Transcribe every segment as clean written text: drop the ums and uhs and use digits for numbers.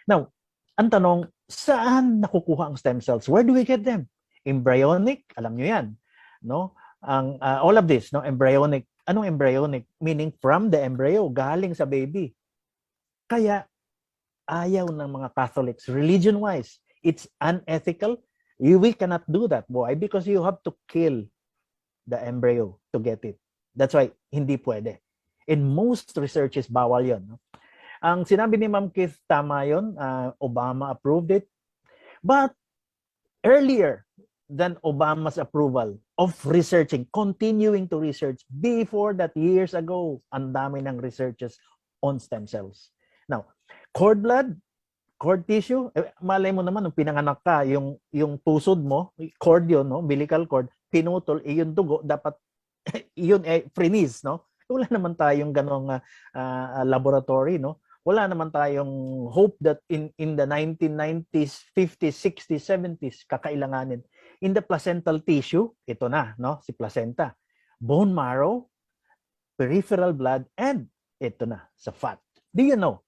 Now, ang tanong, saan nakukuha ang stem cells? Where do we get them? Embryonic, alam nyo yan, no? All of this, no? Embryonic. Anong embryonic? Meaning from the embryo, galing sa baby. Kaya ayaw ng mga Catholics, religion-wise, it's unethical. We cannot do that. Why? Because you have to kill the embryo to get it. That's why hindi pwede. In most researches, bawal yun. No? Ang sinabi ni Ma'am Keith, tama yun. Obama approved it. But earlier than Obama's approval of researching, continuing to research, before that, years ago, ang dami ng researches on stem cells. Now, cord blood, cord tissue, malay mo naman, nung pinanganak ka, yung pusod mo, cord yun, no? Umbilical cord, pinutol, yung dugo, dapat, yun freeze, no? Wala naman tayong ganong laboratory, no? Wala naman tayong hope that in the 1990s, 50s, 60s, 70s, kakailanganin. In the placental tissue, ito na, no? Si placenta. Bone marrow, peripheral blood, and ito na, sa fat. Do you know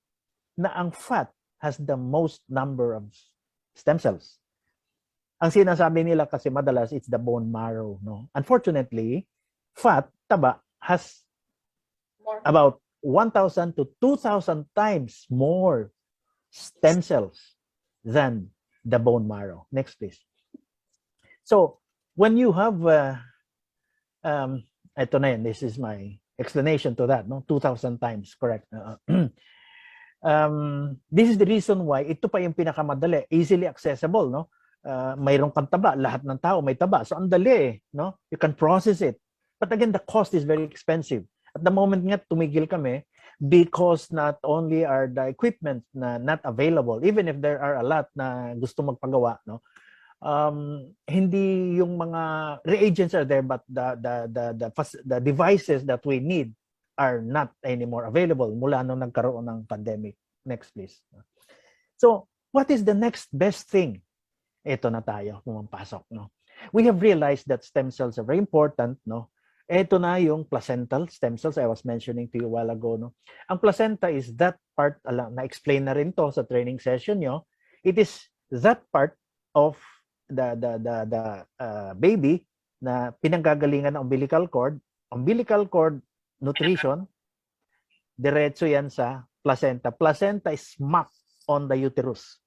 na ang fat has the most number of stem cells? Ang sinasabi nila kasi madalas, it's the bone marrow, no? Unfortunately, fat, taba, has about 1,000 to 2,000 times more stem cells than the bone marrow. Next, please. So, when you have, ito na yun, this is my explanation to that, no? 2,000 times, correct. This is the reason why ito pa yung pinakamadali, easily accessible, no? Mayroong kang taba, lahat ng tao may taba. So, ang dali, no? You can process it. But again, the cost is very expensive. At the moment nga, tumigil kami because not only are the equipment na not available, even if there are a lot na gusto magpagawa, no? Hindi yung mga reagents are there, but the devices that we need are not anymore available mula nung nagkaroon ng pandemic. Next, please. So, what is the next best thing? Ito na tayo, pumapasok, no? We have realized that stem cells are very important, no? Ito na yung placental stem cells I was mentioning to you a while ago, no? Ang placenta is that part, na-explain na rin to sa training session nyo. It is that part of the baby na pinanggagalingan ng umbilical cord. Umbilical cord nutrition, diretso yan sa placenta. Placenta is smack on the uterus.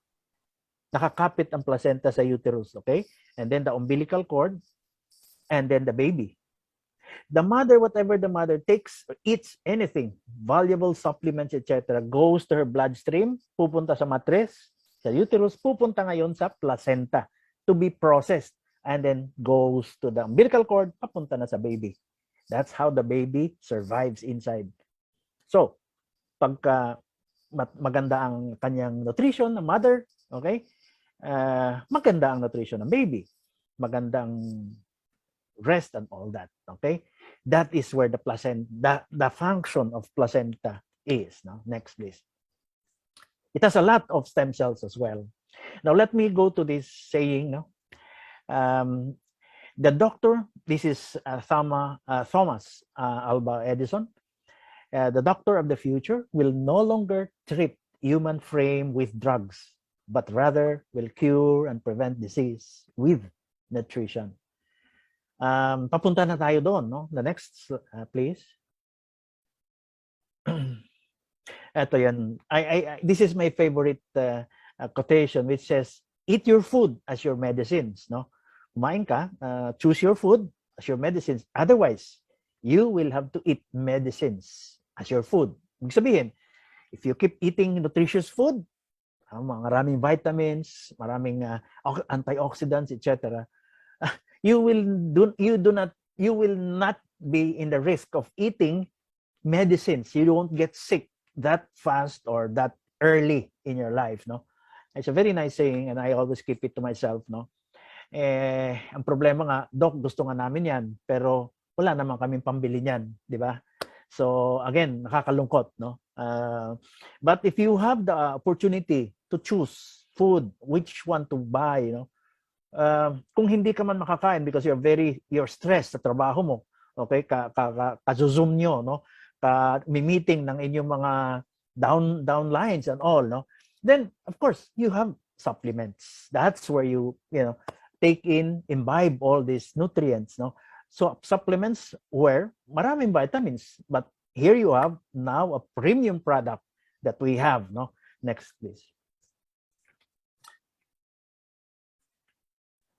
Nakakapit ang placenta sa uterus, okay? And then the umbilical cord, and then the baby. The mother, whatever the mother takes, eats anything, valuable supplements, etc., goes to her bloodstream, pupunta sa matres, sa uterus, pupunta ngayon sa placenta to be processed, and then goes to the umbilical cord, papunta na sa baby. That's how the baby survives inside. So, pagka maganda ang kanyang nutrition ng mother, okay? Maganda ang nutrition ng baby. Magandang rest and all that, okay? That is where the placenta, the function of placenta is. No? Next, please. It has a lot of stem cells as well. Now, let me go to this saying. No? The doctor, this is Thomas Alva Edison, the doctor of the future will no longer treat human frame with drugs, but rather will cure and prevent disease with nutrition. Papunta na tayo doon, no? The next, please. Ito yan. This is my favorite quotation, which says, eat your food as your medicines, no? Kumain ka, choose your food as your medicines. Otherwise, you will have to eat medicines as your food. Ibig sabihin, if you keep eating nutritious food, maraming vitamins, maraming antioxidants, etc., you will not be in the risk of eating medicines. You won't get sick that fast or that early in your life, no? It's a very nice saying, and I always keep it to myself, no? Ang problema nga, Doc, gusto nga namin yan, pero wala naman kaming pambili niyan, di ba? So again, nakakalungkot, no? But if you have the opportunity to choose food, which one to buy, you know, kung hindi ka man makakain because you're stressed sa trabaho mo, okay, ka-zoom nyo, no, ka-meeting ng inyong mga downlines and all, no, Then, of course, you have supplements. That's where you imbibe all these nutrients, no? So supplements where maraming vitamins, but here you have now a premium product that we have, no? Next, please.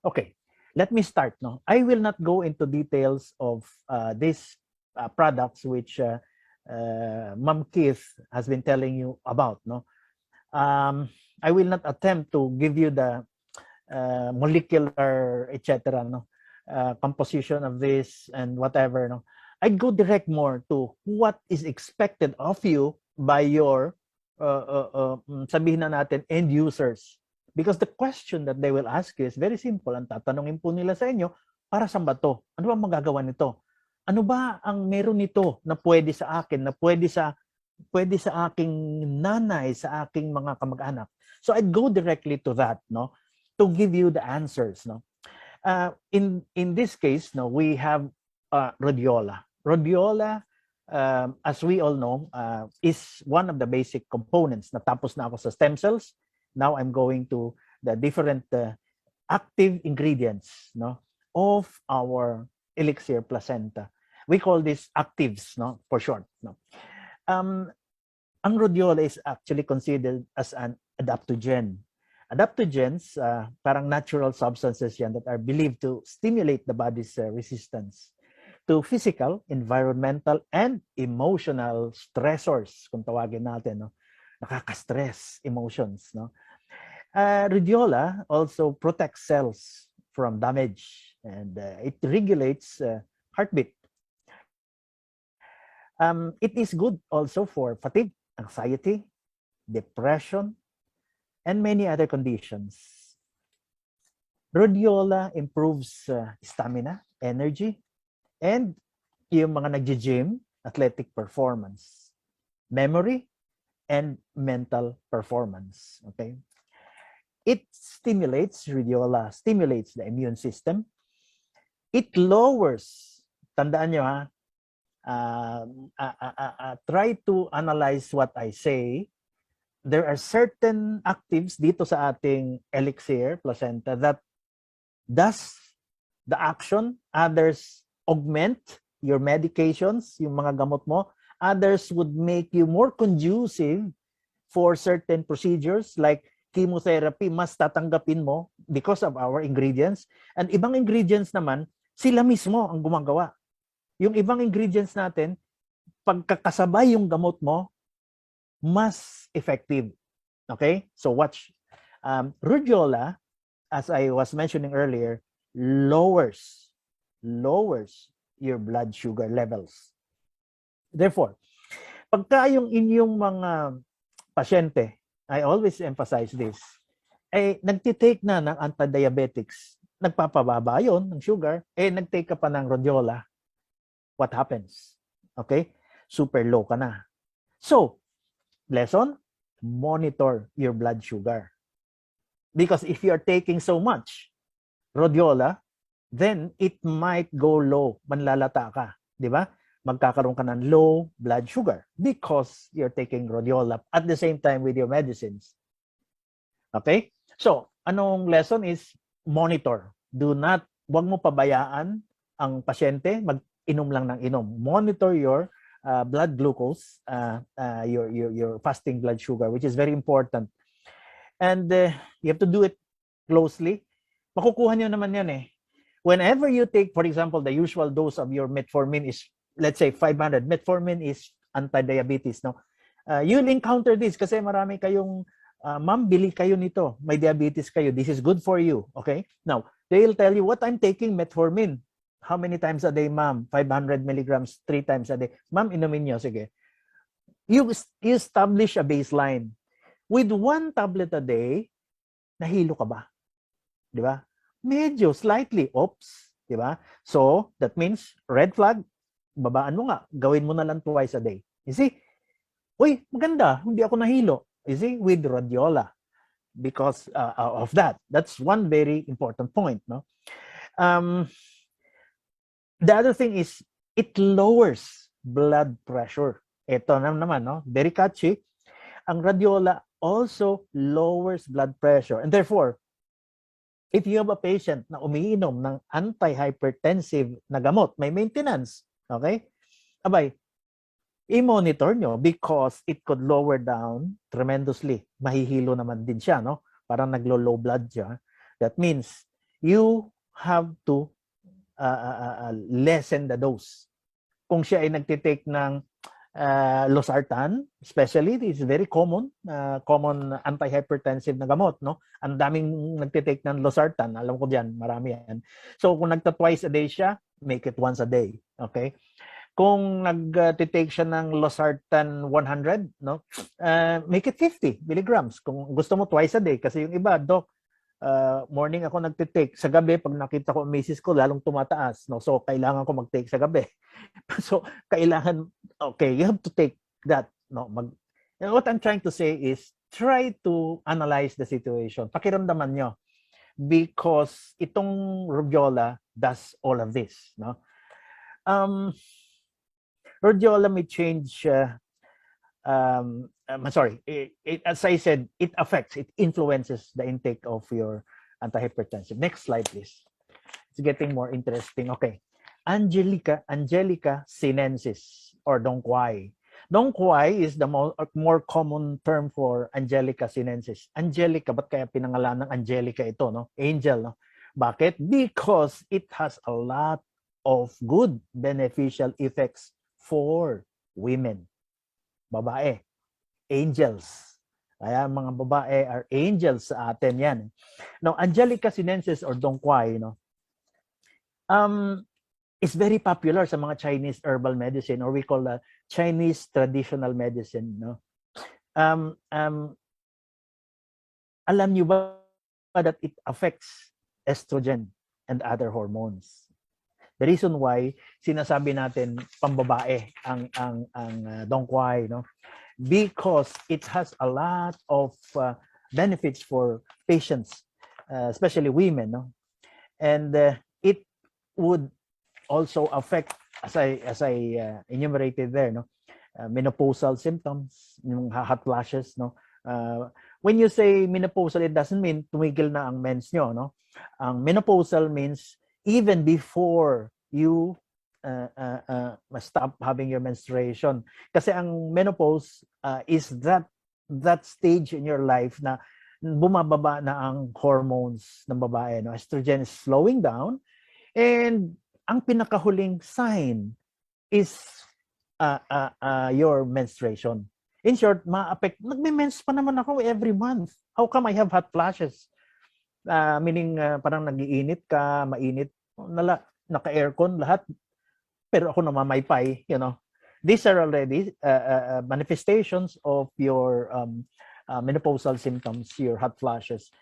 Okay, let me start, no? I will not go into details of these products which Ma'am Keith has been telling you about, no? I will not attempt to give you the molecular, etc., no? Composition of this and whatever, no? I'd go direct more to what is expected of you by your sabihin na natin end users, because the question that they will ask you is very simple. Ang tatanungin po nila sa inyo, para saan ba to? Ano ba magagawa nito? Ano ba ang meron nito na pwede sa akin, na pwede sa aking nanay, sa aking mga kamag-anak? So I'd go directly to that, no, to give you the answers, no. In this case, no, we have rhodiola. Rhodiola, as we all know, is one of the basic components. Natapos na ako sa stem cells. Now I'm going to the different active ingredients, no, of our elixir placenta. We call this actives, no, for short, no. Ang rhodiola is actually considered as an adaptogen. Adaptogens, parang natural substances yan that are believed to stimulate the body's resistance to physical, environmental, and emotional stressors, kung tawagin natin, no? Nakaka-stress emotions, no? Rhodiola also protects cells from damage, and it regulates heartbeat. It is good also for fatigue, anxiety, depression, and many other conditions. Rhodiola improves stamina, energy, and yung mga nag-gym, athletic performance, memory, and mental performance. Okay? Rhodiola stimulates the immune system. It lowers, tandaan nyo ha, try to analyze what I say. There are certain actives dito sa ating elixir placenta that does the action. Others augment your medications, yung mga gamot mo. Others would make you more conducive for certain procedures like chemotherapy, mas tatanggapin mo because of our ingredients. And ibang ingredients naman, sila mismo ang gumagawa. Yung ibang ingredients natin, pagkakasabay yung gamot mo, mas effective. Okay? So watch. Rhodiola, as I was mentioning earlier, lowers your blood sugar levels. Therefore, pagka yung inyong mga pasyente, I always emphasize this, ay nagtitake na ng anti-diabetics, nagpapababa yun ng sugar, nagtake ka pa ng rhodiola, what happens? Okay? Super low ka na. So, lesson, monitor your blood sugar. Because if you are taking so much rhodiola, then it might go low, manlalata ka, di ba? Magkakaroon ka ng low blood sugar because you're taking rhodiola at the same time with your medicines. Okay? So, anong lesson is monitor. Wag mo pabayaan ang pasyente, mag-inom lang ng inom. Monitor your blood glucose, your fasting blood sugar, which is very important. And you have to do it closely. Makukuha nyo naman yan eh. Whenever you take, for example, the usual dose of your metformin is, let's say, 500. Metformin is anti-diabetes. No? You'll encounter this kasi marami kayong, ma'am, bili kayo nito. May diabetes kayo. This is good for you. Okay? Now, they'll tell you, what I'm taking metformin. How many times a day, ma'am? 500 milligrams, 3 times a day. Ma'am, inumin nyo. Sige. You establish a baseline. With 1 tablet a day, nahilo ka ba? Di ba? Medyo, slightly, oops. Di ba? So, that means, red flag, babaan mo nga. Gawin mo na lang twice a day. You see? Uy, maganda. Hindi ako nahilo. You see? With rhodiola. Because of that. That's one very important point. No? The other thing is, it lowers blood pressure. Ito naman, no? Very catchy. Ang radiola also lowers blood pressure. And therefore, if you have a patient na umiinom ng anti-hypertensive na gamot, may maintenance, okay? Abay, i-monitor nyo because it could lower down tremendously. Mahihilo naman din siya, no? Parang naglo-low blood siya. That means you have to lessen the dose. Kung siya ay nagtitake ng losartan, especially, it's very common anti-hypertensive na gamot, no? Ang daming nagtitake ng losartan, alam ko diyan, marami yan. So kung twice a day siya, make it once a day, okay? Kung nagtitake siya ng losartan 100, no? Make it 50 milligrams. Kung gusto mo twice a day, kasi yung iba, doc, morning ako nagtitake, sa gabi pag nakita ko ang misis ko lalong tumataas, no? So kailangan ko mag-take sa gabi. So kailangan, okay, you have to take that, no? What I'm trying to say is try to analyze the situation. Pakiramdaman nyo, because itong rhodiola does all of this, no? Rhodiola may change as I said, it influences the intake of your antihypertensive. Next slide, please. It's getting more interesting. Okay. Angelica sinensis or 𝗏𝗏𝗀. 𝗏𝗏𝗀 is the more common term for Angelica sinensis. Angelica, ba't kaya pinangalan ng Angelica ito, no? Angel, no? Bakit? Because it has a lot of good beneficial effects for women. Babae. Angels. Kaya mga babae are angels sa atin yan. Now, Angelica sinensis or 𝗏𝗏𝗀, no? Is very popular sa mga Chinese herbal medicine, or we call that Chinese traditional medicine, no? Alam niyo ba that it affects estrogen and other hormones? The reason why sinasabi natin pambabae ang 𝗏𝗏𝗀, no? Because it has a lot of benefits for patients, especially women, no? And it would also affect, as I enumerated there, no? Menopausal symptoms, yung hot flashes, no? When you say menopausal, it doesn't mean tumigil na ang mens nyo, no? Ang menopausal means even before you stop having your menstruation. Kasi ang menopause is that stage in your life na bumababa na ang hormones ng babae, no? Estrogen is slowing down, and ang pinakahuling sign is your menstruation. In short, nagme-mens pa naman ako every month. How come I have hot flashes? Meaning parang nagiinit ka, mainit, naka-aircon lahat, pero ako namamaypay, you know. These are already manifestations of your menopausal symptoms, your hot flashes.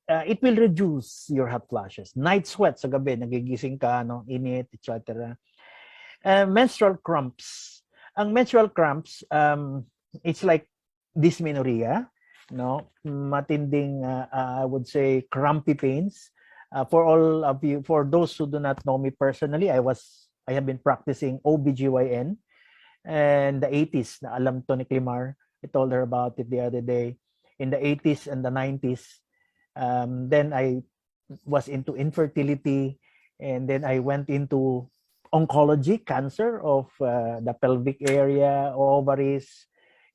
It will reduce your hot flashes. Night sweat sa gabi, nagigising ka, no, init, etc. Menstrual cramps. Ang menstrual cramps, it's like dysmenorrhea, no? Matinding, I would say, crampy pains. For all of you, for those who do not know me personally, I have been practicing OBGYN in the 80s. Na alam to ni Climar. I told her about it the other day. In the 80s and the 90s, then I was into infertility, and then I went into oncology, cancer of the pelvic area, ovaries,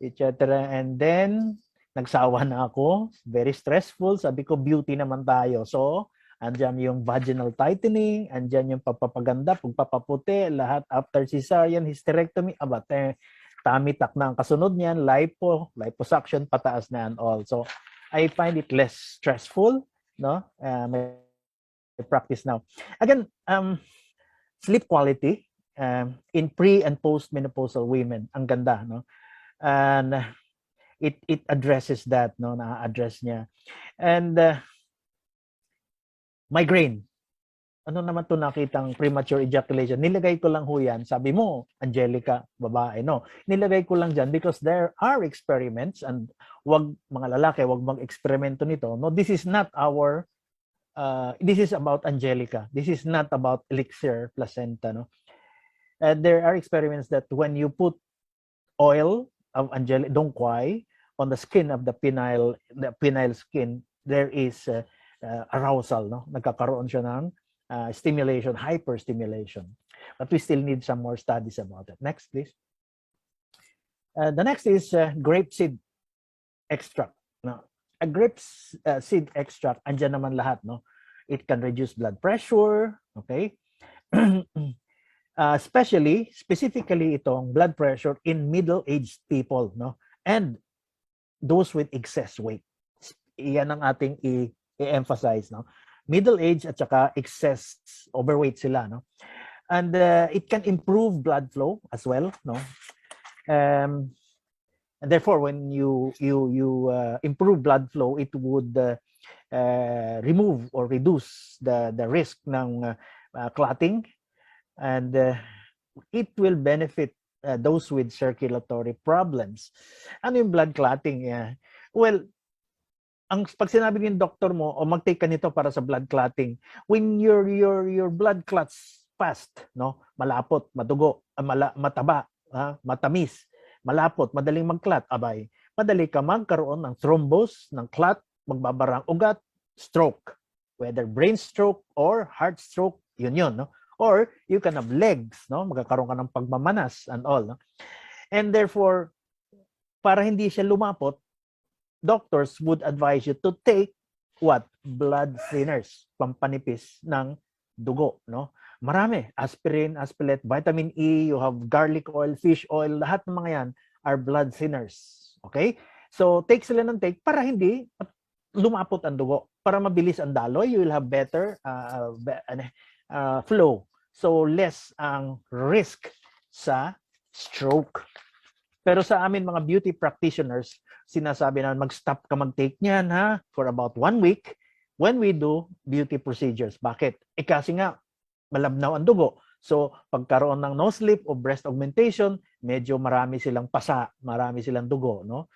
etc. And then nagsawa na ako, very stressful. Sabi ko, beauty naman tayo. So andyan yung vaginal tightening, andyan yung papapaganda, pagpapaputi, lahat after cesarean, hysterectomy, tummy tuck na ang kasunod niyan, liposuction, pataas na and all. So I find it less stressful, no? My practice now. Again, sleep quality in pre and post menopausal women, ang ganda, no? And it addresses that, no? Na-address niya. And migraine. Ano naman to nakitang premature ejaculation? Nilagay ko lang ho yan. Sabi mo, Angelica, babae, no? Nilagay ko lang dyan because there are experiments, and mga lalaki, wag mag-eksperimento nito. No, this is not this is about Angelica. This is not about Elixir, Placenta, no? There are experiments that when you put oil of 𝗏𝗏𝗀 on the skin of the penile skin, there is arousal, no? Nagkakaroon siya ng stimulation, hyperstimulation. But we still need some more studies about it. Next, please. The next is grapeseed extract. No? A grapeseed extract, andyan naman lahat, no? It can reduce blood pressure, okay? Specifically itong blood pressure in middle-aged people, no? And those with excess weight. Iyan ang ating i-emphasize, no? Middle age at saka excess overweight sila, no? And it can improve blood flow as well, no? And therefore, when you improve blood flow, it would remove or reduce the risk ng clotting, and it will benefit those with circulatory problems. Ano yung blood clotting? Well, pag sinabi ng doktor mo, o mag-take ka nito para sa blood clotting, when your blood clots fast, no? Malapot, madugo, mataba, matamis, malapot, madaling mag-clot, abay, madali ka magkaroon ng thrombus, ng clot, magbabarang ugat, stroke, whether brain stroke or heart stroke, yun, no? Or you can have legs, no? Magkakaroon ka ng pagmamanas and all, no? And therefore, para hindi siya lumapot, doctors would advise you to take what? Blood thinners, pampanipis ng dugo, no? Marami, aspirin, aspilette, vitamin E, you have garlic oil, fish oil, lahat ng mga yan are blood thinners. Okay? So, take sila ng take para hindi lumapot ang dugo. Para mabilis ang daloy, you will have better flow. So, less ang risk sa stroke. Pero sa amin mga beauty practitioners, sinasabi na mag-stop ka mag-take niyan, ha, for about 1 week when we do beauty procedures. Bakit? Kasi nga, malabnaw ang dugo. So, pagkaroon ng no slip o breast augmentation, medyo marami silang pasa, marami silang dugo, no?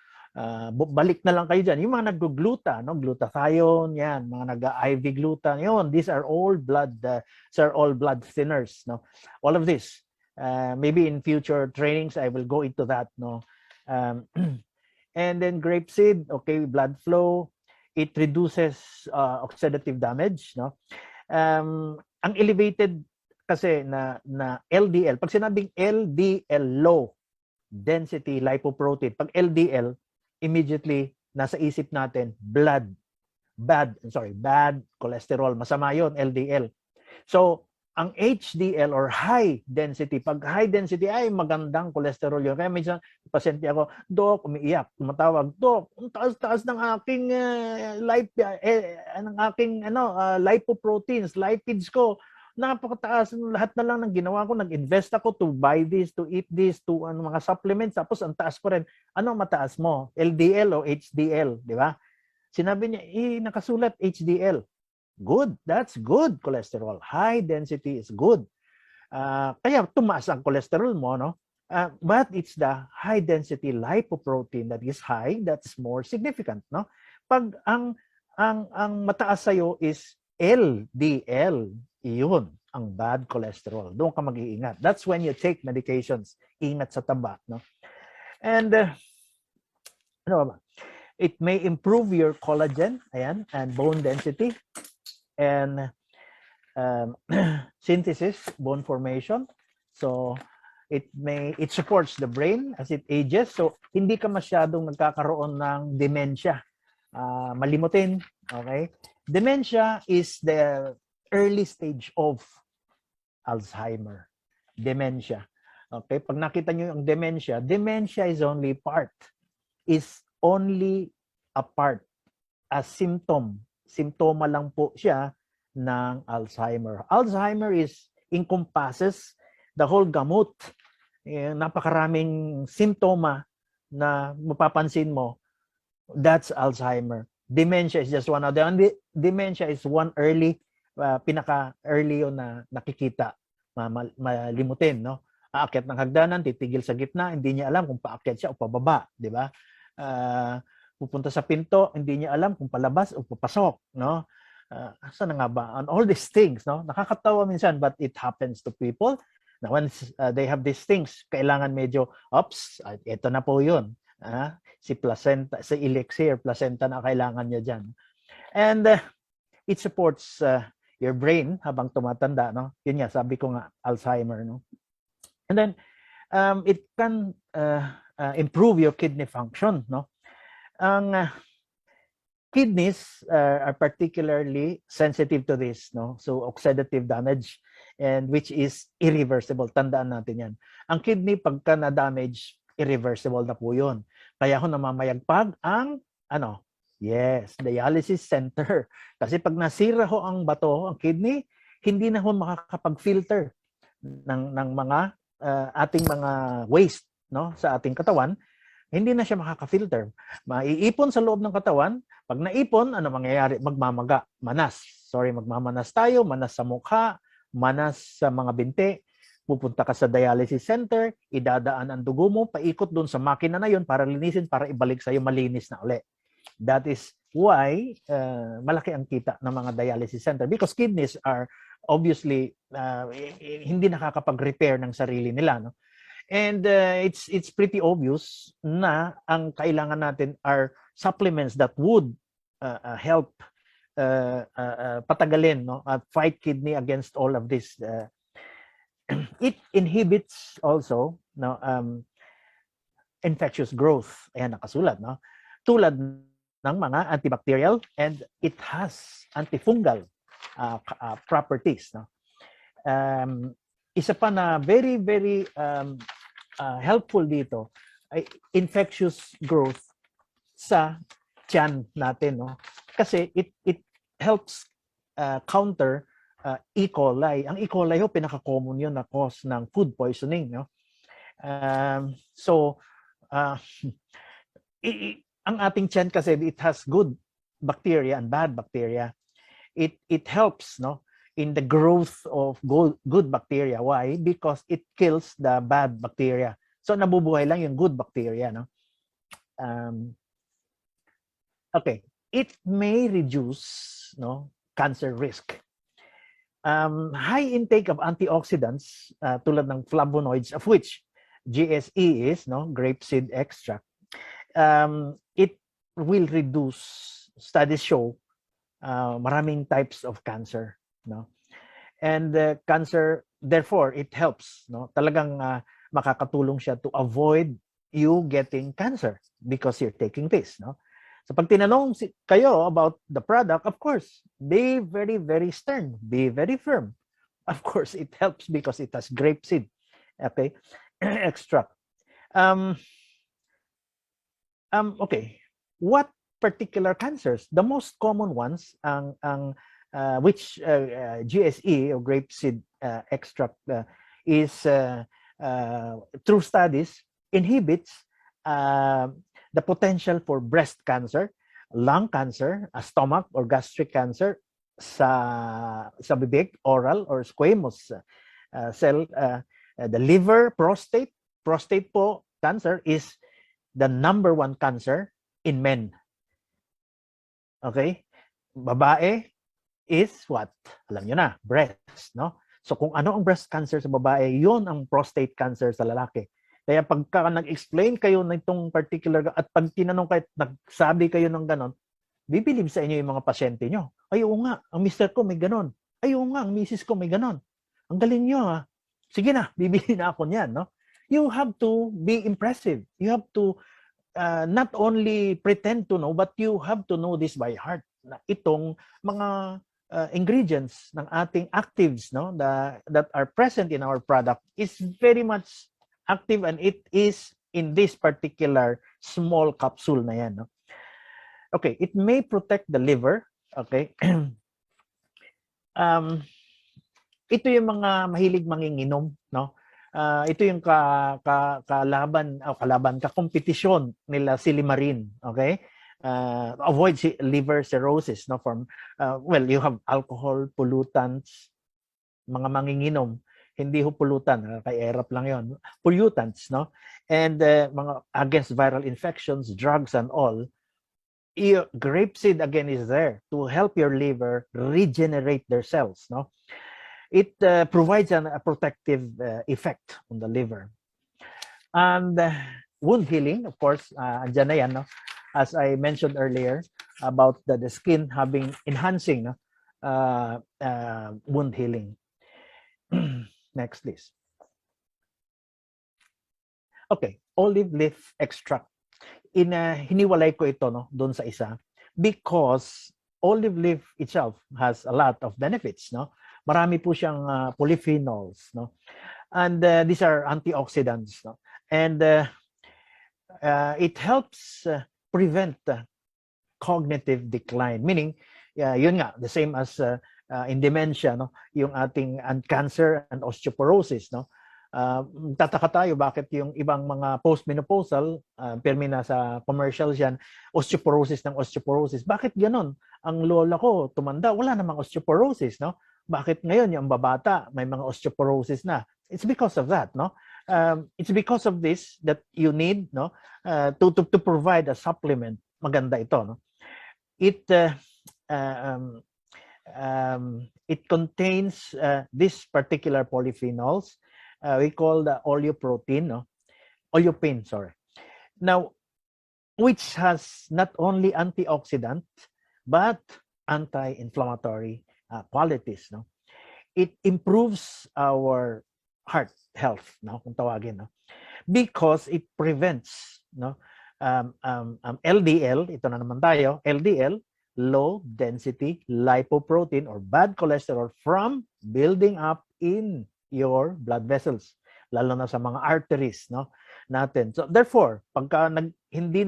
Balik na lang kayo dyan. Yung mga nag-gluta, no? Glutathione, yan, mga nag-IV gluta, yun, these are all blood thinners, no? All of this. Maybe in future trainings, I will go into that, no? And then grapeseed, okay, blood flow, it reduces oxidative damage, no? Ang elevated kasi na LDL, pag sinabing LDL, low density lipoprotein, pag LDL, immediately nasa isip natin bad cholesterol, masama yon, LDL. So ang HDL or high density, pag high density ay magandang cholesterol yun. Kaya minsan pasyente ako, Dok, umiiyak, tumatawag, Dok, ang taas-taas ng aking lipoproteins, lipids ko, napakataas, lahat na lang ng ginawa ko, nag-invest ako to buy this, to eat this, to mga supplements, tapos ang taas ko rin. Ano mataas mo? LDL o HDL, di ba? Sinabi niya, nakasulat HDL. Good, that's good cholesterol. High density is good. Kaya tumaas ang cholesterol mo, no? But it's the high density lipoprotein that is high that's more significant, no? Pag ang mataas sa'yo is LDL, iyon ang bad cholesterol. Doon ka mag-iingat. That's when you take medications. Ingat sa taba, no? And ano ba? It may improve your collagen, ayan, and bone density, and synthesis, bone formation. So it supports the brain as it ages. So hindi ka masyadong nagkakaroon ng dementia. Malimutin, okay? Dementia is the early stage of Alzheimer. Dementia. Okay? Pag nakita nyo yung dementia is only a part, a symptom. Simptoma lang po siya ng Alzheimer. Alzheimer encompasses the whole gamut. Napakaraming simptoma na mapapansin mo. That's Alzheimer. Dementia is just one of them. Dementia is one pinaka-early yun na nakikita. Malimutin, no? Aakyat ng hagdanan, titigil sa gitna, hindi niya alam kung paakyat siya o pababa, di ba? Pupunta sa pinto, hindi niya alam kung palabas o papasok, no? Saan nga ba? And all these things, no? Nakakatawa minsan, but it happens to people. Now, once they have these things, kailangan medyo, ito na po yun. Si placenta, si Elixir, placenta na kailangan niya dyan. And it supports your brain habang tumatanda, no? Yun nga, sabi ko nga, Alzheimer, no? And then, it can improve your kidney function, no? Ang kidneys are particularly sensitive to this, no? So, oxidative damage, and which is irreversible. Tandaan natin yan. Ang kidney, pagka na-damage, irreversible na po yun. Kaya ho namamayagpag ang, yes, dialysis center. Kasi pag nasira ho ang bato, ang kidney, hindi na ho makakapag-filter ng mga ating mga waste, no, sa ating katawan. Hindi na siya makaka-filter. Maiipon sa loob ng katawan. Pag naipon, ano mangyayari? Magmamaga. Magmamanas tayo. Manas sa mukha, manas sa mga binti. Pupunta ka sa dialysis center, idadaan ang dugo mo, paikot doon sa makina na yun para linisin, para ibalik sa'yo malinis na uli. That is why malaki ang kita ng mga dialysis center. Because kidneys are obviously hindi nakakapag-repair ng sarili nila. No? And it's pretty obvious na ang kailangan natin are supplements that would help patagalin, no? Fight kidney against all of this. It inhibits also, no, infectious growth. Ayan, nakasulat, no? Tulad ng mga antibacterial, and it has antifungal properties, no? Isa pa na very, very helpful dito ay infectious growth sa tiyan natin, no? Kasi it helps counter E. coli. Ang E. coli ho, pinaka-common yun na cause ng food poisoning. No? Ang ating tiyan kasi, it has good bacteria and bad bacteria. It helps, no, in the growth of good bacteria. Why? Because it kills the bad bacteria. So nabubuhay lang yung good bacteria. No? Okay. It may reduce, no, cancer risk. High intake of antioxidants tulad ng flavonoids, of which GSE is, no, grapeseed extract. It will reduce, studies show, maraming types of cancer, no? And cancer, therefore, it helps, no? Talagang makakatulong siya to avoid you getting cancer because you're taking this, no? So pag tinanong kayo about the product, of course, be very, very stern. Be very firm. Of course, it helps because it has grapeseed, okay, extract. Okay, what particular cancers? The most common ones, which GSE or grapeseed extract is through studies inhibits the potential for breast cancer, lung cancer, stomach or gastric cancer, sa bibig, oral or squamous cell, the liver, prostate. Prostate po, cancer is the #1 cancer in men. Okay? Babae is what? Alam nyo na, breast, no? So kung ano ang breast cancer sa babae, yun ang prostate cancer sa lalaki. Kaya pagka nag-explain kayo ng itong particular, at pag tinanong kayo, nagsabi kayo ng ganon, bibilib sa inyo yung mga pasyente nyo. Ay, oo nga, ang mister ko may ganon. Ay, oo nga, ang misis ko may ganon. Ang galing nyo, ha? Sige na, bibili na ako niyan, no? You have to be impressive. You have to not only pretend to know, but you have to know this by heart. Na itong mga ingredients ng ating actives, no, that are present in our product is very much active, and it is in this particular small capsule na yan, no? Okay, it may protect the liver, okay? Ito yung mga mahilig manginginom, no? Ito yung kakompetisyon nila silimarin, okay? Avoid liver cirrhosis, no, from well, you have alcohol, pollutants, mga manginginom. Hindi ho pollutant, kay erap lang yon. Pollutants, no? And mga against viral infections, drugs and all. Grapeseed again is there to help your liver regenerate their cells, no? It provides a protective effect on the liver. And wound healing, of course, andyan na yan, no? As I mentioned earlier, about the skin having enhancing, no? Wound healing. Next, please. Okay, olive leaf extract. Hiniwalay ko ito, no, doon sa isa, because olive leaf itself has a lot of benefits, no? Marami po siyang polyphenols, no? And these are antioxidants, no? And it helps prevent cognitive decline, meaning yun nga, the same as in dementia, no, yung ating cancer and osteoporosis, no. Tataka tayo bakit yung ibang mga postmenopausal, permina sa commercials yan, osteoporosis ng osteoporosis. Bakit ganon? Ang lola ko tumanda, wala namang osteoporosis, no? Bakit ngayon yung babata may mga osteoporosis na? It's because of that, no? It's because of this that you need, no, to provide a supplement. Maganda ito, no? It contains this particular polyphenols. We call the oleoprotein, no? Oleopin, sorry. Now, which has not only antioxidant but anti-inflammatory qualities, no? It improves our heart health, no? Kung tawagin, no? Because it prevents, no, LDL, ito na naman tayo, LDL, low density lipoprotein or bad cholesterol from building up in your blood vessels, lalo na sa mga arteries, no, natin. So therefore, pagka hindi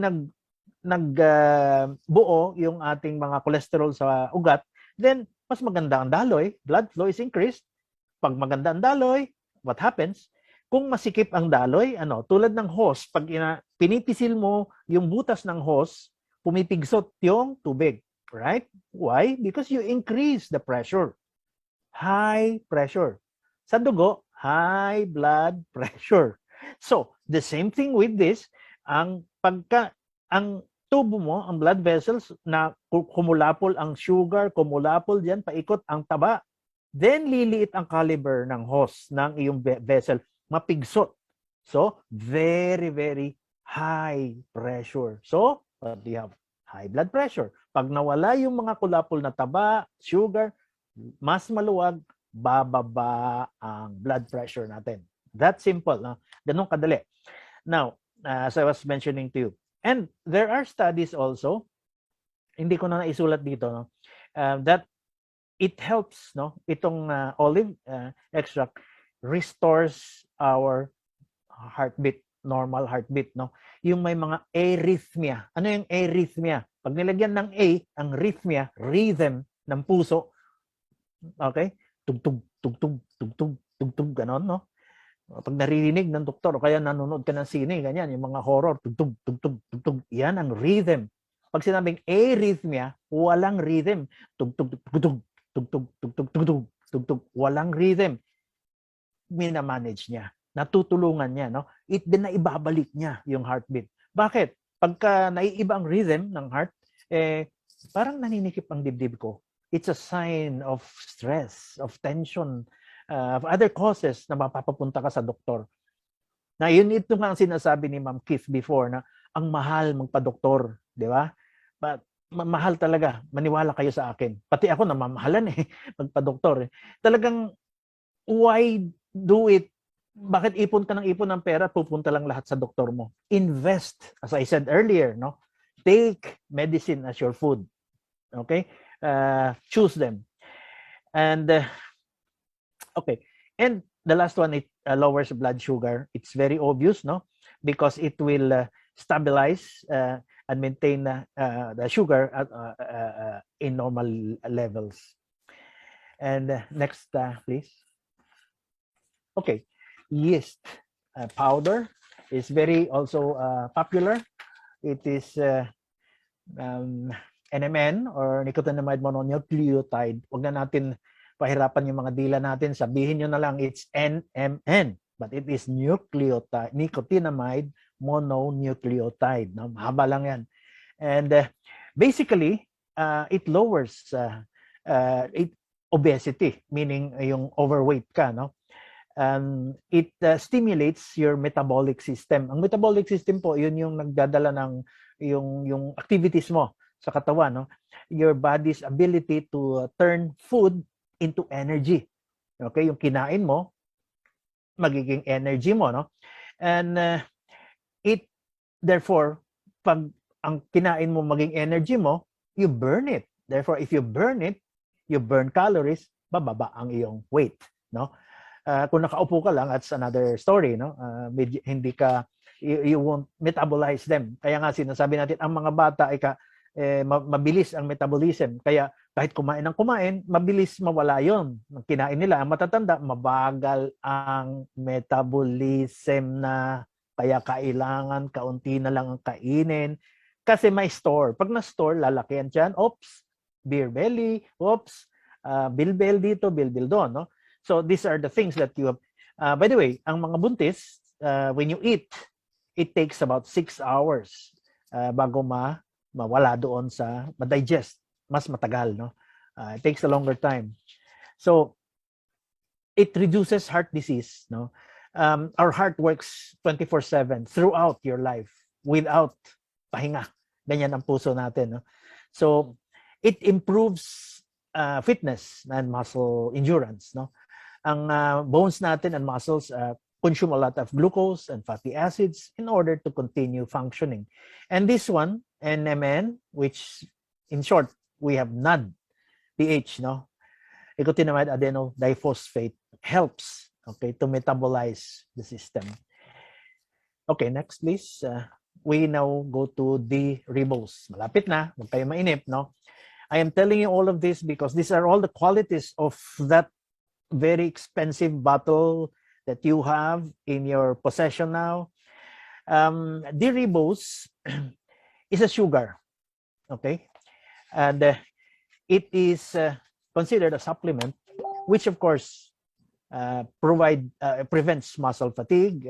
nagbuo yung ating mga cholesterol sa ugat, then mas maganda ang daloy, blood flow is increased. Pag maganda ang daloy, what happens? Kung masikip ang daloy, tulad ng hose, pag pinipisil mo yung butas ng hose, pumipigsot yung tubig, right? Why? Because you increase the pressure. High pressure. Sa dugo, high blood pressure. So, the same thing with this, ang tubo mo, ang blood vessels, na kumulapol ang sugar, kumulapol diyan, paikot ang taba, then liliit ang caliber ng hose ng iyong vessel, mapigsot. So, very, very high pressure. So, what do you have? High blood pressure. Pag nawala yung mga kulapol na taba, sugar, mas maluwag, bababa ang blood pressure natin. That simple, no? Ganun kadali. Now, as I was mentioning to you, and there are studies also, hindi ko na naisulat dito, no, that it helps, no, itong olive extract restores our heartbeat, normal heartbeat, no? Yung may mga arrhythmia. Ano yung arrhythmia? Pag nilagyan ng A, ang rhythmia, rhythm ng puso, okay? Tugtog, tugtog, tugtog, tugtog, ganon, no? Pag naririnig ng doktor o kaya nanonood ka ng sine, ganyan, yung mga horror, tugtog, tugtog, tugtog, yan ang rhythm. Pag sinabing arrhythmia, walang rhythm. Tugtog, tugtog, tugtog, tugtog, tugtog, tugtog, walang rhythm. Minamanage niya, natutulungan niya, no? Then naibabalik niya yung heartbeat. Bakit? Pagka naiiba ang rhythm ng heart, parang naninikip ang dibdib ko. It's a sign of stress, of tension, of other causes na mapapapunta ka sa doktor. Na yun, ito nga ang sinasabi ni Ma'am Keith before, na ang mahal magpa-doktor, di ba? Mahal talaga, maniwala kayo sa akin. Pati ako namamahalan magpa-doktor. Talagang, why do it? Bakit ipon ka ng ipon ng pera at pupunta lang lahat sa doktor mo? Invest, as I said earlier, no? Take medicine as your food. Okay? Choose them. And okay, and the last one, it lowers blood sugar. It's very obvious, no, because it will stabilize and maintain the sugar at, in normal levels. And next, please. Okay, yeast powder is very also popular. It is NMN or nicotinamide mononucleotide. Huwag na natin pahirapan yung mga dila natin. Sabihin nyo na lang it's NMN. But it is nucleotide, nicotinamide mononucleotide. No? Mahaba lang yan. And basically, it lowers obesity, meaning yung overweight ka. No? It stimulates your metabolic system. Ang metabolic system po, yun yung nagdadala ng yung activities mo sa katawan, no? Your body's ability to turn food into energy. Okay, yung kinain mo magiging energy mo, no? And it therefore pag ang kinain mo maging energy mo, you burn it. Therefore, if you burn it, you burn calories, bababa ang iyong weight, no? Kung nakaupo ka lang, that's another story, no? Hindi ka, you won't metabolize them. Kaya nga sinasabi natin, ang mga bata ay mabilis ang metabolism. Kaya kahit kumain ng kumain, mabilis mawala yon. Kinain nila. Ang matatanda, mabagal ang metabolism na. Kaya kailangan kaunti na lang ang kainin. Kasi may store. Pag na-store, lalaki yan dyan. Oops, beer belly. Oops, bilbil dito, bilbil doon, no? So these are the things that you have. By the way, ang mga buntis, when you eat, it takes about 6 hours bago mawala doon sa ma-digest. Mas matagal, no? It takes a longer time. So it reduces heart disease, no? Our heart works 24/7 throughout your life without pahinga. Ganyan ang puso natin, no? So it improves fitness and muscle endurance, no? Ang bones natin and muscles consume a lot of glucose and fatty acids in order to continue functioning. And this one, NMN, which in short, we have NAD, PH, no? Nicotinamide adenodiphosphate helps, okay, to metabolize the system. Okay, next please. We now go to the Ribose. Malapit na, huwag kayo mainip, no? I am telling you all of this because these are all the qualities of that very expensive bottle that you have in your possession now. The Ribose is a sugar, okay? And it is considered a supplement, which of course prevents muscle fatigue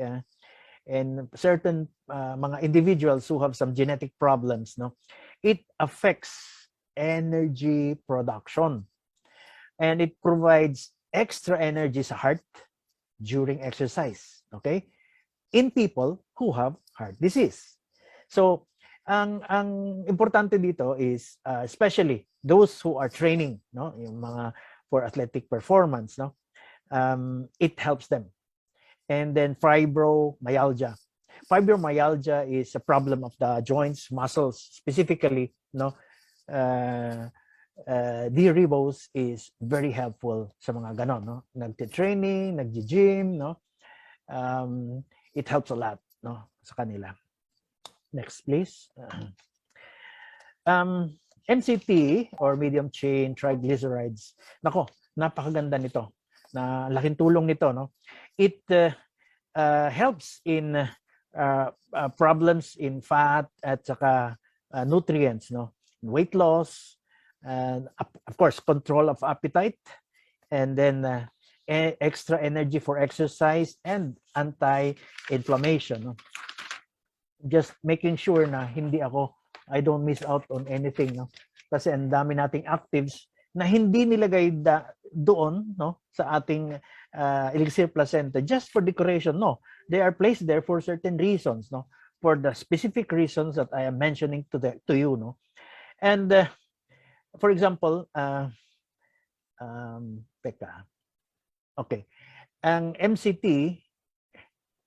and certain mga individuals who have some genetic problems, no? It affects energy production and it provides extra energy sa heart during exercise, okay? In people who have heart disease. So, ang importante dito is especially those who are training, no, yung mga for athletic performance, no, it helps them. And then fibromyalgia. Fibromyalgia is a problem of the joints, muscles, specifically, no. The Ribose is very helpful sa mga ganon, no? Nagte-training, nagji-gym, no? It helps a lot, no, sa kanila. Next, please. MCT or medium chain triglycerides. Nako, napakaganda nito. Na laking tulong nito, no? It helps in problems in fat at saka nutrients, no? Weight loss, and of course control of appetite, and then extra energy for exercise and anti-inflammation, no? Just making sure na I don't miss out on anything, no? Kasi ang dami nating actives na hindi nilagay doon, no, sa ating Elixir placenta just for decoration. No, they are placed there for certain reasons, no, for the specific reasons that I am mentioning to you, no. And for example, okay, ang MCT,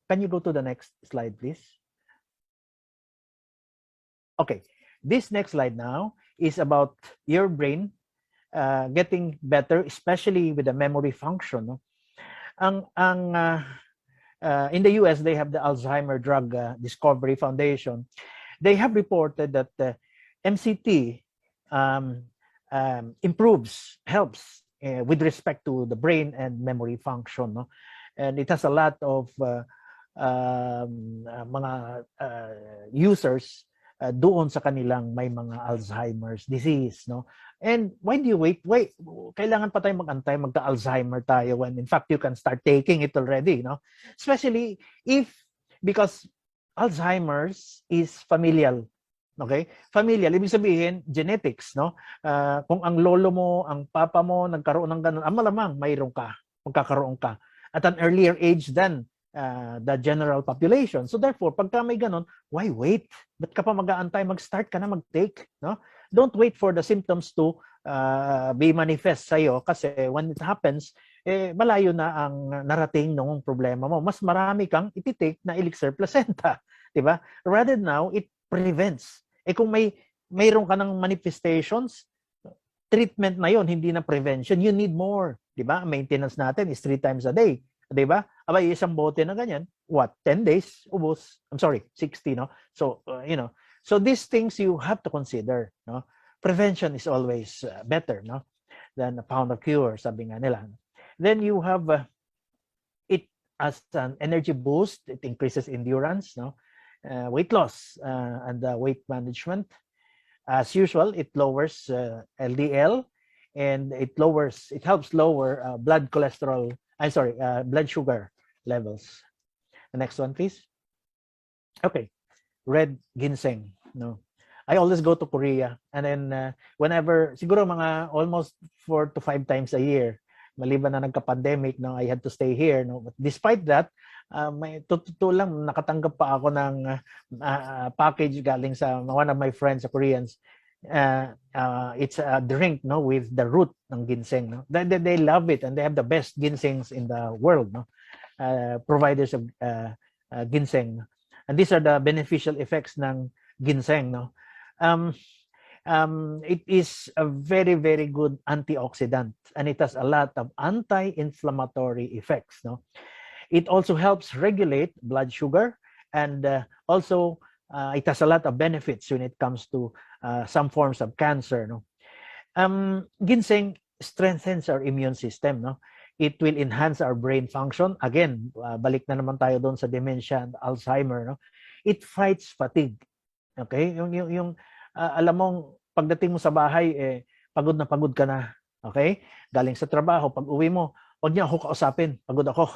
can you go to the next slide, please? Okay, this next slide now is about your brain getting better, especially with the memory function, no? In the US, they have the Alzheimer Drug Discovery Foundation. They have reported that MCT helps with respect to the brain and memory function, no? And it has a lot of mga users doon sa kanilang may mga Alzheimer's disease, no? And why do you wait? Wait, kailangan pa tayo mag-antay magka-Alzheimer tayo when in fact you can start taking it already, no? Especially because Alzheimer's is familial. Okay? Familial, ibig sabihin genetics, no? Kung ang lolo mo, ang papa mo nagkaroon ng ganun, malamang mayroon ka, magkakaroon ka. at an earlier age than the general population. So therefore, pagka may ganon, why wait? Ba't ka pa mag-aantay? Mag-start ka na mag-take. No? Don't wait for the symptoms to be manifest sa'yo kasi when it happens, malayo na ang narating ng problema mo. Mas marami kang ititake na Elixir placenta. Diba? Rather now, it prevents. Kung mayroon ka ng manifestations, treatment na yon, hindi na prevention. You need more. Diba? Maintenance natin is 3 times a day. Diba? Abay, isang bote na ganyan, what? 10 days? Ubos. I'm sorry, 60, no? So, so these things you have to consider, no? Prevention is always better, no? Than a pound of cure, sabi nga nila. Then you have it as an energy boost. It increases endurance, no? Weight loss and weight management. As usual, it lowers LDL and it helps lower blood cholesterol. Blood sugar levels. The next one, please. Okay, red ginseng. No, I always go to Korea, and then whenever, siguro mga almost 4 to 5 times a year, maliban na nagka-pandemic, no, I had to stay here. No, but despite that, may totoo lang nakatanggap pa ako ng package galing sa one of my friends, sa Koreans. It's a drink, no, with the root ng ginseng, no. They love it and they have the best ginsengs in the world, no, providers of ginseng, and these are the beneficial effects ng ginseng, no. It is a very, very good antioxidant, and it has a lot of anti-inflammatory effects, no. It also helps regulate blood sugar, and also it has a lot of benefits when it comes to some forms of cancer, no. Ginseng strengthens our immune system, no. It will enhance our brain function. Again, balik na naman tayo doon sa dementia and Alzheimer, no. It fights fatigue. Okay? Yung alam mong pagdating mo sa bahay, pagod na pagod ka na. Okay? Galing sa trabaho, pag uwi mo, huwag niya ako kausapin, pagod ako.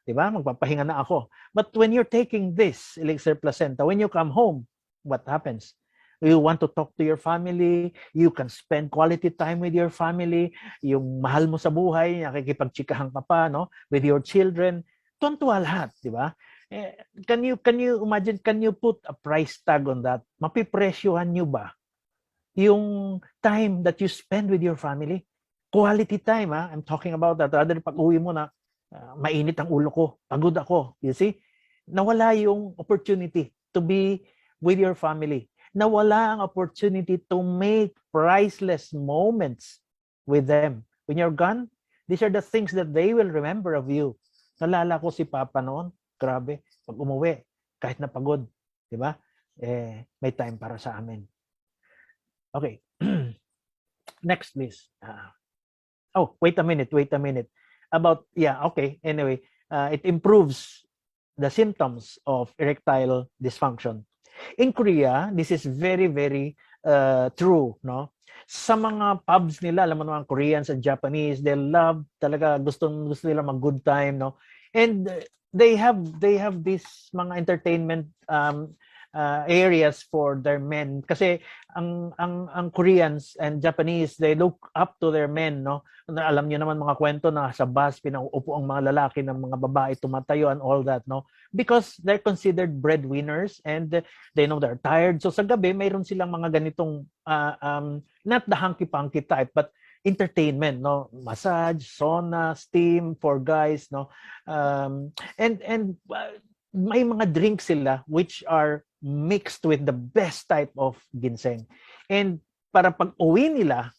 Diba? Magpapahinga na ako. But when you're taking this Elixir placenta, when you come home, what happens? You want to talk to your family, you can spend quality time with your family, yung mahal mo sa buhay, nakikipagchikahan ka pa, no, with your children, tuwan-tuwa lahat, di ba? Can you imagine, can you put a price tag on that? Mapipresyohan nyo ba yung time that you spend with your family? Quality time, ha? I'm talking about that. Rather pag uwi mo na, mainit ang ulo ko, pagod ako, you see? Nawala yung opportunity to be with your family. Nawala ang opportunity to make priceless moments with them. When you're gone, these are the things that they will remember of you. Nalala ko si Papa noon, grabe, pag umuwi, kahit na pagod, di ba? May time para sa amin. Okay. Next, please. Wait a minute. Anyway, it improves the symptoms of erectile dysfunction. In Korea, this is very, very true, no? Sa mga pubs nila, alam mo naman, Koreans and Japanese, they love talaga, gusto nila mag good time, no? And they have this mga entertainment areas for their men, kasi ang Koreans and Japanese, they look up to their men, no. Alam niyo naman mga kwento na sa bus pinauupo ang mga lalaki ng mga babae tumatayo and all that, no, because they're considered breadwinners and they know they're tired. So sa gabi mayroon silang mga ganitong not the hanky-panky type but entertainment, no, massage, sauna, steam for guys, no, and may mga drinks sila which are mixed with the best type of ginseng. And para pag uwi nila,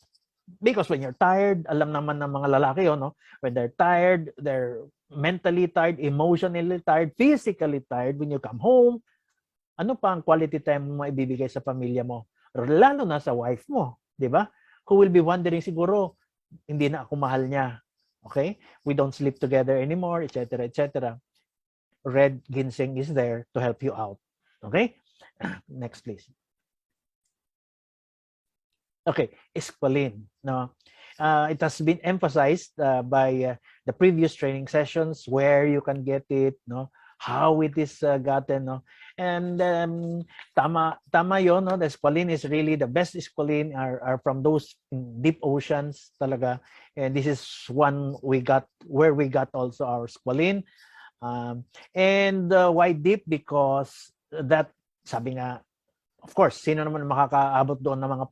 because when you're tired, alam naman ng mga lalaki yun, no? When they're tired, they're mentally tired, emotionally tired, physically tired. When you come home, ano pa ang quality time mo maibibigay sa pamilya mo? Lalo na sa wife mo, di ba? Who will be wondering siguro, hindi na ako mahal niya. Okay? We don't sleep together anymore, etc., etc. Red ginseng is there to help you out. Okay? Next, please. Okay, squalene. No, it has been emphasized by the previous training sessions where you can get it. No, how it is gotten, no? And tama yon, no? The squalene is really the best squalene are from those deep oceans talaga. And this is one where we got also our squalene. And why deep? Because that, sabi nga, of course, sino naman makakaabot doon ng mga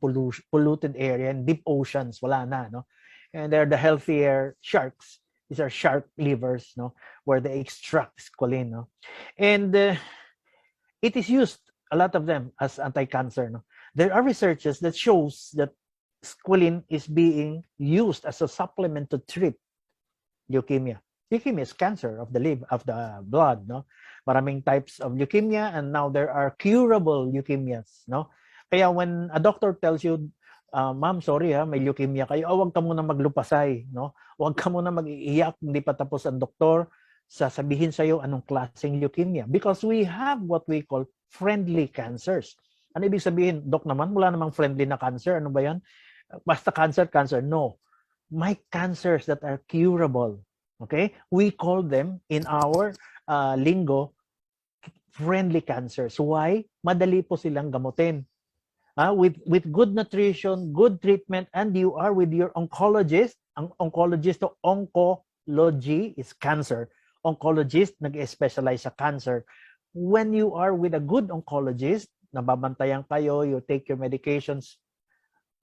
polluted area and deep oceans? Wala na, no? And they're the healthier sharks. These are shark livers, no, where they extract squalene, no? And it is used, a lot of them, as anti-cancer, no? There are researches that shows that squalene is being used as a supplement to treat leukemia. Leukemia is cancer of the liver, of the blood, no? Maraming types of leukemia, and now there are curable leukemias, no? Kaya when a doctor tells you, ma'am, sorry may leukemia kayo, huwag ka muna maglupasay, no? Huwag ka muna mag-iiyak, hindi pa tapos ang doktor, sasabihin sa'yo anong klaseng leukemia. Because we have what we call friendly cancers. Ano ibig sabihin? Dok naman, wala namang friendly na cancer. Ano ba yan? Basta cancer, cancer. No. My cancers that are curable. Okay? We call them, in our lingo, friendly cancers. Why? Madali po silang gamutin. With good nutrition, good treatment, and you are with your oncologist. Ang oncologist, to oncology is cancer. Oncologist, nag-specialize sa cancer. When you are with a good oncologist, nababantayan kayo, you take your medications,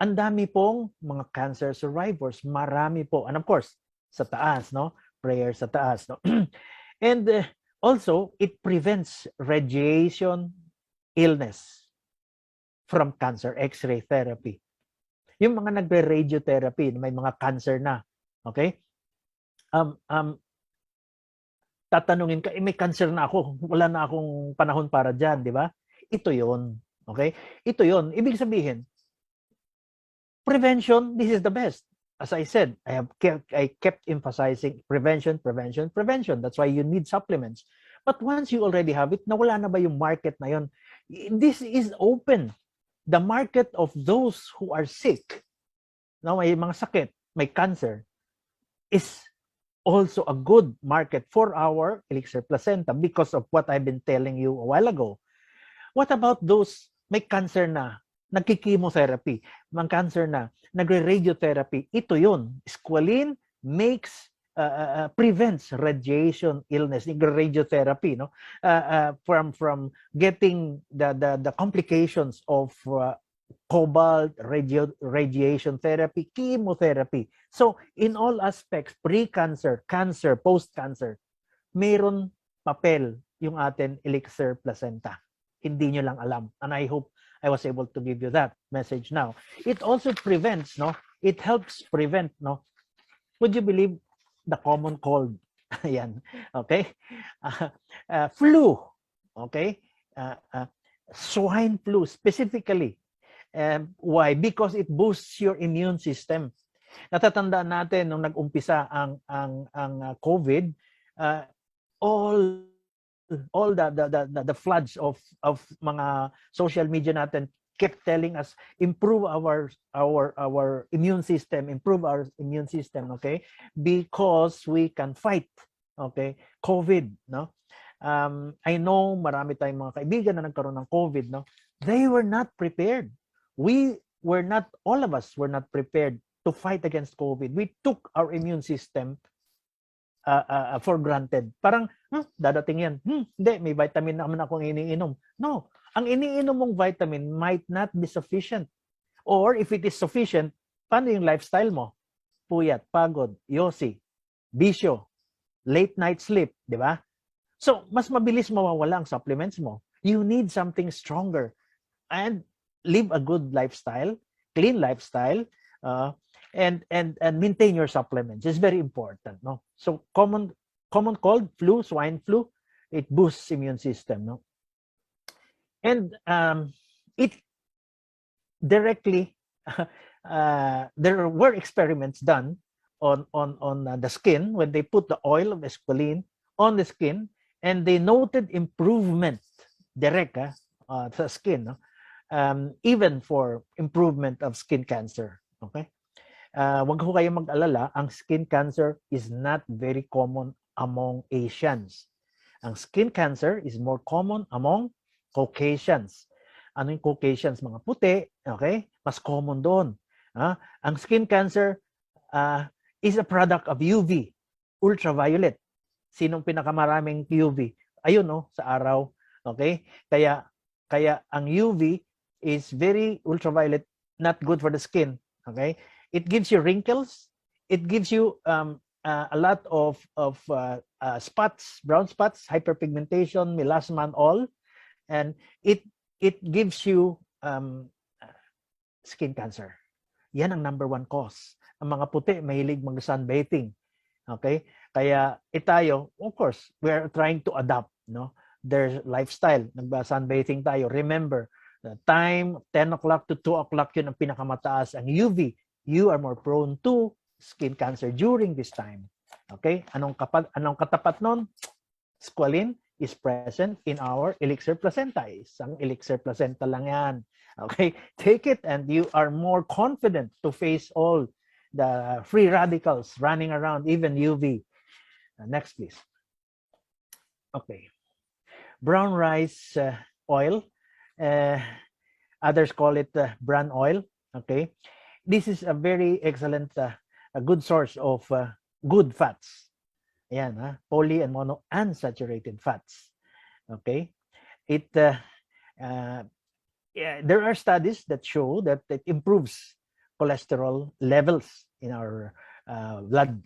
ang dami pong mga cancer survivors. Marami po. And of course, sa taas, no? Prayer sa taas, no? And also, it prevents radiation illness from cancer, X-ray therapy. Yung mga nagre-radiotherapy, may mga cancer na, okay? Tatanungin ka, may cancer na ako, wala na akong panahon para dyan, di ba? Ito yon, okay? Ito yon. Ibig sabihin, prevention, this is the best. As I said, I kept emphasizing prevention, prevention, prevention. That's why you need supplements. But once you already have it, nawala na ba yung market na yon? This is open. The market of those who are sick, no, may mga sakit, may cancer, is also a good market for our Elixir Placenta because of what I've been telling you a while ago. What about those may cancer na, nagki-chemotherapy, may cancer na, nagre-radiotherapy? Ito yun. Squalene prevents radiation illness, radiotherapy, no? From getting the complications of cobalt, radiation therapy, chemotherapy. So, in all aspects, pre-cancer, cancer, post-cancer, mayroon papel yung atin Elixir Placenta. Hindi nyo lang alam. And I hope I was able to give you that message now. It also prevents, no? It helps prevent, no? Would you believe the common cold? Ayan. Okay? Flu. Okay? Swine flu specifically. Why? Because it boosts your immune system. Natatandaan natin nung nag-umpisa ang COVID, all the floods of mga social media natin kept telling us improve our immune system, okay? Because we can fight, okay, COVID, no? I know marami tayong mga kaibigan na nagkaroon ng COVID, no? They were not prepared. All of us were not prepared to fight against COVID. We took our immune system for granted. Parang, dadating yan. Hindi, may vitamin naman akong iniinom. No, ang iniinom mong vitamin might not be sufficient. Or if it is sufficient, paano yung lifestyle mo? Puyat, pagod, yosi, bisyo, late night sleep, di ba? So, mas mabilis mawawala ang supplements mo. You need something stronger. And live a good lifestyle, clean lifestyle, and maintain your supplements. It's very important, no? So common cold, flu, swine flu, it boosts immune system, no? And it directly there were experiments done on the skin when they put the oil of squalene on the skin, and they noted improvement direct sa skin, no? Even for improvement of skin cancer. Okay? Wag ho kayo mag-alala, ang skin cancer is not very common among Asians. Ang skin cancer is more common among Caucasians. Ano yung Caucasians? Mga puti, okay? Mas common doon. Ang skin cancer is a product of UV, ultraviolet. Sinong pinakamaraming UV? Ayun, no, sa araw. Okay? Kaya ang UV is very ultraviolet, not good for the skin. Okay? It gives you wrinkles. It gives you a lot of spots, brown spots, hyperpigmentation, melasma and all. And it gives you skin cancer. Yan ang number 1 cause. Ang mga puti, mahilig mag-sunbathing. Okay? Kaya tayo, of course, we are trying to adapt, no, their lifestyle. Nagba-sunbathing tayo. Remember, the time, 10 o'clock to 2 o'clock, yun ang pinakamataas. Ang UV, you are more prone to skin cancer during this time. Okay? Anong katapat nun? Squalene is present in our Elixir placenta. Isang Elixir placenta lang yan. Okay? Take it and you are more confident to face all the free radicals running around, even UV. Next, please. Okay. Brown rice oil. Others call it Bran Oil. Okay. This is a very excellent, a good source of good fats. Ayan, poly and monounsaturated fats. Okay. There are studies that show that it improves cholesterol levels in our blood,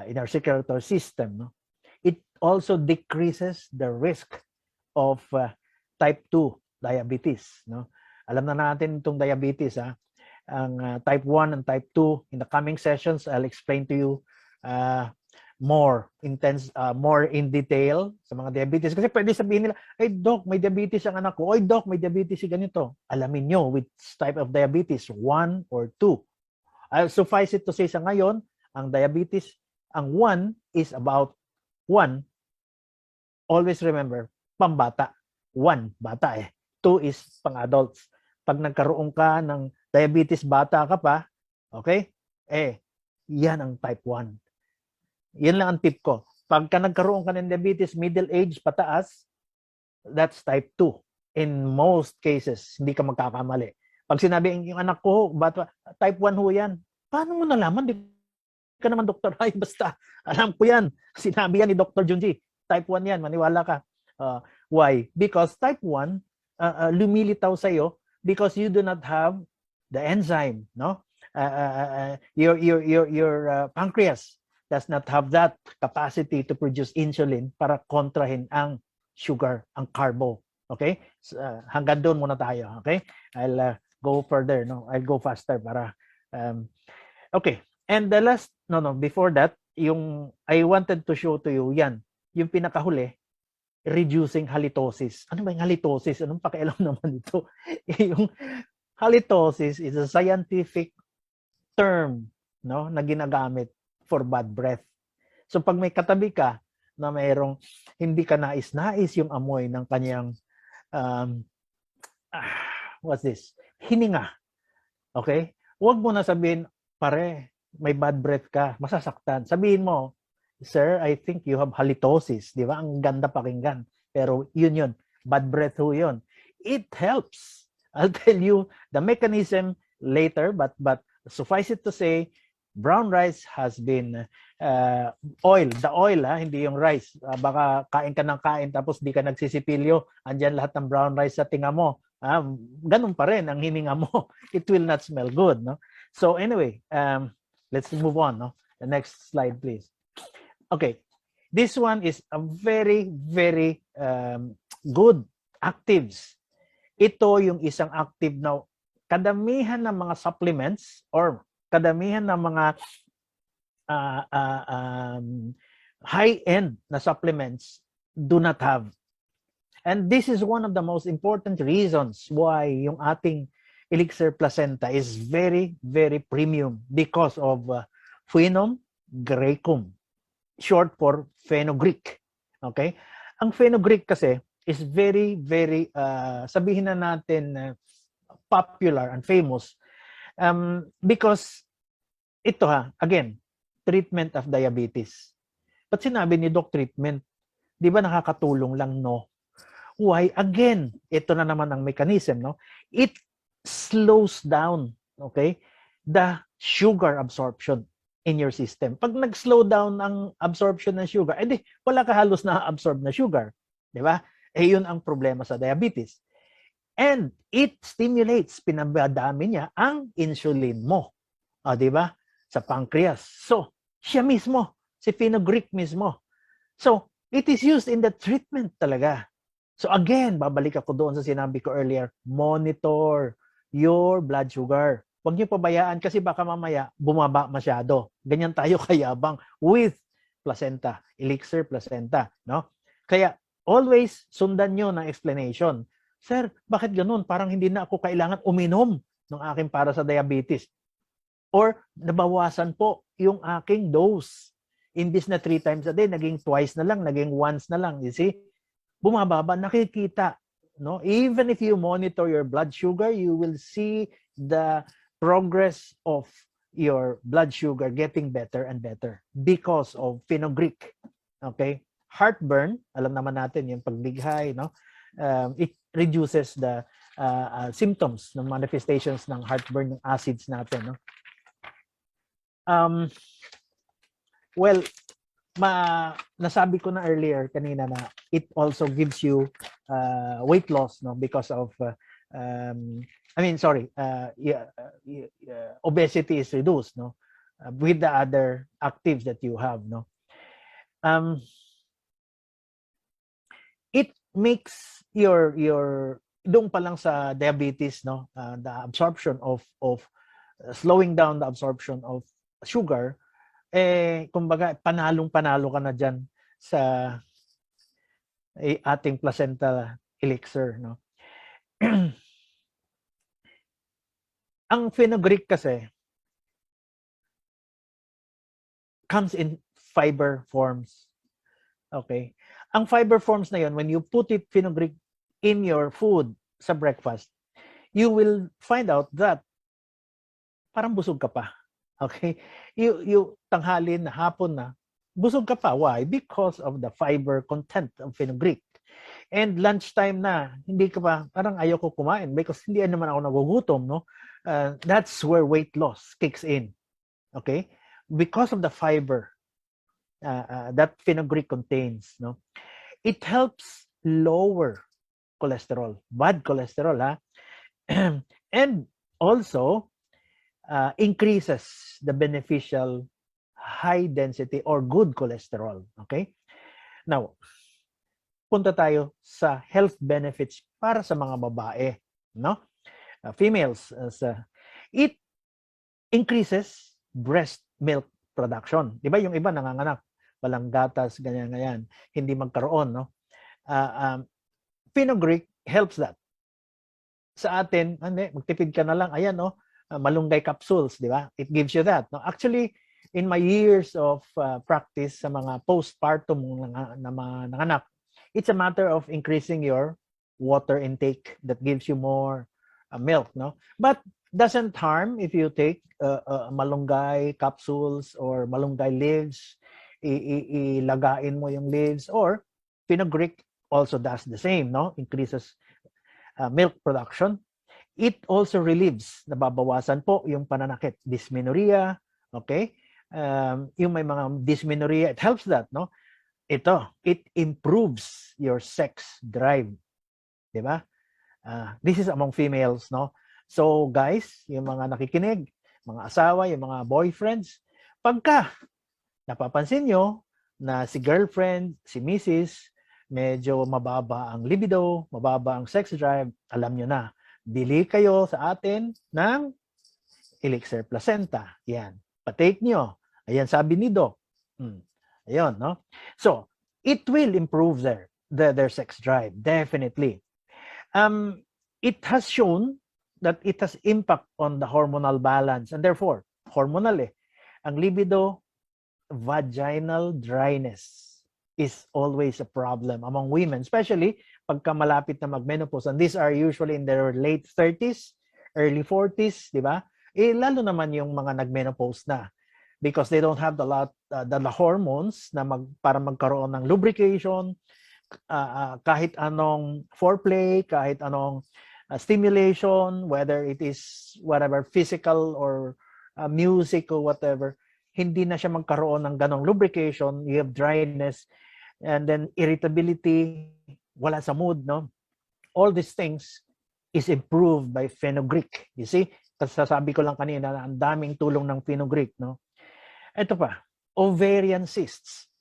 in our circulatory system. No? It also decreases the risk of type 2 diabetes. No? Alam na natin itong diabetes. Ang type 1 and type 2, in the coming sessions, I'll explain to you more in detail sa mga diabetes. Kasi pwede sabihin nila, ay doc, may diabetes ang anak ko. Ay doc, may diabetes si ganito. Alamin nyo which type of diabetes, 1 or 2. I'll suffice it to say sa ngayon, ang diabetes, ang 1 is about 1. Always remember, pambata. 1, bata eh. 2 is pang-adults. Pag nagkaroon ka ng diabetes, bata ka pa, okay? Yan ang type 1. Yan lang ang tip ko. Pagka nagkaroon ka ng diabetes, middle age, pataas, that's type 2. In most cases, hindi ka magkakamali. Pag sinabi yung anak ko, type 1 ho yan. Paano mo nalaman? Di ka naman doktor. Ay, basta. Alam ko yan. Sinabi yan ni Dr. Junji. Type 1 yan. Maniwala ka. Why? Because type 1, lumilitaw sa'yo because you do not have the enzyme, no? Your pancreas does not have that capacity to produce insulin para kontrahin ang sugar, ang carbo. Okay? Hanggang doon muna tayo. Okay? I'll go further. No? I'll go faster para... okay. And the last... before that, yung I wanted to show to you, yan. Yung pinakahuli, reducing halitosis. Ano ba yung halitosis? Anong pakialam naman ito? Yung halitosis is a scientific term, no, na ginagamit for bad breath. So pag may katabi ka na mayroong hindi ka nais-nais yung amoy ng kanyang what's this? Hininga. Okay? Huwag mo na sabihin, pare, may bad breath ka, masasaktan. Sabihin mo, sir, I think you have halitosis. Di ba? Ang ganda pakinggan. Pero yun. Bad breath ho yun. It helps. I'll tell you the mechanism later, but suffice it to say, brown rice has been oil. The oil, hindi yung rice. Baka kain ka ng kain tapos di ka nagsisipilyo. Andyan lahat ng brown rice sa tinga mo. Ganun pa rin ang hininga mo. It will not smell good. No? So anyway, let's move on. No? The next slide, please. Okay. This one is a very, very good actives. Ito yung isang active na kadamihan ng mga supplements or kadamihan ng mga high-end na supplements do not have. And this is one of the most important reasons why yung ating Elixir placenta is very, very premium because of Phenum graecum, short for fenugreek. Okay? Ang fenugreek kasi is very, very, sabihin na natin, popular and famous because ito again, treatment of diabetes. Ba't sinabi ni Doc treatment? Di ba nakakatulong lang? No. Why? Again, ito na naman ang mechanism, no? It slows down, okay, the sugar absorption in your system. Pag nag-slow down ang absorption ng sugar, edi wala ka halos na-absorb na sugar. Di ba? Eh, yun ang problema sa diabetes. And it stimulates, pinabadami niya ang insulin mo. Di ba? Sa pancreas. So, siya mismo, si fenugreek mismo. So, it is used in the treatment talaga. So again, babalik ako doon sa sinabi ko earlier, monitor your blood sugar. Huwag niyo pabayaan kasi baka mamaya bumaba masyado. Ganyan tayo kayabang with placenta, Elixir placenta, no? Kaya always sundan niyo ng explanation. Sir, bakit ganoon? Parang hindi na ako kailangan uminom ng aking para sa diabetes. Or nabawasan po yung aking dose. Imbis na 3 times a day, naging twice na lang, naging once na lang. You see? Bumababa, nakikita. No? Even if you monitor your blood sugar, you will see the progress of your blood sugar getting better and better because of fenugreek. Okay? Heartburn, alam naman natin yung paglighay, no? It reduces the symptoms, ng manifestations ng heartburn, ng acids natin. No? Well, nasabi ko na earlier kanina na it also gives you weight loss, no, because of obesity is reduced, no, with the other actives that you have, no. It makes your doon pa lang sa diabetes, no, the absorption of slowing down the absorption of sugar. Kumbaga, panalong-panalo ka na dyan sa ating placenta elixir, no? Ang fenugreek kasi comes in fiber forms. Okay? Ang fiber forms na yon, when you put fenugreek in your food sa breakfast, you will find out that parang busog ka pa. Okay? You tanghali na, hapon na, busog ka pa. Why? Because of the fiber content of fenugreek. And lunchtime na, hindi ka pa, parang ayaw ko kumain because hindi naman ako nagugutom, no? That's where weight loss kicks in. Okay? Because of the fiber that fenugreek contains, no? It helps lower cholesterol, bad cholesterol, ha? And also, increases the beneficial high density or good cholesterol. Okay? Now, punta tayo sa health benefits para sa mga babae, no? Females, it increases breast milk production. Di ba yung iba nanganganak, walang gatas, ganyan-ganyan, hindi magkaroon, no? Fenugreek helps that. Sa atin, magtipid ka na lang, ayan, no? Malunggay capsules, di ba? It gives you that. No? Actually, in my years of practice sa mga postpartum na mga nanganak, it's a matter of increasing your water intake that gives you more milk, no? But doesn't harm if you take malunggay capsules or malunggay leaves, ilagain mo yung leaves, or fenugreek also does the same, no? Increases milk production. It also relieves, nababawasan po yung pananakit, dysmenorrhea, okay? Yung may mga dysmenorrhea, it helps that, no? It improves your sex drive, di ba? This is among females, no? So guys, yung mga nakikinig, mga asawa, yung mga boyfriends, pagka napapansin nyo na si girlfriend, si Mrs., medyo mababa ang libido, mababa ang sex drive, alam nyo na, bili kayo sa atin ng Elixir Placenta. Yan. Patake nyo. Ayan, sabi ni Doc. Ayun, no? So, it will improve their sex drive. Definitely. It has shown that it has impact on the hormonal balance. And therefore, hormonal ang libido, vaginal dryness is always a problem among women, especially pagka malapit na mag-menopause. And these are usually in their late 30s, early 40s, di ba? Lalo naman yung mga nag-menopause na. because they don't have the hormones na para magkaroon ng lubrication, kahit anong foreplay, kahit anong stimulation, whether it is whatever physical or music or whatever, hindi na siya magkaroon ng ganong lubrication. You have dryness, and then irritability, wala sa mood, no? All these things is improved by fenugreek. You see, sasabi ko lang kanina na ang daming tulong ng fenugreek, no? Ito pa, ovarian cysts.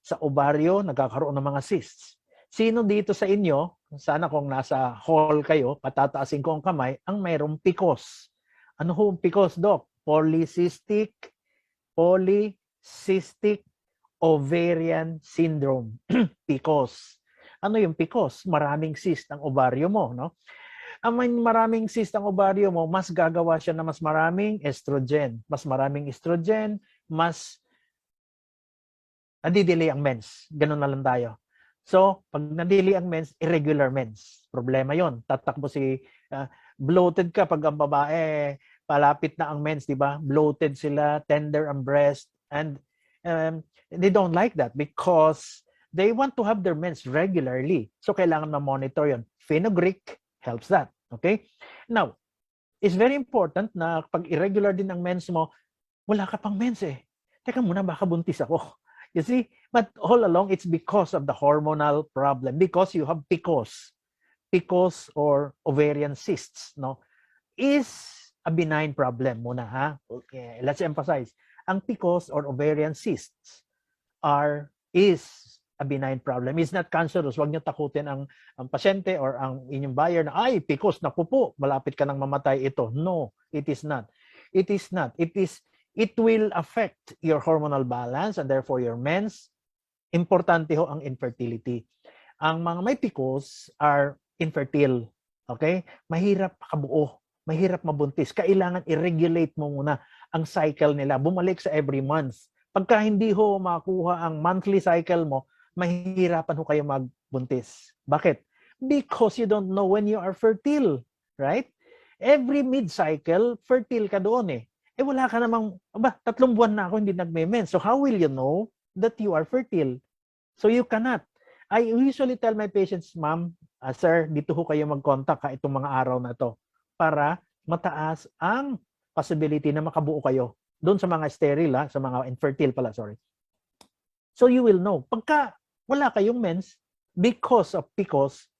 Sa ovaryo, nagkakaroon ng mga cysts. Sino dito sa inyo, sana kung nasa hall kayo, patataasin ko ang kamay, ang mayroong PCOS. Ano ho ang PCOS, Doc? Polycystic ovarian syndrome. PCOS. Ano yung PCOS? Maraming cyst ang ovaryo mo, no? Ang maraming cyst ang ovaryo mo, mas gagawa siya na mas maraming estrogen. Mas maraming estrogen, mas nadidelay ang mens. Ganun na lang tayo. So, pag nadelay ang mens, irregular mens. Problema yon. Tatakbo si bloated ka pag ang babae, palapit na ang mens, di ba? Bloated sila, tender ang breast, and they don't like that because they want to have their mens regularly. So, kailangan ma-monitor yon. Fenugreek helps that. Okay? Now, it's very important na pag irregular din ang mens mo, wala ka pang mens eh. Teka muna, baka buntis ako. You see? But all along, it's because of the hormonal problem. Because you have PCOS. PCOS or ovarian cysts, no? Is a benign problem muna, ha? Okay, let's emphasize. Ang PCOS or ovarian cysts is a benign problem. It's not cancerous. Huwag niyo takutin ang pasyente or ang inyong buyer na, ay, PCOS, naku po, malapit ka nang mamatay ito. No, it is not. It is not. It will affect your hormonal balance and therefore your mens. Importante ho ang infertility. Ang mga may PCOS are infertile. Okay? Mahirap kabuo. Mahirap mabuntis. Kailangan i-regulate mo muna ang cycle nila. Bumalik sa every month. Pagka hindi ho makuha ang monthly cycle mo, mahihirapan ho kayo magbuntis. Bakit? Because you don't know when you are fertile. Right? Every mid-cycle, fertile ka doon eh. Eh wala ka namang, 3 buwan na ako hindi nagme-mens. So how will you know that you are fertile? So you cannot. I usually tell my patients, ma'am, sir, dito ho kayo mag-contact itong mga araw na to para mataas ang possibility na makabuo kayo. Doon sa mga sterile, sa mga infertile pala, sorry. So you will know. Pagka wala kayong mens, because of PCOS,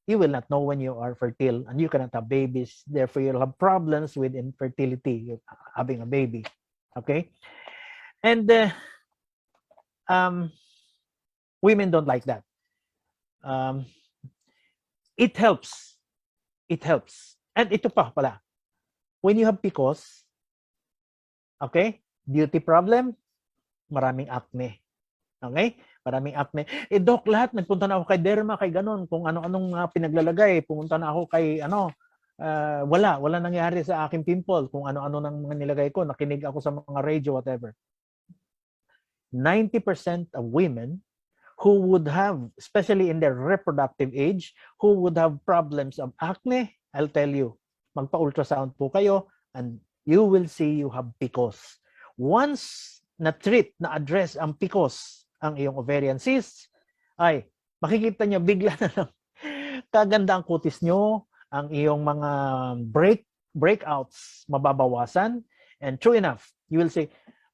you will not know when you are fertile and you cannot have babies. Therefore, you'll have problems with infertility, having a baby. Okay? And women don't like that. It helps. It helps. And ito pa pala. When you have PCOS, okay? Beauty problem, maraming acne. Okay? Maraming acne. Eh, Doc, lahat, nagpunta na ako kay Derma, kay ganon, kung ano-anong pinaglalagay. Pumunta na ako kay, wala nangyari sa aking pimple, kung ano-ano nang mga nilagay ko, nakinig ako sa mga radio, whatever. 90% of women who would have, especially in their reproductive age, who would have problems of acne, I'll tell you, magpa-ultrasound po kayo, and you will see you have PCOS. Once na-treat, na-address ang PCOS, ang iyong ovarian cysts, ay makikita niyo bigla na lang kaganda ang kutis niyo, ang iyong mga breakouts mababawasan, and true enough, you will say,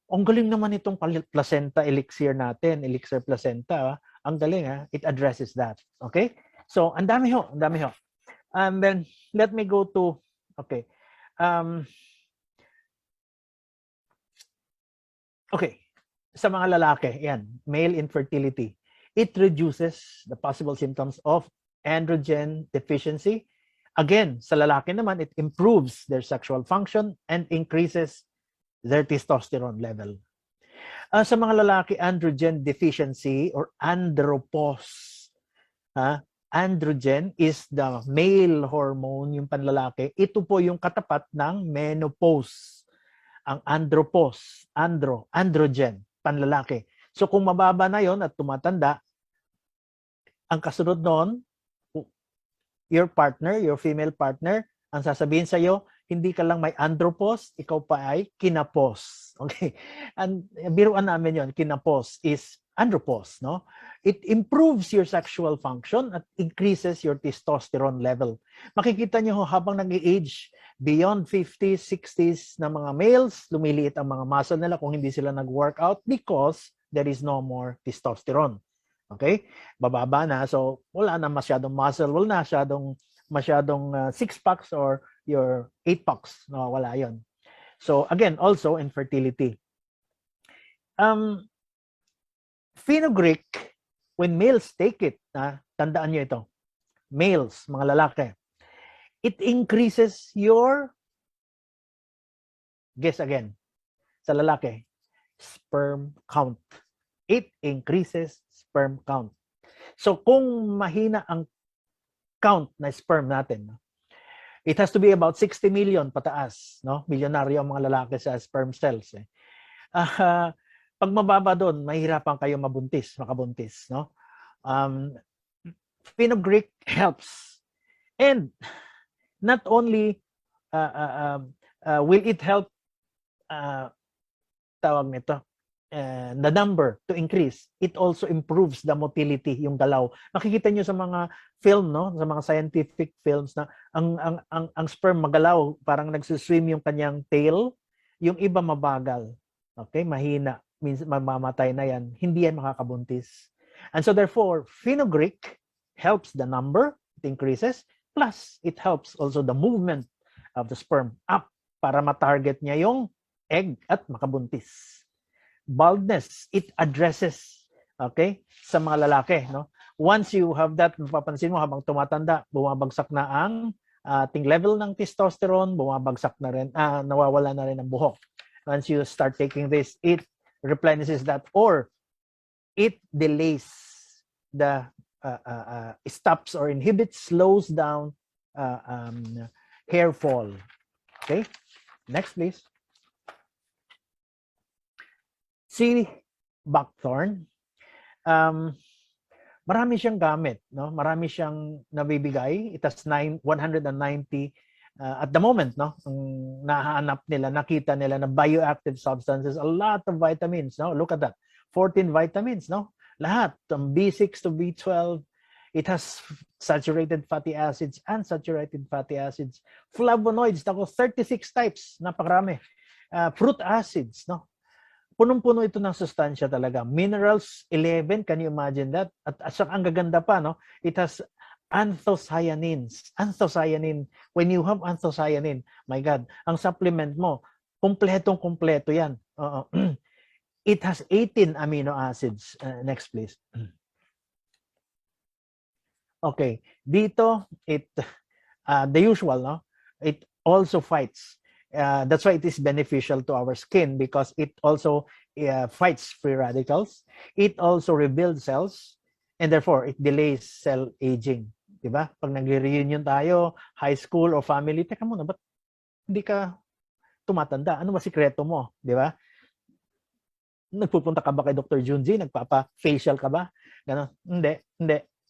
ang galing naman itong placenta elixir natin, elixir placenta, ang galing it addresses that. Okay? So, ang dami ho. And then, let me go to, okay. Okay. Sa mga lalaki, yan, male infertility. It reduces the possible symptoms of androgen deficiency. Again, sa lalaki naman, it improves their sexual function and increases their testosterone level. Sa mga lalaki, androgen deficiency or andropause. Androgen is the male hormone, yung panlalaki. Ito po yung katapat ng menopause. Ang andropause, androgen, panlalaki. So kung mababa na yon at tumatanda, ang kasunod noon, your partner, your female partner, Ang sasabihin sa iyo, hindi ka lang may andropause, ikaw pa ay kinapause. Okay? And biruan namin yon, kinapause is andropause, no? It improves your sexual function at increases your testosterone level. Makikita niyo habang nag-age, beyond 50s, 60s na mga males, lumiliit ang mga muscle nila kung hindi sila nag-workout because there is no more testosterone. Okay? Bababa na. So, wala na masyadong muscle, wala na masyadong six-packs or your eight-packs. No, wala yon. So, again, also infertility. Fenugreek, when males take it, tandaan nyo ito, males, mga lalaki, it increases your, guess again, sa lalaki, sperm count. It increases sperm count. So, kung mahina ang count na sperm natin, it has to be about 60 million pataas, no? Milyonaryo ang mga lalaki sa sperm cells. Pag mababa doon, mahirapan kayo makabuntis, no? Fenugreek helps. And not only will it help tawag nito, the number to increase, it also improves the motility, yung galaw. Makikita nyo sa mga film, no, sa mga scientific films na ang sperm magalaw, parang nagsuswim yung kanyang tail, yung iba mabagal. Okay, mahina, means mamamatay na yan, hindi yan makakabuntis. And so therefore, fenugreek helps the number, it increases, plus it helps also the movement of the sperm up para matarget niya yung egg at makabuntis. Baldness, it addresses, okay, sa mga lalaki, no? Once you have that, mapapansin mo habang tumatanda, bumabagsak na ang ating level ng testosterone, bumabagsak na rin, nawawala na rin ang buhok. Once you start taking this, it replenishes that, or it delays the stops or inhibits, slows down hair fall. Okay, next please. Si buckthorn, marami siyang gamit, no? Marami siyang nabibigay. It has 190 at the moment, no? Nahanap nila, nakita nila na bioactive substances, a lot of vitamins, no? Look at that. 14 vitamins, no? Lahat, from B6 to B12. It has saturated fatty acids, unsaturated fatty acids, flavonoids, 36 types, napakarami. Fruit acids, no? Punong-puno ito ng sustansya talaga. Minerals, 11, can you imagine that? At ang gaganda pa, no? It has anthocyanins. Anthocyanin. When you have anthocyanin, my God, ang supplement mo, kumpletong-kumpleto yan. It has 18 amino acids. Next, please. Okay. Dito, the usual, no? It also fights. That's why it is beneficial to our skin because it also fights free radicals. It also rebuilds cells and therefore it delays cell aging. Diba? Pag nag-reunion tayo, high school or family, teka muna, ba't hindi ka tumatanda? Ano ba sikreto mo? Diba? Nagpupunta ka ba kay Dr. Junji? Nagpapa-facial ka ba? Ganon. Hindi.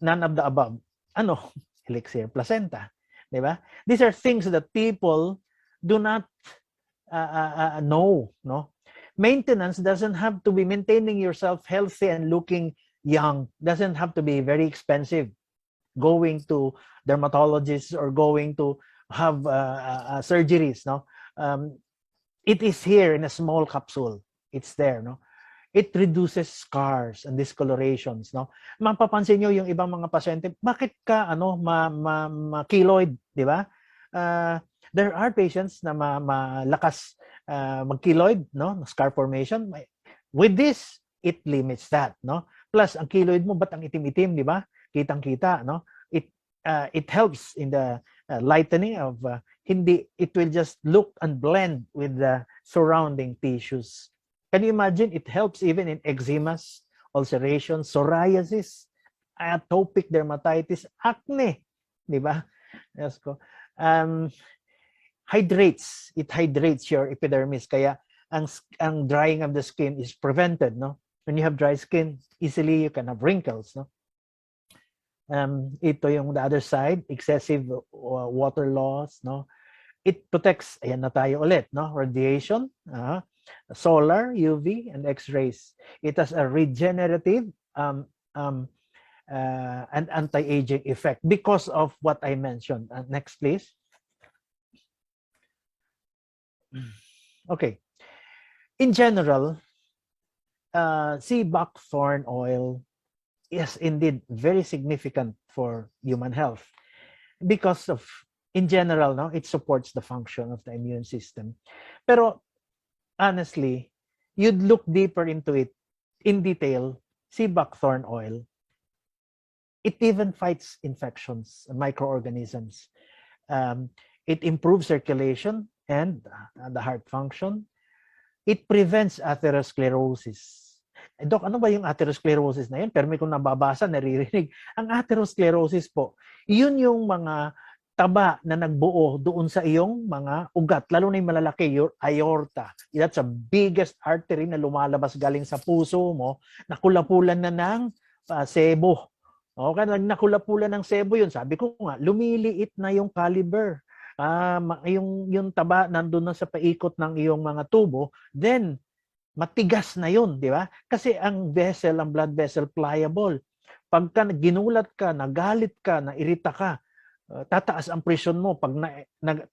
None of the above. Ano? Elixir, placenta. Diba? These are things that people do not know, no? Maintenance doesn't have to be maintaining yourself healthy and looking young. Doesn't have to be very expensive. Going to dermatologists or going to have surgeries, no? It is here in a small capsule. It's there, no? It reduces scars and discolorations, no? Mapapansin nyo yung ibang mga pasyente, bakit ka keloid, di ba? There are patients na malakas mag-keloid, no? Scar formation. With this, it limits that, no? Plus, ang keloid mo, ba't ang itim-itim, di ba? Kitang-kita, no? It helps in the lightening of, it will just look and blend with the surrounding tissues. Can you imagine? It helps even in eczemas, ulceration, psoriasis, atopic dermatitis, acne, di ba? Yes ko. Hydrates. It hydrates your epidermis. Kaya ang drying of the skin is prevented, no? When you have dry skin, easily you can have wrinkles, no? Ito yung the other side, excessive water loss, no? It protects, ayan na tayo ulit, no? Radiation, solar, UV, and X-rays. It has a regenerative and anti-aging effect because of what I mentioned. Next, please. Okay. In general, sea buckthorn oil is indeed very significant for human health because of, in general, no, it supports the function of the immune system. Pero honestly, you'd look deeper into it in detail, sea buckthorn oil, it even fights infections, microorganisms. It improves circulation and the heart function. It prevents atherosclerosis. Doc, ano ba yung atherosclerosis na yun? Pero may kung nababasa, naririnig. Ang atherosclerosis po, yun yung mga taba na nagbuo doon sa iyong mga ugat, lalo na yung malalaki, your aorta. That's the biggest artery na lumalabas galing sa puso mo, nakulapulan na ng sebo. Okay, nakulapulan ng sebo yun. Sabi ko nga, lumiliit na yung caliber. Yung taba nandun na sa paikot ng iyong mga tubo, then matigas na yun, di ba? Kasi ang vessel, ang blood vessel, pliable. Pagka ginulat ka, nagalit ka, nairita ka, tataas ang presyon mo. Pag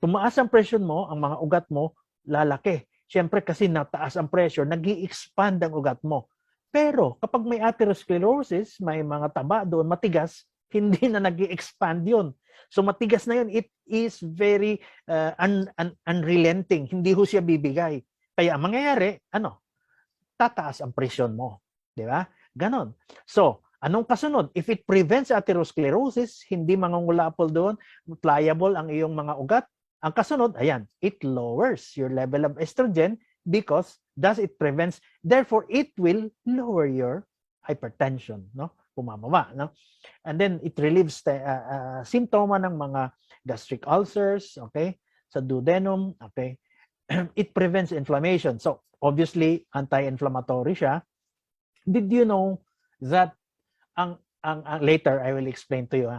tumaas ang presyon mo, ang mga ugat mo, lalaki. Siyempre kasi nataas ang pressure, nag-i-expand ang ugat mo. Pero kapag may atherosclerosis, may mga taba doon, matigas, hindi na nag-i-expand yun. So matigas na yun, it is very unrelenting. Hindi ho siya bibigay. Kaya ang mangyayari, tataas ang presyon mo. Di ba? Ganon. So, anong kasunod? If it prevents atherosclerosis, hindi mangungulapol doon, pliable ang iyong mga ugat, ang kasunod, ayan, it lowers your level of estrogen because thus it prevents, therefore it will lower your hypertension, no? Pumababa, no? And then it relieves the symptoma ng mga gastric ulcers, okay? Sa duodenum, okay? It prevents inflammation. So, obviously, anti-inflammatory siya. Did you know that later I will explain to you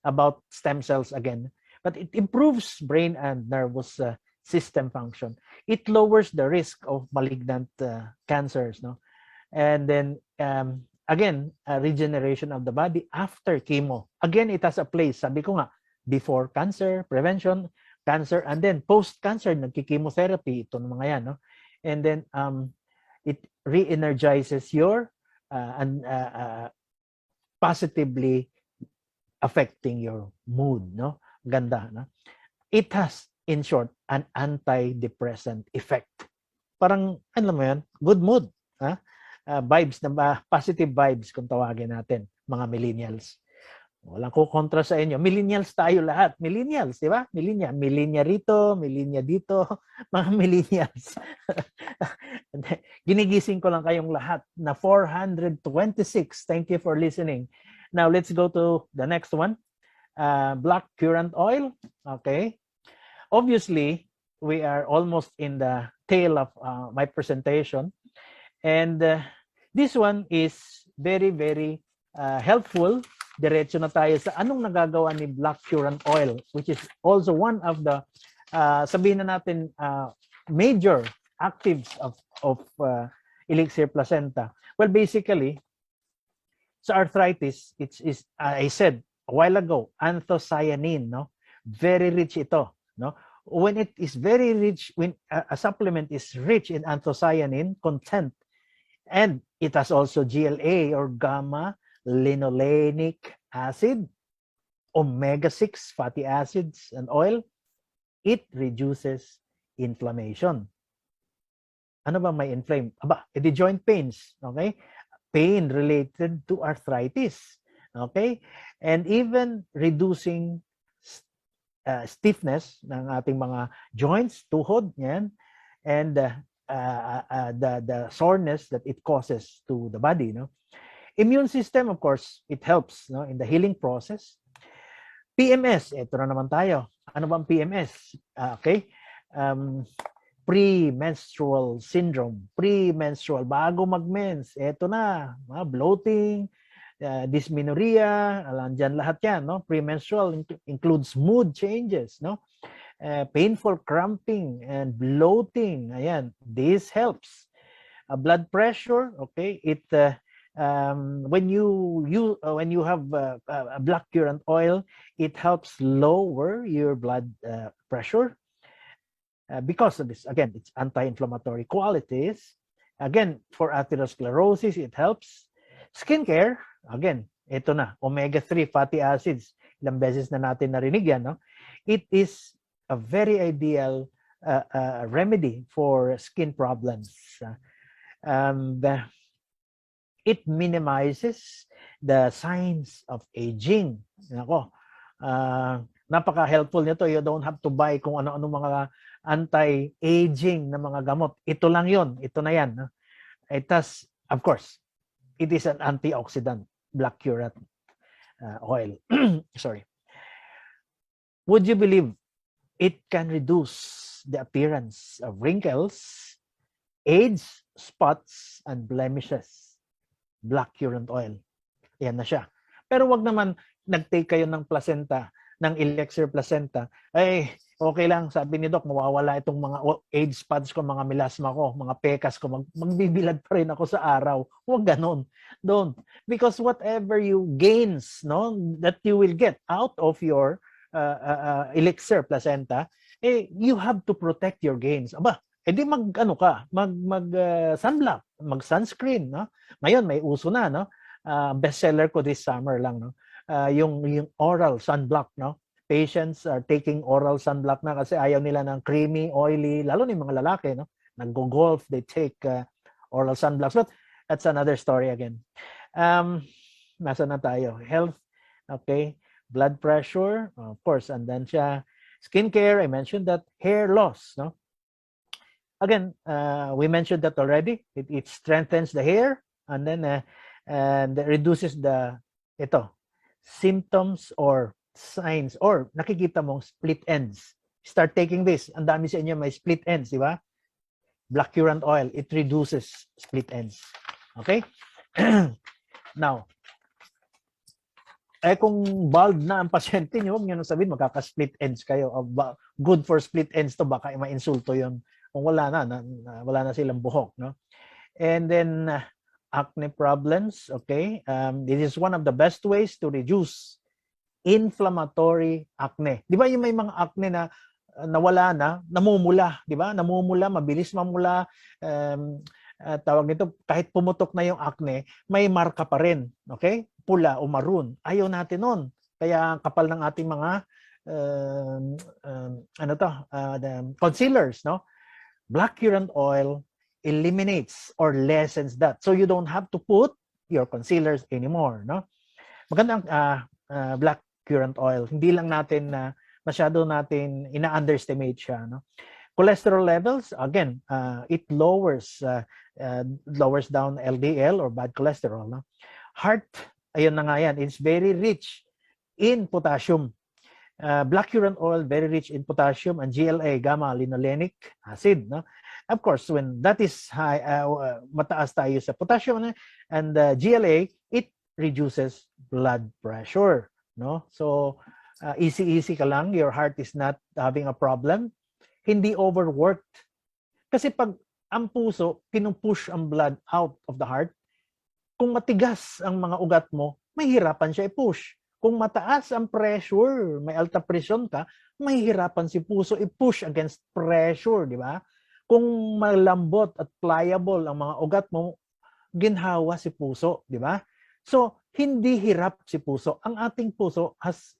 about stem cells again, but it improves brain and nervous system function. It lowers the risk of malignant cancers, no? And then again, regeneration of the body after chemo. Again, it has a place. Sabi ko nga, before cancer, prevention, cancer, and then post-cancer, nagki-chemotherapy, ito ng mga yan, no? And then it re-energizes your positively affecting your mood, no? Ganda, no? It has, in short, an antidepressant effect. Parang, ano mo yan? Good mood. Vibes, positive vibes kung tawagin natin, mga millennials. Walang ko kontra sa inyo. Millennials tayo lahat. Millennials, di ba? Millennia rito, millennia dito. Mga millennials. Ginigising ko lang kayong lahat na 426. Thank you for listening. Now, let's go to the next one. Black currant oil. Okay. Obviously, we are almost in the tail of my presentation. And this one is very, very helpful. Diretso na tayo sa anong nagagawa ni black currant oil, which is also one of the, sabihin na natin, major actives of Elixir placenta. Well, basically, sa arthritis, it's I said a while ago, anthocyanin, no? Very rich ito, no? When it is very rich, when a supplement is rich in anthocyanin content, and it has also GLA or gamma linolenic acid, omega-6 fatty acids and oil, it reduces inflammation. Ano ba may inflame? Aba, edi joint pains, okay? Pain related to arthritis, okay? And even reducing stiffness ng ating mga joints, tuhod, yan, and the soreness that it causes to the body, no? Immune system, of course, it helps, no, in the healing process. PMS, ito na naman tayo. Ano ba ang PMS? Okay. Premenstrual syndrome. Premenstrual, bago mag-mens. Ito na, bloating, dysmenorrhea, andyan lahat yan, no? Premenstrual includes mood changes, no? Painful cramping and bloating, ayan, this helps. Blood pressure, okay, it when you have blackcurrant oil, it helps lower your blood pressure because of this. Again, it's anti-inflammatory qualities. Again, for atherosclerosis, it helps. Skincare, again, ito na, omega-3 fatty acids. Ilang beses na natin narinig yan, no? It is a very ideal remedy for skin problems. And it minimizes the signs of aging. Nako, napaka-helpful nito. You don't have to buy kung ano-ano mga anti-aging na mga gamot. Ito lang yon, ito na yan. It has, of course, it is an antioxidant, blackcurrant oil. Sorry. Would you believe it can reduce the appearance of wrinkles, age, spots, and blemishes? Blackcurrant oil. Yan na siya. Pero wag naman nag-take kayo ng placenta, ng Elixir placenta. Ay, okay lang. Sabi ni Doc, mawawala itong mga age spots ko, mga melasma ko, mga pekas ko. Magbibilad pa rin ako sa araw. Huwag ganon. Don't. Because whatever you gains, no, that you will get out of your Elixir placenta, you have to protect your gains. Aba, edi mag-ano ka, sunblock, mag-sunscreen, no? Ngayon may uso na, no? Bestseller ko this summer lang, no? Yung oral sunblock, no? Patients are taking oral sunblock na kasi ayaw nila ng creamy, oily, lalo na yung mga lalaki, no? Nag-golf, they take oral sunblocks. But that's another story again. Nasa na tayo? Health, okay? Blood pressure, of course, and then siya, skincare, I mentioned that, hair loss, no? Again, we mentioned that already. It strengthens the hair and then and reduces the symptoms or signs or nakikita mong split ends. Start taking this. Ang dami sa inyo may split ends, di ba? Blackcurrant oil, it reduces split ends. Okay? Now, kung bald na ang pasyente nyo, huwag nyo nang sabihin magkaka-split ends kayo. Good for split ends to, baka ma-insulto yun. Kung wala na silang buhok, no? And then acne problems, okay? This is one of the best ways to reduce inflammatory acne. Di ba yung may mga acne na nawala na, namumula, di ba? Namumula, mabilis mamula. Tawag nito, kahit pumutok na yung acne, may marka pa rin, okay? Pula o maroon. Ayaw natin nun. Kaya kapal ng ating mga concealers, no? Blackcurrant oil eliminates or lessens that. So you don't have to put your concealers anymore, no? Magandang blackcurrant oil. Hindi lang natin masyado natin ina-underestimate siya, no? Cholesterol levels, again, it lowers down LDL or bad cholesterol, no? Heart, ayun na nga yan, it's very rich in potassium. Blackcurrant oil, very rich in potassium and GLA, gamma linolenic acid, no? Of course, when that is high, mataas tayo sa potassium and GLA, it reduces blood pressure, no? So easy ka lang, your heart is not having a problem, hindi overworked. Kasi pag ang puso pinupush ang blood out of the heart, kung matigas ang mga ugat mo, mahihirapan siya i-push. Kung mataas ang pressure, may alta presyon ka, mahihirapan si puso i-push against pressure, di ba? Kung malambot at pliable ang mga ugat mo, ginhawa si puso, di ba? So, hindi hirap si puso. Ang ating puso has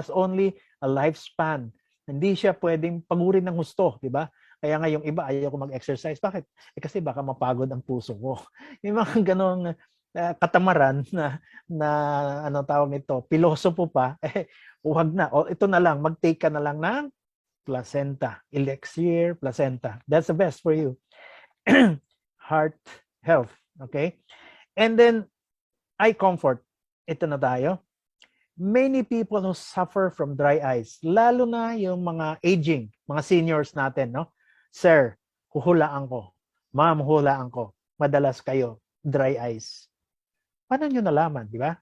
only a lifespan. Hindi siya pwedeng pagurin ng husto, di ba? Kaya nga yung iba ayaw ko mag-exercise. Bakit? Kasi baka mapagod ang puso ko. Yung mga ganong katamaran na ano tawag nito, pilosopo pa, huwag na. O ito na lang, mag-take ka na lang ng placenta, Elixir placenta. That's the best for you. Heart health, okay? And then, eye comfort. Ito na tayo. Many people who suffer from dry eyes, lalo na yung mga aging, mga seniors natin, no? Sir, huhulaan ko. Ma'am, huhulaan ko. Madalas kayo, dry eyes. Paano nyo nalaman, di ba?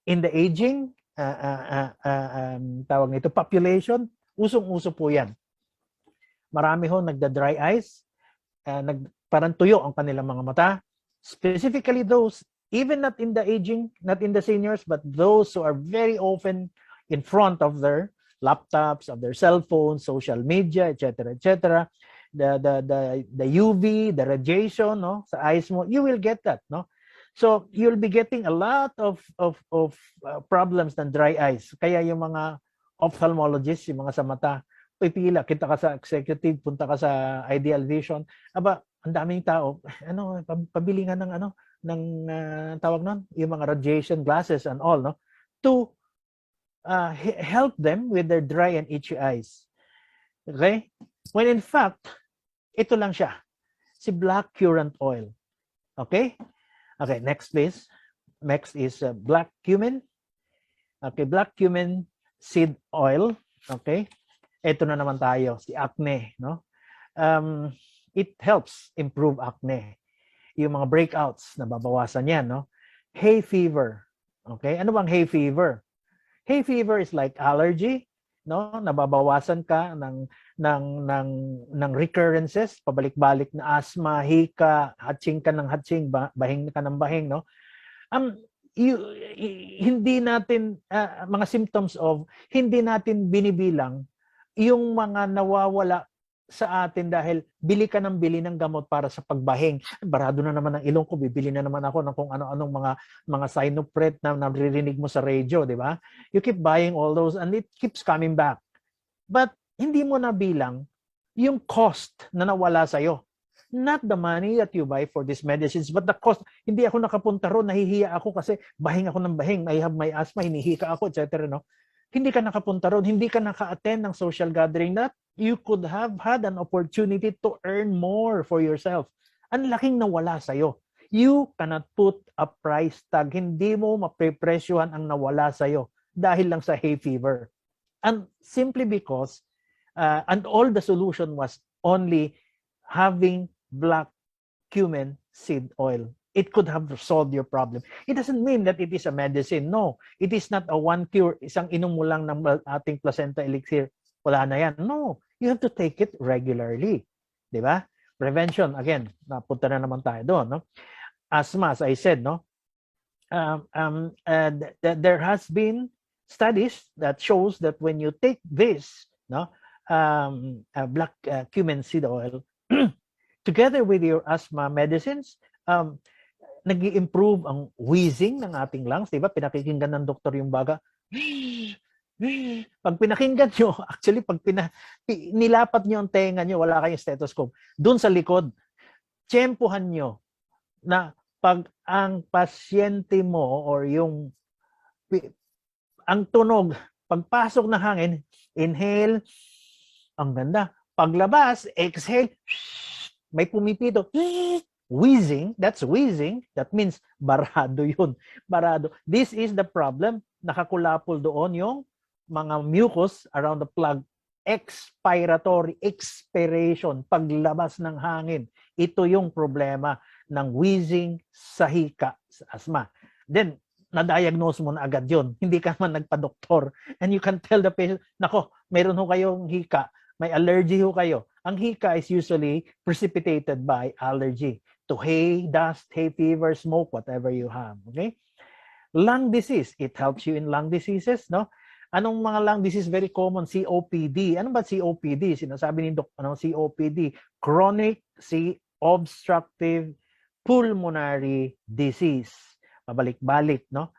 In the aging, tawag nito, population, usong-uso po yan. Marami ho nagda-dry eyes, parang tuyo ang kanilang mga mata. Specifically those, even not in the aging, not in the seniors, but those who are very often in front of their laptops, of their cell phones, social media, etc., etc. The UV, the radiation, no, sa eyes mo, you will get that, no. So you'll be getting a lot of problems ng dry eyes. Kaya yung mga ophthalmologists, yung mga sa mata, pipila, kita ka sa executive, punta ka sa Ideal Vision, aba, ang daming tao, pabili nga ng tawag nun, yung mga radiation glasses and all, no, to help them with their dry and itchy eyes. Okay? When in fact, ito lang siya, si black currant oil. Okay? Okay, next please. Next is black cumin. Okay, black cumin seed oil. Okay? Ito na naman tayo, si acne, no? It helps improve acne. Yung mga breakouts, nababawasan yan, no? Hay fever. Okay? Ano bang hay fever? Hay fever is like allergy, no? Nababawasan ka ng recurrences, pabalik-balik na asthma, hika, hatching ka ng hatching, bahing ka ng bahing, no? Hindi natin mga symptoms of, hindi natin binibilang yung mga nawawala sa atin dahil bili ka ng bili ng gamot para sa pagbahing. Barado na naman ang ilong ko, bibili na naman ako ng kung ano-anong mga sinopret na naririnig mo sa radio, di ba? You keep buying all those and it keeps coming back. But hindi mo na bilang yung cost na nawala sa'yo. Not the money that you buy for these medicines, but the cost. Hindi ako nakapunta ron, nahihiya ako kasi bahing ako ng bahing, I have my asthma, hinihika ako, etc. No? Hindi ka nakapunta ron, hindi ka naka-attend ng social gathering that you could have had an opportunity to earn more for yourself. Ang laking nawala sa'yo. You cannot put a price tag. Hindi mo maprepresyohan ang nawala sa'yo dahil lang sa hay fever. And simply because, and all the solution was only having black cumin seed oil. It could have solved your problem. It doesn't mean that it is a medicine. No, it is not a one cure. Isang inom mo lang ng ating placenta elixir, wala na yan. No, you have to take it regularly. Di ba? Prevention, again, napunta na naman tayo doon. No? Asthma, as I said, no? There has been studies that shows that when you take this, no, black cumin seed oil, together with your asthma medicines, nag-i-improve ang wheezing ng ating lungs, di ba? Pinakikinggan ng doktor yung baga. Pag pinakinggan nyo, actually, pag nilapat nyo ang tenga nyo, wala kayong stethoscope, dun sa likod, tiyempuhan nyo na pag ang pasyente mo or yung ang tunog, pagpasok ng hangin, inhale, ang ganda. Paglabas, exhale, may pumipito. Wheezing, that's wheezing. That means barado yun. Barado. This is the problem. Nakakulapol doon yung mga mucus around the plug. Expiratory, expiration, paglabas ng hangin. Ito yung problema ng wheezing sa hika, sa asthma. Then, na-diagnose mo na agad yun. Hindi ka man nagpa-doktor. And you can tell the patient, nako, meron ho kayong hika. May allergy ho kayo. Ang hika is usually precipitated by allergy to hay, dust, hay fever, smoke, whatever you have. Okay? Lung disease. It helps you in lung diseases, no? Anong mga lung disease? Very common, COPD. Ano ba COPD? Sinasabi ni Doc, COPD? Chronic obstructive pulmonary disease. Pabalik-balik, no?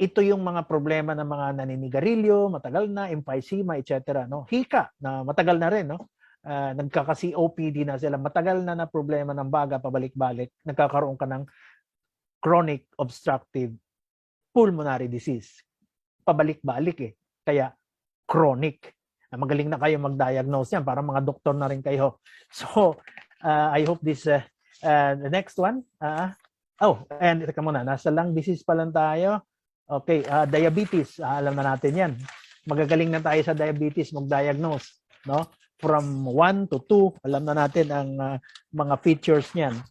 Ito yung mga problema ng mga naninigarilyo, matagal na, emphysema, etc. No? Hika, na matagal na rin, no? Nagkaka-COPD na sila, matagal na problema ng baga, pabalik-balik, nagkakaroon ka ng chronic obstructive pulmonary disease. Pabalik-balik eh. Kaya chronic. Magaling na kayo mag-diagnose yan, para mga doktor na rin kayo. So, I hope this, the next one, and teka muna, nasa lung disease pa lang tayo. Okay, diabetes, alam na natin yan. Magagaling na tayo sa diabetes, mag-diagnose, no? From 1 to 2, alam na natin ang mga features niyan.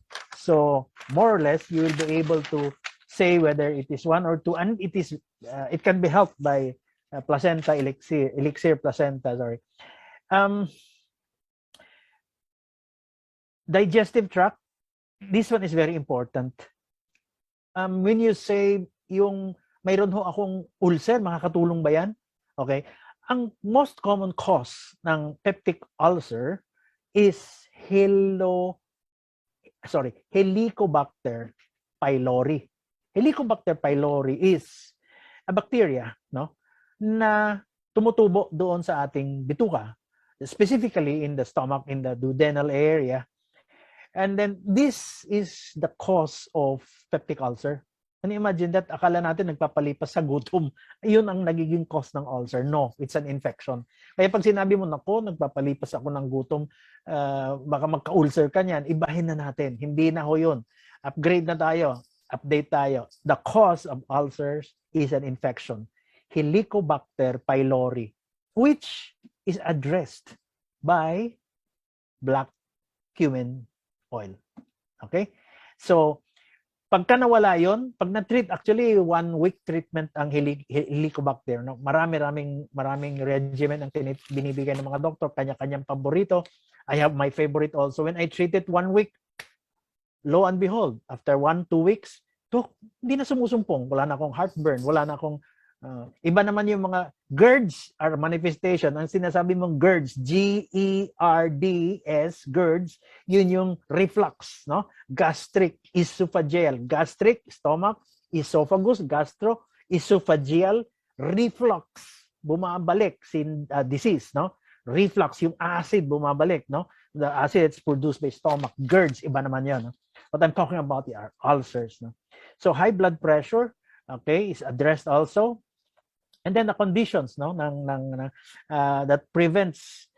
So more or less, you will be able to say whether it is 1 or 2, and it can be helped by placenta elixir placenta. Sorry. Digestive tract. This one is very important. When you say yung mayroon ho akong ulcer, makakatulong ba yan? Okay. Ang most common cause ng peptic ulcer is Helicobacter pylori. Helicobacter pylori is a bacteria, no, na tumutubo doon sa ating bituka, specifically in the stomach, in the duodenal area. And then this is the cause of peptic ulcer. And imagine that, akala natin nagpapalipas sa gutom. Yun ang nagiging cause ng ulcer. No, it's an infection. Kaya pag sinabi mo, nako, nagpapalipas ako ng gutom, baka magka-ulcer ka niyan, ibahin na natin. Hindi na ho yun. Upgrade na tayo. Update tayo. The cause of ulcers is an infection. Helicobacter pylori, which is addressed by black cumin oil. Okay? So, pagka nawala yon, pag na-treat, actually 1 week treatment ang Helicobacter, no? Maraming regimen ang binibigay ng mga doktor, kanya-kanyang paborito. I have my favorite also. When I treat it 1 week, lo and behold, after 1-2 weeks, hindi na sumusumpong, wala na akong heartburn, wala na akong iba naman yung mga GERDs are manifestation. Ang sinasabi mong GERDs, GERDS, GERDs, yun yung reflux, no? Gastric, esophageal, gastric, stomach, esophagus, gastro, esophageal, reflux, bumabalik, disease, no? Reflux, yung acid bumabalik, no? The acid is produced by stomach. GERDs, iba naman yun, no? What I'm talking about are ulcers, no? So high blood pressure, okay, is addressed also. And then the conditions, no, that prevents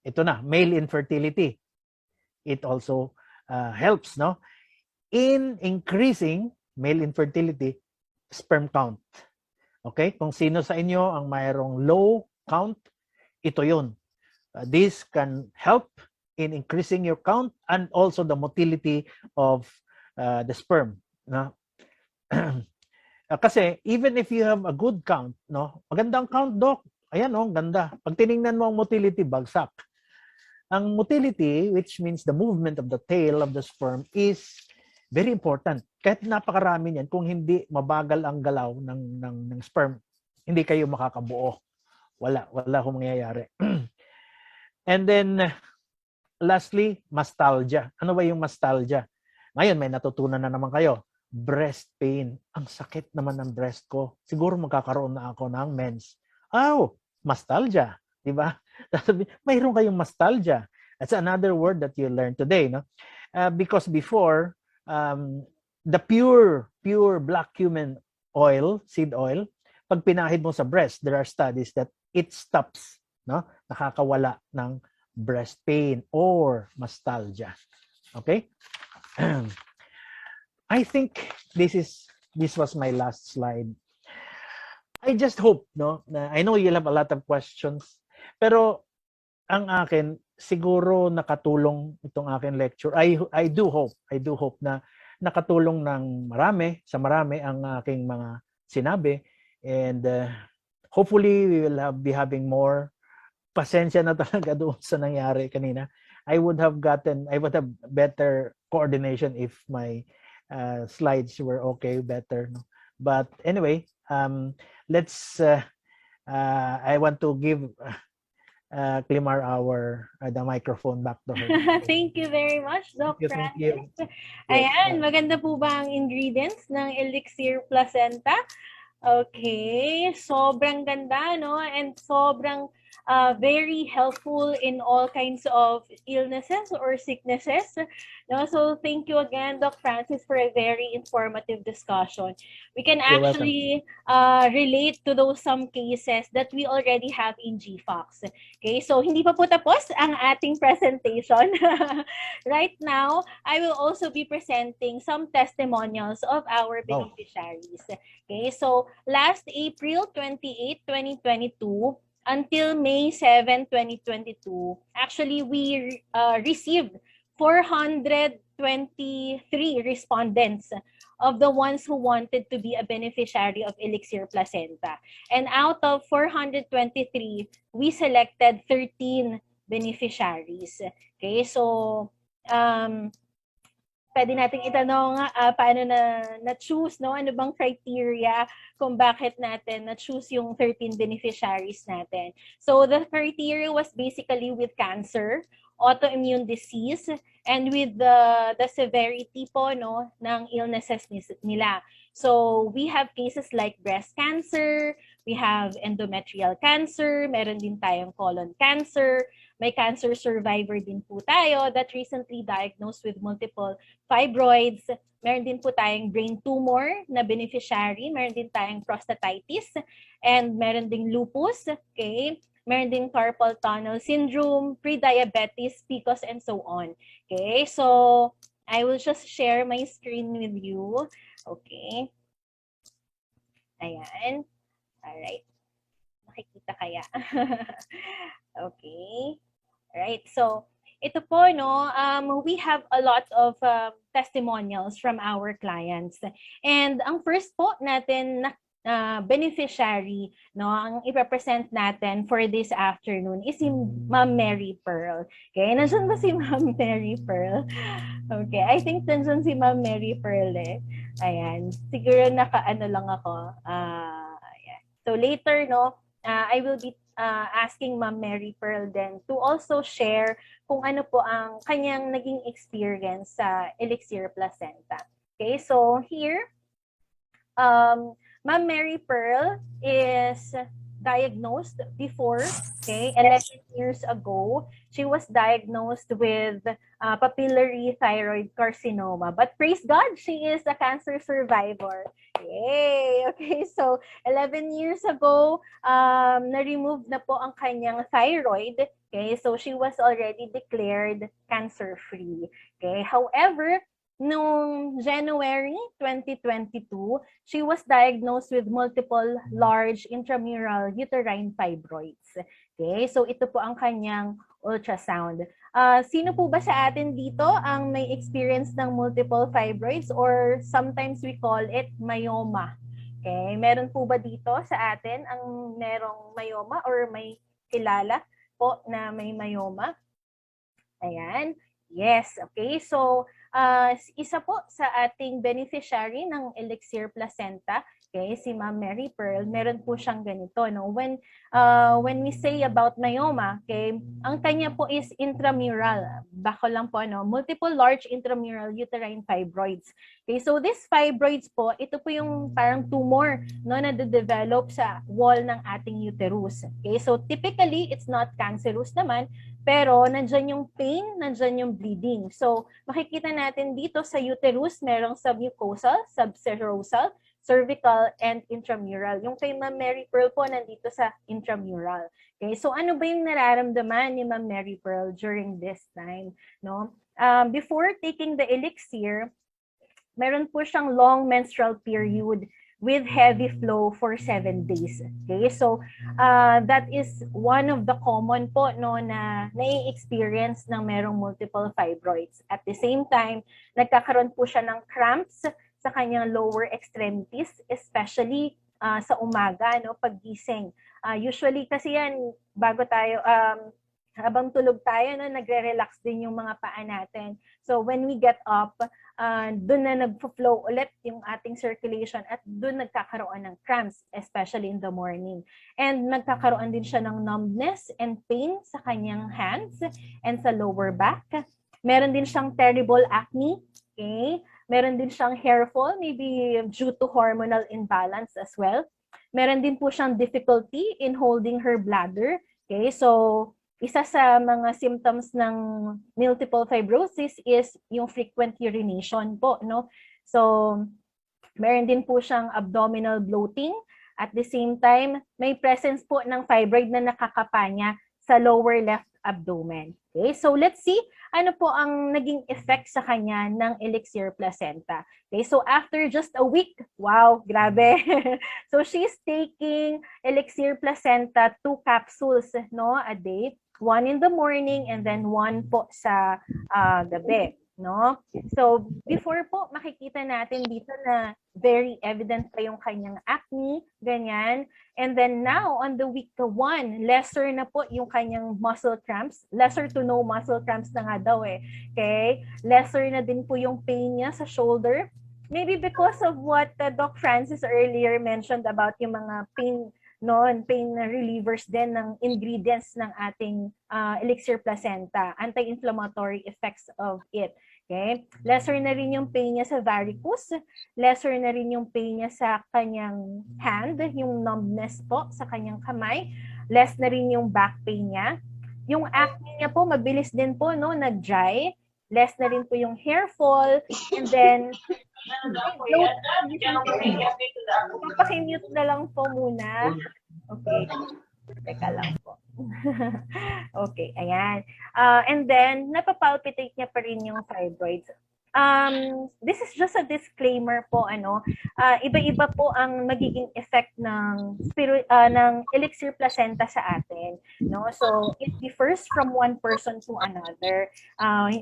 ito na, male infertility. It also helps, no, in increasing male infertility, sperm count. Okay, kung sino sa inyo ang mayroong low count, ito yun. This can help in increasing your count and also the motility of the sperm, no? Kasi even if you have a good count, no, magandang count, doc, ayan, oh, ganda. Pag tiningnan mo ang motility, bagsak. Ang motility, which means the movement of the tail of the sperm, is very important. Kahit napakarami niyan, kung hindi mabagal ang galaw ng sperm, hindi kayo makakabuo. Wala kung mangyayari. And then, lastly, mastalgia. Ano ba yung mastalgia? Ngayon, may natutunan na naman kayo. Breast pain. Ang sakit naman ng breast ko. Siguro magkakaroon na ako ng mens. Oh, mastalgia. Diba? Mayroon kayong mastalgia. That's another word that you learned today, no? Because before, the pure black cumin oil, seed oil, pag pinahid mo sa breast, there are studies that it stops, no? Nakakawala ng breast pain or mastalgia. Okay? I think this was my last slide. I just hope, no, I know you'll have a lot of questions, pero ang akin siguro nakatulong itong akin lecture. I do hope na nakatulong ng marami ang aking mga sinabi, and hopefully we will be having more. Pasensya na talaga doon sa nangyari kanina. I would have better coordination if my slides were okay, better, no? But anyway, let's I want to give Climar the microphone back to her. Thank you very much, Doc Thank you. Ayan, maganda po ba ang ingredients ng Elixir Placenta? Okay, sobrang ganda, no? And sobrang very helpful in all kinds of illnesses or sicknesses. No? So thank you again, Doc Francis, for a very informative discussion. We can actually relate to those some cases that we already have in GFOX. Okay, so hindi pa po tapos ang ating presentation. Right now, I will also be presenting some testimonials of our beneficiaries. Okay, so last April 28, 2022, until May 7, 2022, actually we received 423 respondents of the ones who wanted to be a beneficiary of Elixir Placenta. And out of 423, we selected 13 beneficiaries. Okay, so pwede nating itanong paano na-choose, no? Ano bang criteria kung bakit natin na-choose yung 13 beneficiaries natin. So the criteria was basically with cancer, autoimmune disease, and with the severity po, no, ng illnesses nila. So we have cases like breast cancer, we have endometrial cancer, meron din tayong colon cancer, may cancer survivor din po tayo that recently diagnosed with multiple fibroids. Meron din po tayong brain tumor na beneficiary. Meron din tayong prostatitis. And meron ding lupus. Okay? Meron din carpal tunnel syndrome, pre-diabetes, PCOS, and so on. Okay? So, I will just share my screen with you. Okay? Ayan. Alright. Makikita kaya? Okay. Right. So, ito po, no, we have a lot of testimonials from our clients. And ang first po natin na beneficiary, no, ang i-represent natin for this afternoon is si Ma'am Mary Pearl. Okay, nandiyan ba si Ma'am Mary Pearl? Okay, I think nandiyan si Ma'am Mary Pearl eh. Ayan, siguro naka-ano lang ako. Ayan. So later, no, I will be asking Ma'am Mary Pearl then to also share kung ano po ang kanyang naging experience sa Elixir Placenta. Okay, so here, Ma'am Mary Pearl is diagnosed before, okay, 11 years ago. She was diagnosed with papillary thyroid carcinoma. But praise God, she is a cancer survivor. Yay! Okay, so 11 years ago, na-remove na po ang kanyang thyroid. Okay, so she was already declared cancer-free. Okay, however, noong January 2022, she was diagnosed with multiple large intramural uterine fibroids. Okay, so ito po ang kanyang ultrasound. Sino po ba sa atin dito ang may experience ng multiple fibroids or sometimes we call it myoma? Okay, meron po ba dito sa atin ang merong myoma or may kilala po na may myoma? Ayan. Yes, okay. So, isa po sa ating beneficiary ng Elixir Placenta, okay, si Ma'am Mary Pearl, meron po siyang ganito, no? When we say about myoma, okay, ang kanya po is intramural. Bako lang po, no? Multiple large intramural uterine fibroids. Okay, so these fibroids po, ito po yung parang tumor, no, na de-develop sa wall ng ating uterus. Okay, so typically, it's not cancerous naman, pero nandyan yung pain, nandyan yung bleeding. So, makikita natin dito sa uterus, merong submucosal, subserosal, cervical, and intramural. Yung kay Ma'am Mary Pearl po, nandito sa intramural. Okay, so ano ba yung nararamdaman ni Ma'am Mary Pearl during this time? No? Before taking the elixir, meron po siyang long menstrual period with heavy flow for 7 days. Okay, so that is one of the common po, no, na nai-experience ng merong multiple fibroids. At the same time, nagkakaroon po siya ng cramps sa kanyang lower extremities, especially sa umaga, no, paggising. Usually kasi yan, bago tayo, habang tulog tayo, no, nagre-relax din yung mga paa natin. So when we get up, doon na nagfo-flow ulit yung ating circulation at doon nagkakaroon ng cramps, especially in the morning. And nagkakaroon din siya ng numbness and pain sa kanyang hands and sa lower back. Meron din siyang terrible acne, okay? Meron din siyang hair fall, maybe due to hormonal imbalance as well. Meron din po siyang difficulty in holding her bladder, okay? So, isa sa mga symptoms ng multiple fibrosis is yung frequent urination po, no? So, meron din po siyang abdominal bloating. At the same time, may presence po ng fibroid na nakakapanya sa lower left abdomen. Okay, so let's see ano po ang naging effect sa kanya ng Elixir Placenta. Okay, so after just a week, wow, grabe. So she's taking Elixir Placenta 2 capsules no, a day, 1 in the morning and then 1 po sa gabi. No? So, before po, makikita natin dito na very evident pa yung kanyang acne, ganyan. And then now, on the week 1, lesser na po yung kanyang muscle cramps. Lesser to no muscle cramps na nga daw eh. Okay? Lesser na din po yung pain niya sa shoulder. Maybe because of what Doc Francis earlier mentioned about yung mga pain relievers din ng ingredients ng ating Elixir Placenta, anti-inflammatory effects of it. Okay? Lesser na rin yung pain niya sa varicose, lesser na rin yung pain niya sa kanyang hand, yung numbness po sa kanyang kamay, less na rin yung back pain niya. Yung acne niya po, mabilis din po, no, nag-dry, less na rin po yung hair fall, and then papakimute na lang po muna. Okay. Teka lang po. Okay, ayan. And then, napapalpitate niya pa rin yung fibroids. This is just a disclaimer po, iba-iba po ang magiging effect ng Elixir Placenta sa atin, no? So it differs from one person to another.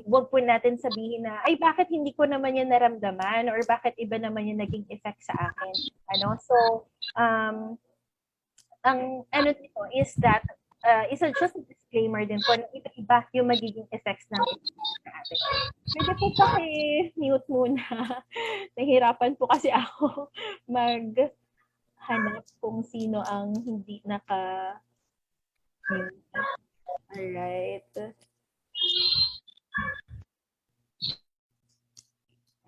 Huwag po natin sabihin na ay bakit hindi ko naman yan naramdaman or bakit iba naman yung naging effect sa akin, So ang dito is that isa just a disclaimer din po na iba-iba yung magiging effects ng natin. Pwede po paki-mute muna. Nahihirapan po kasi ako maghanap kung sino ang hindi naka-mute. Alright.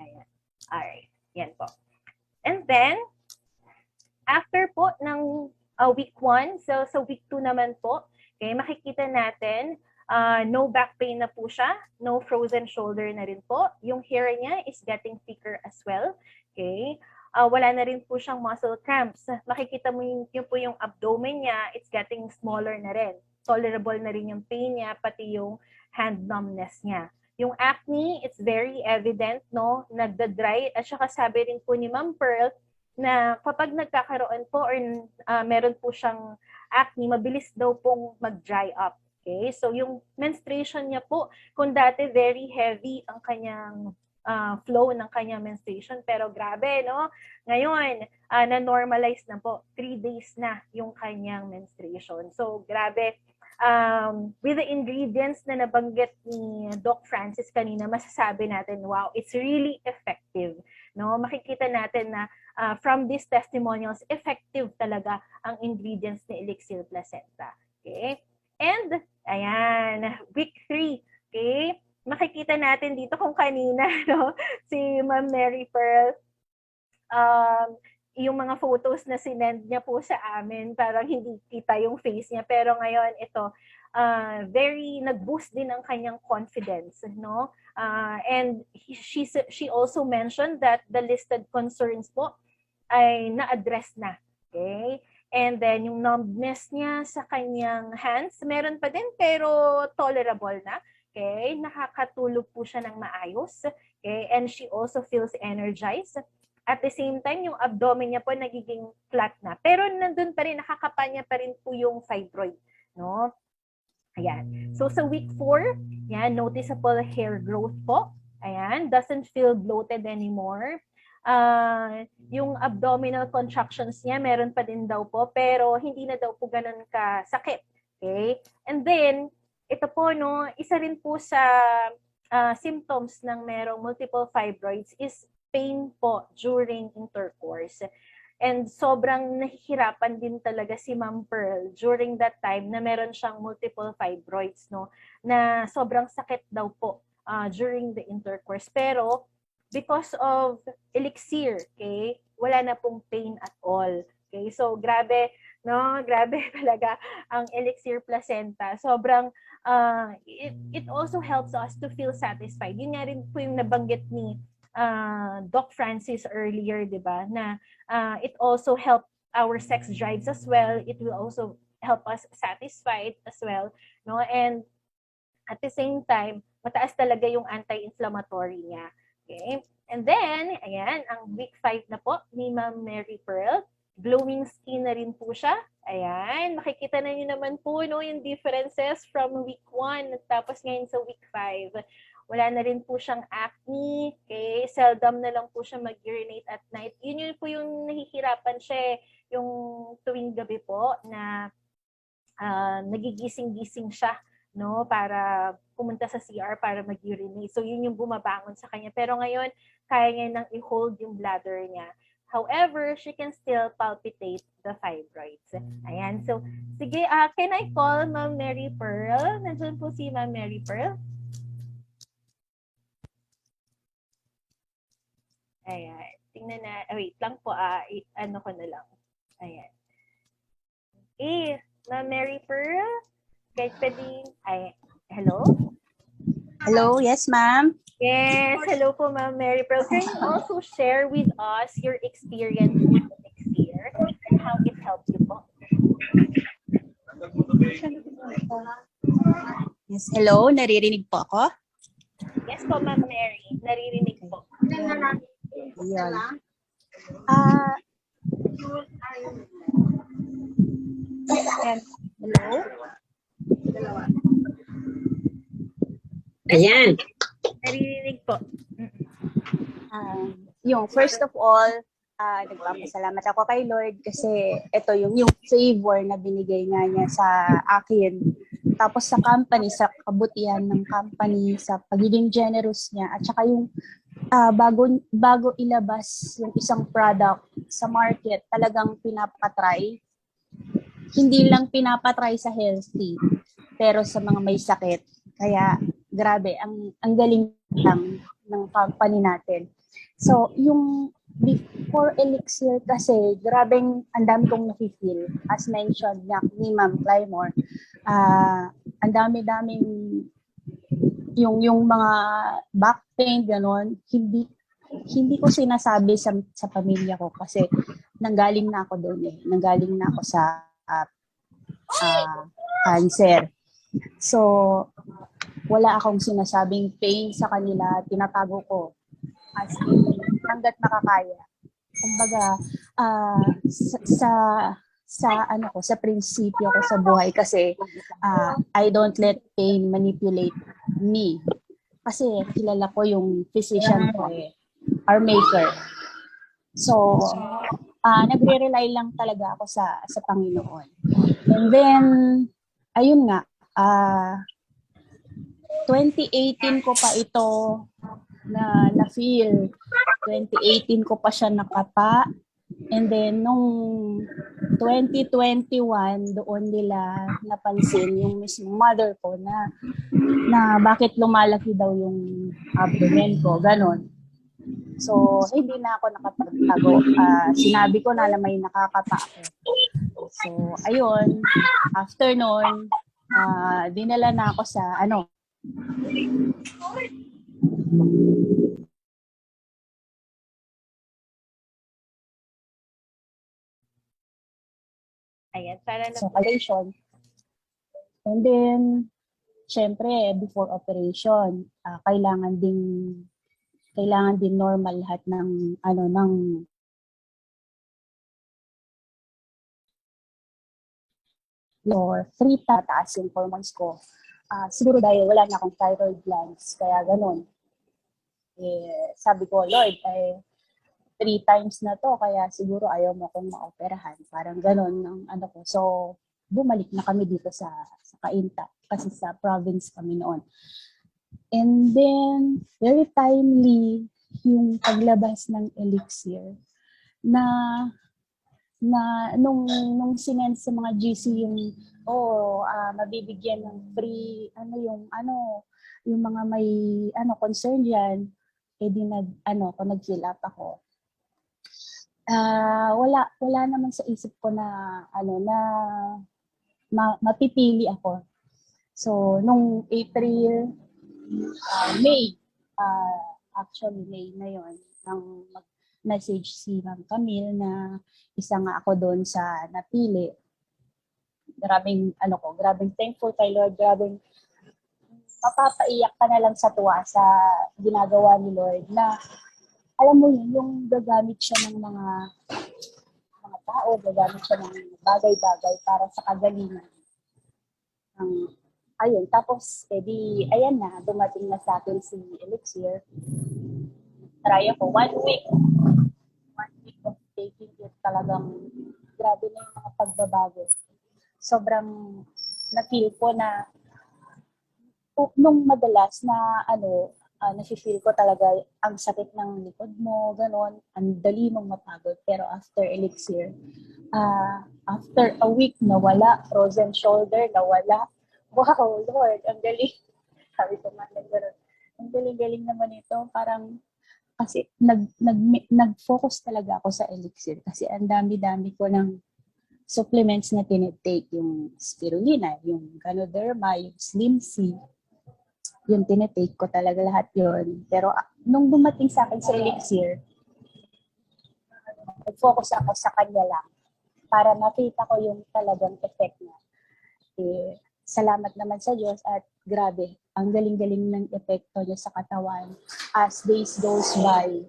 Ayan. Alright. Yan po. And then, after po ng week 1, so week 2 naman po, okay, makikita natin, no back pain na po siya, no frozen shoulder na rin po. Yung hair niya is getting thicker as well. Okay? Wala na rin po siyang muscle cramps. Makikita mo yung po yung abdomen niya, it's getting smaller na rin. Tolerable na rin yung pain niya, pati yung hand numbness niya. Yung acne, it's very evident, no? Nagda-dry. At saka sabi rin po ni Ma'am Pearl, na kapag nagkakaroon po or meron po siyang acne, mabilis daw pong mag-dry up. Okay? So yung menstruation niya po, kung dati very heavy ang kanyang flow ng kanyang menstruation, pero grabe, no? Ngayon, na-normalize na po. 3 days na yung kanyang menstruation. So grabe. With the ingredients na nabanggit ni Doc Francis kanina, masasabi natin, wow, it's really effective. No? Makikita natin na from these testimonials, effective talaga ang ingredients ni Elixir Placenta. Okay? And, ayan, week 3. Okay? Makikita natin dito kung kanina, no? Si Ma'am Mary Pearl, yung mga photos na sinend niya po sa amin, parang hindi kita yung face niya. Pero ngayon, ito, very nag-boost din ang kanyang confidence, no? And she also mentioned that the listed concerns po ay na-address na. Okay? And then, yung numbness niya sa kanyang hands, meron pa din pero tolerable na. Okay? Nakakatulog po siya ng maayos. Okay? And she also feels energized. At the same time, yung abdomen niya po nagiging flat na. Pero nandun pa rin, nakakapanya pa rin po yung fibroid. No? Ayan. So, sa week 4, yan, noticeable hair growth po. Ayan. Doesn't feel bloated anymore. Yung abdominal contractions niya, meron pa din daw po, pero hindi na daw po ganun kasakit. Okay? And then, ito po, no, isa rin po sa symptoms ng merong multiple fibroids is pain po during intercourse. And sobrang nahihirapan din talaga si Ma'am Pearl during that time na meron siyang multiple fibroids, no, na sobrang sakit daw po during the intercourse. Pero, because of Elixir, okay, wala na pong pain at all. Okay, so grabe, no? Grabe talaga ang Elixir Placenta. Sobrang, it also helps us to feel satisfied. Yun nga rin po yung nabanggit ni Doc Francis earlier, di ba? Na it also help our sex drives as well. It will also help us satisfied as well, no? And At the same time, mataas talaga yung anti-inflammatory niya. Okay? And then, ayan, ang week 5 na po ni Ma'am Mary Pearl. Glowing skin na rin po siya. Ayan, makikita na niyo naman po no, yung differences from week 1 at tapos ngayon sa week 5. Wala na rin po siyang acne. Okay? Seldom na lang po siya mag-urinate at night. Yun po yung nahihirapan siya, yung tuwing gabi po na nagigising-gising siya, no, para pumunta sa CR para mag-urinate. So, yun yung bumabangon sa kanya. Pero ngayon, kaya niya nang i-hold yung bladder niya. However, she can still palpitate the fibroids. Ayan. So, sige, can I call Ma'am Mary Pearl? Nandiyan po si Ma'am Mary Pearl. Ayan. Tingnan na. Wait lang po. Ano ko na lang. Ayan. Ma'am Mary Pearl? Kahit pwedeng... hello? Hello, yes ma'am. Yes, hello po Ma'am Mary Pearl. Can you also share with us your experience with Elixir and how it helped you po? Yes, hello, naririnig po ako? Yes po Ma'am Mary, naririnig po. Ayun. Hello? Ayan. Naririnig po. Yung first of all, nagpapasalamat ako kay Lord kasi ito yung favor na binigay nga niya sa akin. Tapos sa company, sa kabutihan ng company, sa pagiging generous niya, at saka yung bago ilabas yung isang product sa market, talagang pinapatry. Hindi lang pinapatry sa healthy, pero sa mga may sakit. Kaya grabe, ang galing lang ng company natin. So, yung before Elixir kasi, grabeng ang dami kong nakifeel. As mentioned ni Ma'am Claymore, ang dami-daming yung mga back pain, gano'n, hindi ko sinasabi sa pamilya ko kasi nanggaling na ako doon eh. Nanggaling na ako sa cancer. So, wala akong sinasabing pain sa kanila, tinatago ko as in hangga't nakakaya. Kumbaga, sa prinsipyo ko sa buhay kasi I don't let pain manipulate me. Kasi kilala ko yung physician ko our maker. So, nagre-rely lang talaga ako sa Panginoon. And then, ayun nga, 2018 ko pa ito na-feel. 2018 ko pa siya nakapa. And then, nung 2021, doon nila napansin yung mismo mother ko na bakit lumalaki daw yung abdomen ko. Ganon. So, hindi na ako nakapagtago. Sinabi ko na may nakakapa ako. So, ayun. After nun, dinala na ako sa Ayan, para na sa operation. And then, syempre, before operation, kailangan din normal lahat ng or 3 tataas yung hormones ko. Siguro dahil wala na akong thyroid glands, kaya ganun. Sabi ko, Lord, 3 times na to, kaya siguro ayaw mo akong maoperahan. Parang ganun ng ko. So, bumalik na kami dito sa 𝗖𝗘𝗢, kasi sa province kami noon. And then, very timely yung paglabas ng Elixir na nung sinend sa mga GC yung mabibigyan ng free yung mga may concern diyan, nag-fill up ako. Wala naman sa isip ko na mapipili ako. So nung April, May, actually May na yon, nang mag-message si Ma'am Camille na isa nga ako doon sa napili. Grabing thankful kay Lord, grabing mapapaiyak ka na lang sa tuwa sa ginagawa ni Lord na alam mo yun, yung gagamit siya ng mga tao, gagamit siya ng bagay-bagay para sa kagalingan. Ayun, tapos, ayan na, dumating na sa akin si Elixir. Try ako, 1 week. 1 week of taking it, talagang grabe na yung mga pagbabago. Sobrang na-feel ko na nung madalas na nafe-feel ko talaga ang sakit ng likod mo, ganon, ang dali mong mapagod. Pero after Elixir, after a week, nawala, frozen shoulder, nawala. Wow, Lord, ang galing. Sabi ko man, ang galing-galing naman ito. Parang, kasi nag-focus talaga ako sa Elixir kasi ang dami-dami ko ng supplements na tinitake, yung spirulina, yung ganoderma, yung slim C, yung tinitake ko talaga lahat yun. Pero nung dumating sa akin sa Elixir, nag-focus ako sa kanya lang para makita ko yung talagang effect niya. Salamat naman sa Diyos at grabe, ang galing-galing ng epekto niya sa katawan. As days goes by,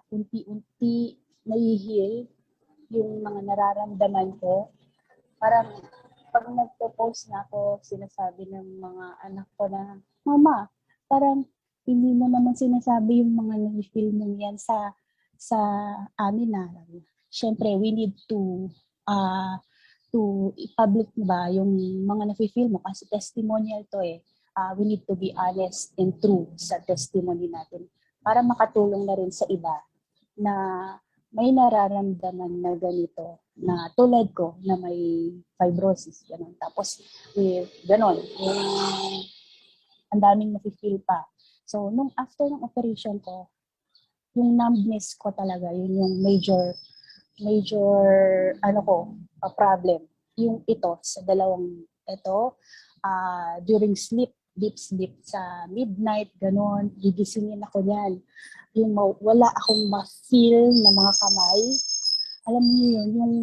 unti-unti nai-heal yung mga nararamdaman ko. Parang pag nagpo-post na ako, sinasabi ng mga anak ko na, Mama, parang hindi mo naman sinasabi yung mga na-feel mo yan sa amin na. Siyempre, we need to i-public ba yung mga nafe-feel mo kasi testimonial to we need to be honest and true sa testimony natin para makatulong na rin sa iba na may nararamdaman na ganito na tulad ko na may fibrosis ganun. Tapos ganon yung ang daming nafe-feel pa. So nung after ng operation ko, yung numbness ko talaga yun yung major problem. Yung ito, sa dalawang ito, during sleep, deep sleep, sa midnight, ganon, gigisingin ako yan. Yung wala akong ma-feel na mga kamay. Alam niyo yun, yung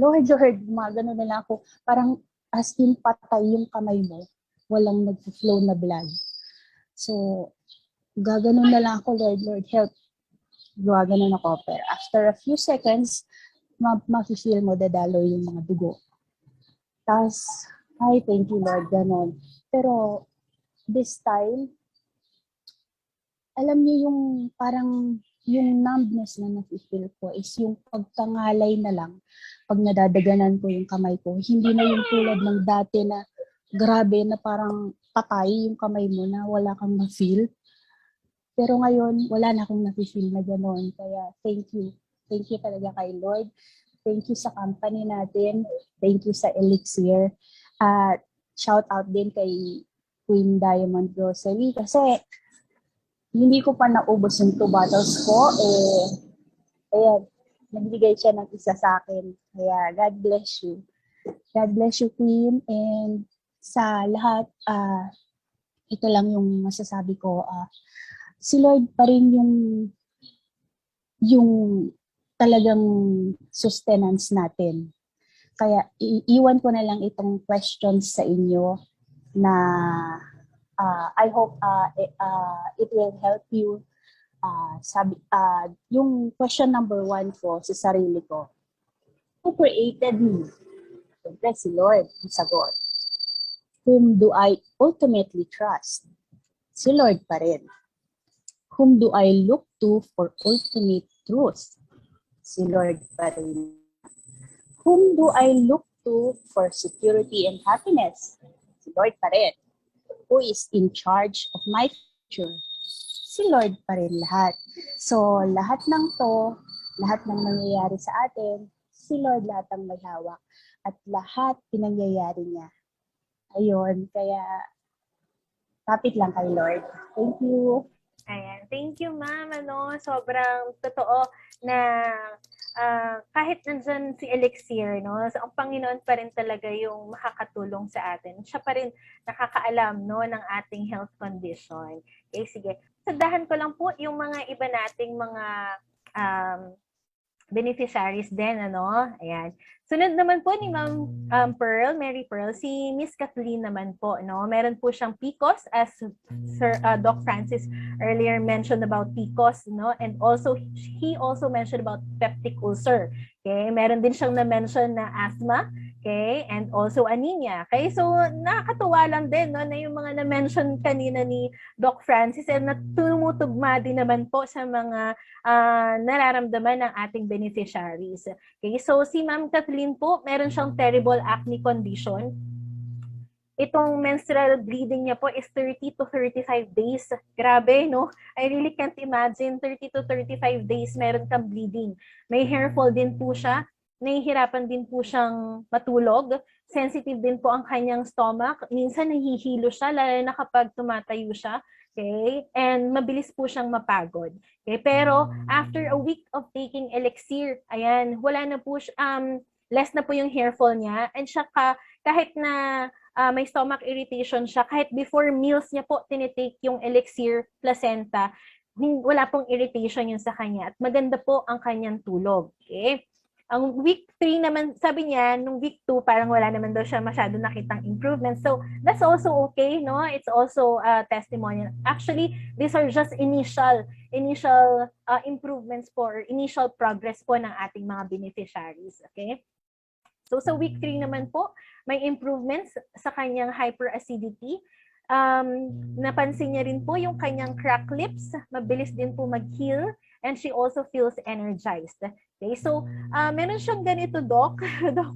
Lord, mga ganon na lang ako. Parang as in patay yung kamay mo, walang nag-flow na blood. So, gaganon na lang ako, Lord, help. Gaganon ako. Pero after a few seconds, ma-feel mo dadalo yung mga dugo. Tapos, ay, thank you Lord, ganon. Pero, this time, alam niyo yung parang yung numbness na nafe-feel ko is yung pagkangalay na lang pag nadadaganan ko yung kamay ko. Hindi na yung tulad ng dati na grabe na parang patay yung kamay mo na wala kang ma-feel. Pero ngayon, wala na akong nafe-feel na ganon. Kaya, thank you. Thank you talaga kay Lord. Thank you sa company natin. Thank you sa Elixir. Shout out din kay Queen Diamond Grocery kasi hindi ko pa naubos yung 2 bottles ko. Ayan, nagbigay siya ng isa sa akin. Kaya God bless you. God bless you, Queen. And sa lahat, ito lang yung masasabi ko. Si Lord pa rin yung talagang sustenance natin. Kaya iiwan ko na lang itong questions sa inyo na I hope it will help you. Yung question number 1 ko sa sarili ko. Who created me? Siyempre si Lord, ang sagot. Whom do I ultimately trust? Si Lord pa rin. Whom do I look to for ultimate truth? Si Lord pa rin. Whom do I look to for security and happiness? Si Lord pa rin. Who is in charge of my future? Si Lord pa rin lahat. So, lahat ng lahat ng nangyayari sa atin, si Lord lahat ang may hawak. At lahat pinangyayari niya. Ayun, kaya kapit lang kay Lord. Thank you. Ayan. Thank you, ma'am. Sobrang totoo na kahit nandyan si Elixir, no? So, ang Panginoon pa rin talaga yung makakatulong sa atin. Siya pa rin nakakaalam, no, ng ating health condition. Okay, sige. Sadahan ko lang po yung mga iba nating mga beneficiaries din, Ayan. Sunod naman po ni Ma'am Mary Pearl, si Miss Kathleen naman po, no? Meron po siyang PCOS, as Doc Francis earlier mentioned about PCOS, no? And also, he also mentioned about peptic ulcer. Okay? Meron din siyang na-mention na asthma, okay? And also anemia. Okay? So, nakakatuwa lang din, no? Na yung mga na-mention kanina ni Doc Francis, na tumutugma din naman po sa mga nararamdaman ng ating beneficiaries. Okay, so si Ma'am Kathleen po, meron siyang terrible acne condition. Itong menstrual bleeding niya po is 30 to 35 days. Grabe, no? I really can't imagine 30 to 35 days meron kang bleeding. May hair fall din po siya. Nahihirapan din po siyang matulog. Sensitive din po ang kanyang stomach. Minsan nahihilo siya, lalo na kapag tumatayo siya. Okay? And mabilis po siyang mapagod. Okay? Pero after a week of taking Elixir, ayan, wala na po less na po yung hair fall niya. And siya kahit na may stomach irritation siya, kahit before meals niya po tinitake yung Elixir Placenta, wala pong irritation yun sa kanya. At maganda po ang kanyang tulog. Okay? Ang week 3 naman, sabi niya, nung week 2, parang wala naman daw siya masyado nakitang improvement. So, that's also okay, no? It's also a testimonial. Actually, these are just initial improvements po, or initial progress po ng ating mga beneficiaries, okay? So, sa week 3 naman po, may improvements sa kanyang hyperacidity. Napansin niya rin po yung kanyang cracked lips, mabilis din po mag-heal, and she also feels energized. Okay, so meron siyang ganito, Doc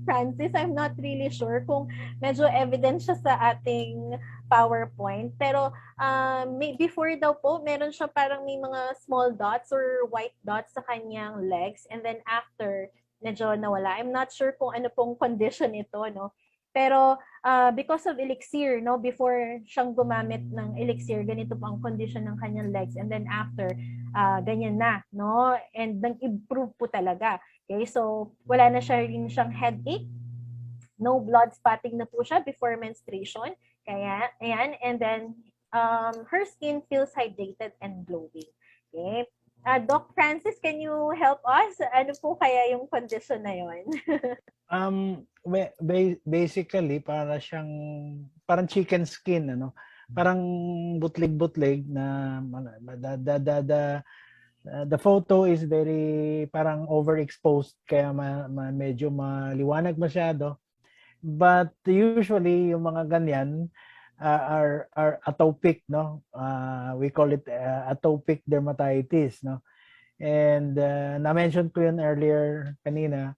Francis. I'm not really sure kung medyo evident siya sa ating PowerPoint. Pero before daw po, meron siya parang may mga small dots or white dots sa kanyang legs. And then after, medyo nawala. I'm not sure kung ano pong condition ito, no? Pero because of Elixir, no, before siyang gumamit ng Elixir, ganito po ang condition ng kanyang legs. And then after, ganyan na, no? And nag-improve po talaga. Okay, so wala na siyang headache. No blood spotting na po siya before menstruation. Kaya, ayan. And then, her skin feels hydrated and glowing. Okay? Doc Francis, can you help us? Ano po kaya yung condition na yun? Basically, parang chicken skin, ano? Parang butlig-butlig na the photo is very parang overexposed, kaya medyo maliwanag masyado. But usually yung mga ganyan are atopic, no? We call it atopic dermatitis, no? And na-mention ko yun earlier kanina.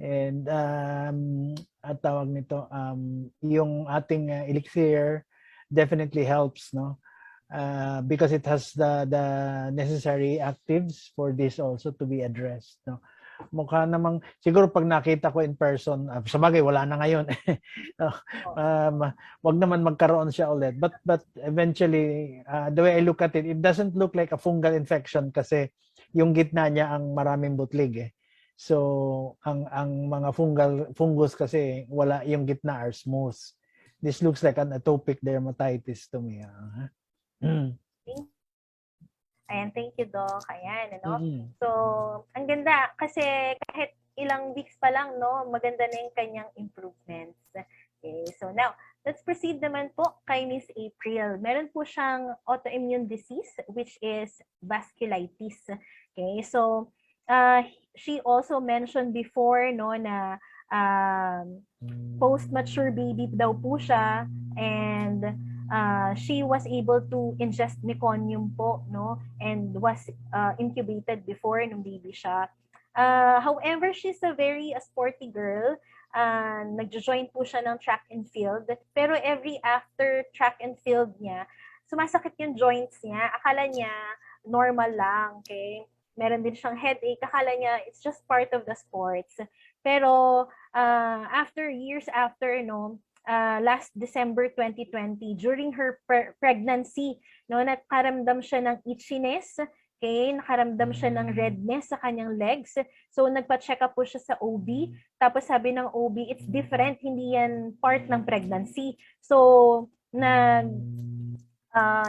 And at tawag nito, yung ating Elixir definitely helps, no? Because it has the necessary actives for this also to be addressed, no? Mukha namang, siguro pag nakita ko in person, sa bagay, wala na ngayon. Wag naman magkaroon siya ulit. But eventually, the way I look at it, it doesn't look like a fungal infection kasi yung gitna niya ang maraming butlig, eh. So, ang mga fungus kasi, wala, yung gitna are smooth. This looks like an atopic dermatitis to me. Ayan, thank you, Doc. Ayan, ano? So, ang ganda kasi kahit ilang weeks pa lang, no, maganda na yung kanyang improvements. Okay, so now, let's proceed naman po kay Miss April. Meron po siyang autoimmune disease, which is vasculitis. Okay, so, she also mentioned before, no, na post-mature baby daw po siya, and she was able to ingest meconium po, no, and was incubated before nung baby siya. However, she's a very sporty girl. Nag-join po siya ng track and field, pero every after track and field niya, sumasakit yung joints niya. Akala niya normal lang, okay? Meron din siyang headache. Akala niya it's just part of the sports. Pero years after, no, last December 2020, during her pregnancy, no, nakaramdam siya ng itchiness, okay, nakaramdam siya ng redness sa kanyang legs. So, nagpa-check up po siya sa OB. Tapos sabi ng OB, it's different, hindi yan part ng pregnancy. So,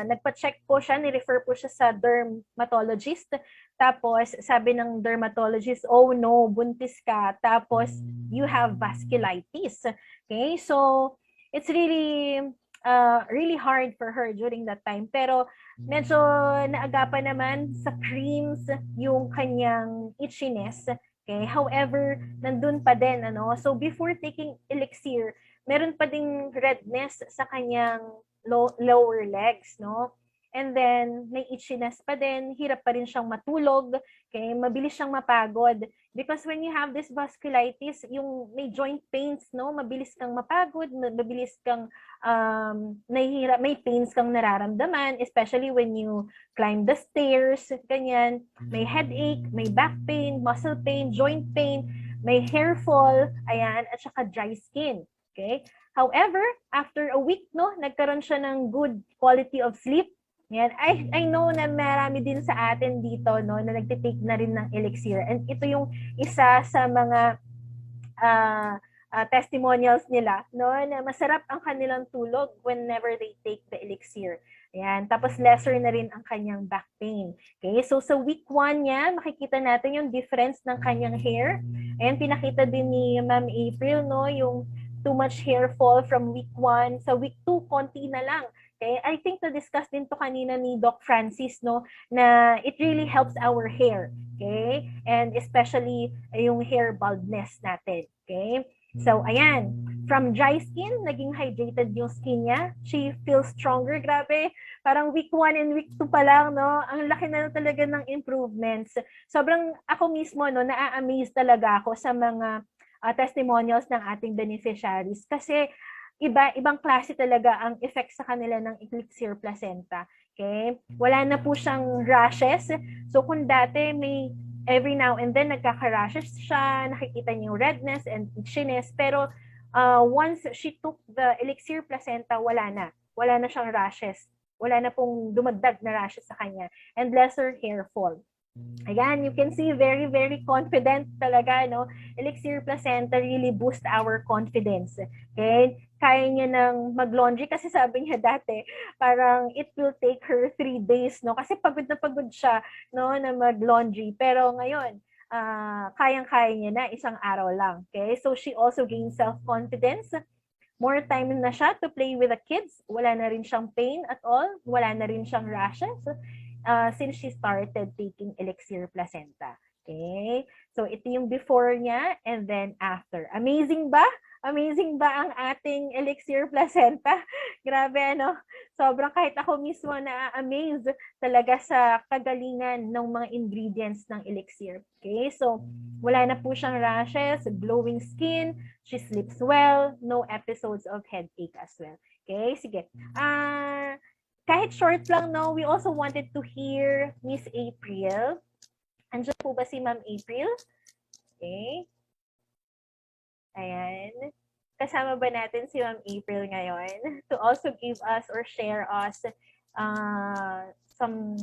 nagpa-check po siya, ni-refer po siya sa dermatologist. Tapos, sabi ng dermatologist, oh no, buntis ka. Tapos, you have vasculitis. Okay, so, it's really hard for her during that time. Pero, medyo naagapan naman sa creams yung kanyang itchiness. Okay, however, nandun pa din, ano. So, before taking Elixir, meron pa ding redness sa kanyang lower legs, no? And then, may itchiness pa din, hirap pa rin siyang matulog, okay? Mabilis siyang mapagod. Because when you have this vasculitis, yung may joint pains, no? Mabilis kang mapagod, mabilis kang nahihirap, may pains kang nararamdaman, especially when you climb the stairs, ganyan. May headache, may back pain, muscle pain, joint pain, may hair fall, ayan, at saka dry skin, okay? However, after a week, no, nagkaroon siya ng good quality of sleep. Yan. I know na marami din sa atin dito, no, na nagtitake na rin ng Elixir. And ito yung isa sa mga testimonials nila, no, na masarap ang kanilang tulog whenever they take the Elixir. Yan. Tapos lesser na rin ang kanyang back pain. Okay? So sa week 1 niya, makikita natin yung difference ng kanyang hair. Ayan, pinakita din ni Ma'am April, no, yung too much hair fall from week 1. Sa week 2, konti na lang. Okay? I think na-discuss din to kanina ni Doc Francis, no, na it really helps our hair. Okay? And especially yung hair baldness natin. Okay? So, ayan. From dry skin, naging hydrated yung skin niya. She feels stronger. Grabe. Parang week 1 and week 2 pa lang, no? Ang laki na talaga ng improvements. Sobrang ako mismo, no, na-amaze talaga ako sa mga testimonials ng ating beneficiaries kasi ibang klase talaga ang effect sa kanila ng Elixir placenta. Okay? Wala na po siyang rashes. So kung dati may every now and then nagkaka-rashes siya, nakikita niyo yung redness and itchiness, pero once she took the Elixir placenta, wala na. Wala na siyang rashes. Wala na pong dumagdag na rashes sa kanya and lesser hair fall. Ayan, you can see very, very confident talaga, no? Elixir placenta really boost our confidence. Okay? Kaya niya nang mag-laundry kasi sabi niya dati, parang it will take her 3 days, no? Kasi pagod na pagod siya, no, na mag-laundry. Pero ngayon, kayang-kaya niya na 1 araw lang. Okay? So she also gained self-confidence. More time na siya to play with the kids. Wala na rin siyang pain at all. Wala na rin siyang rashes. Since she started taking Elixir placenta. Okay? So, ito yung before niya and then after. Amazing ba? Amazing ba ang ating Elixir placenta? Grabe, ano? Sobrang kahit ako mismo na-amaze talaga sa kagalingan ng mga ingredients ng Elixir. Okay? So, wala na po siyang rashes, glowing skin, she sleeps well, no episodes of headache as well. Okay? Sige. Kahit short lang, no, we also wanted to hear Miss April. Andiyan po ba si Ma'am April? Okay. Ayan. Kasama ba natin si Ma'am April ngayon to also give us or share us some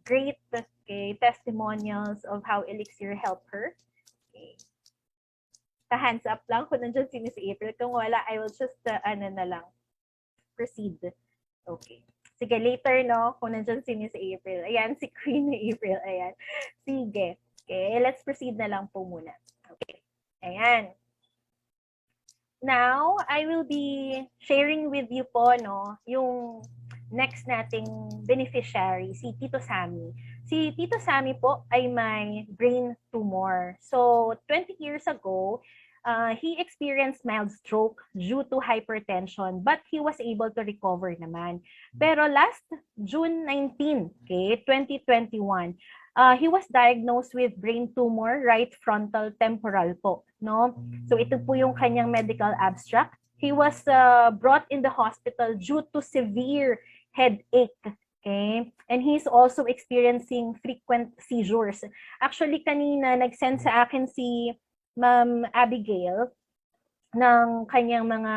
great testimonials of how Elixir helped her? Okay. Hands up lang kung nandiyan si Miss April. Kung wala, I will just, proceed. Okay. Sige, later, no? Kung nandiyan si Miss April. Ayan, si Queen April. Ayan. Sige. Okay, let's proceed na lang po muna. Okay. Ayan. Now, I will be sharing with you po, no, yung next nating beneficiary, si Tito Sammy. Si Tito Sammy po ay may brain tumor. So, 20 years ago, he experienced mild stroke due to hypertension, but he was able to recover naman. Pero last June 19, okay, 2021, he was diagnosed with brain tumor, right frontal temporal po, no? So ito po yung kanyang medical abstract. He was brought in the hospital due to severe headache. Okay? And he's also experiencing frequent seizures. Actually, kanina nag-send sa akin si Ma'am Abigail ng kanyang mga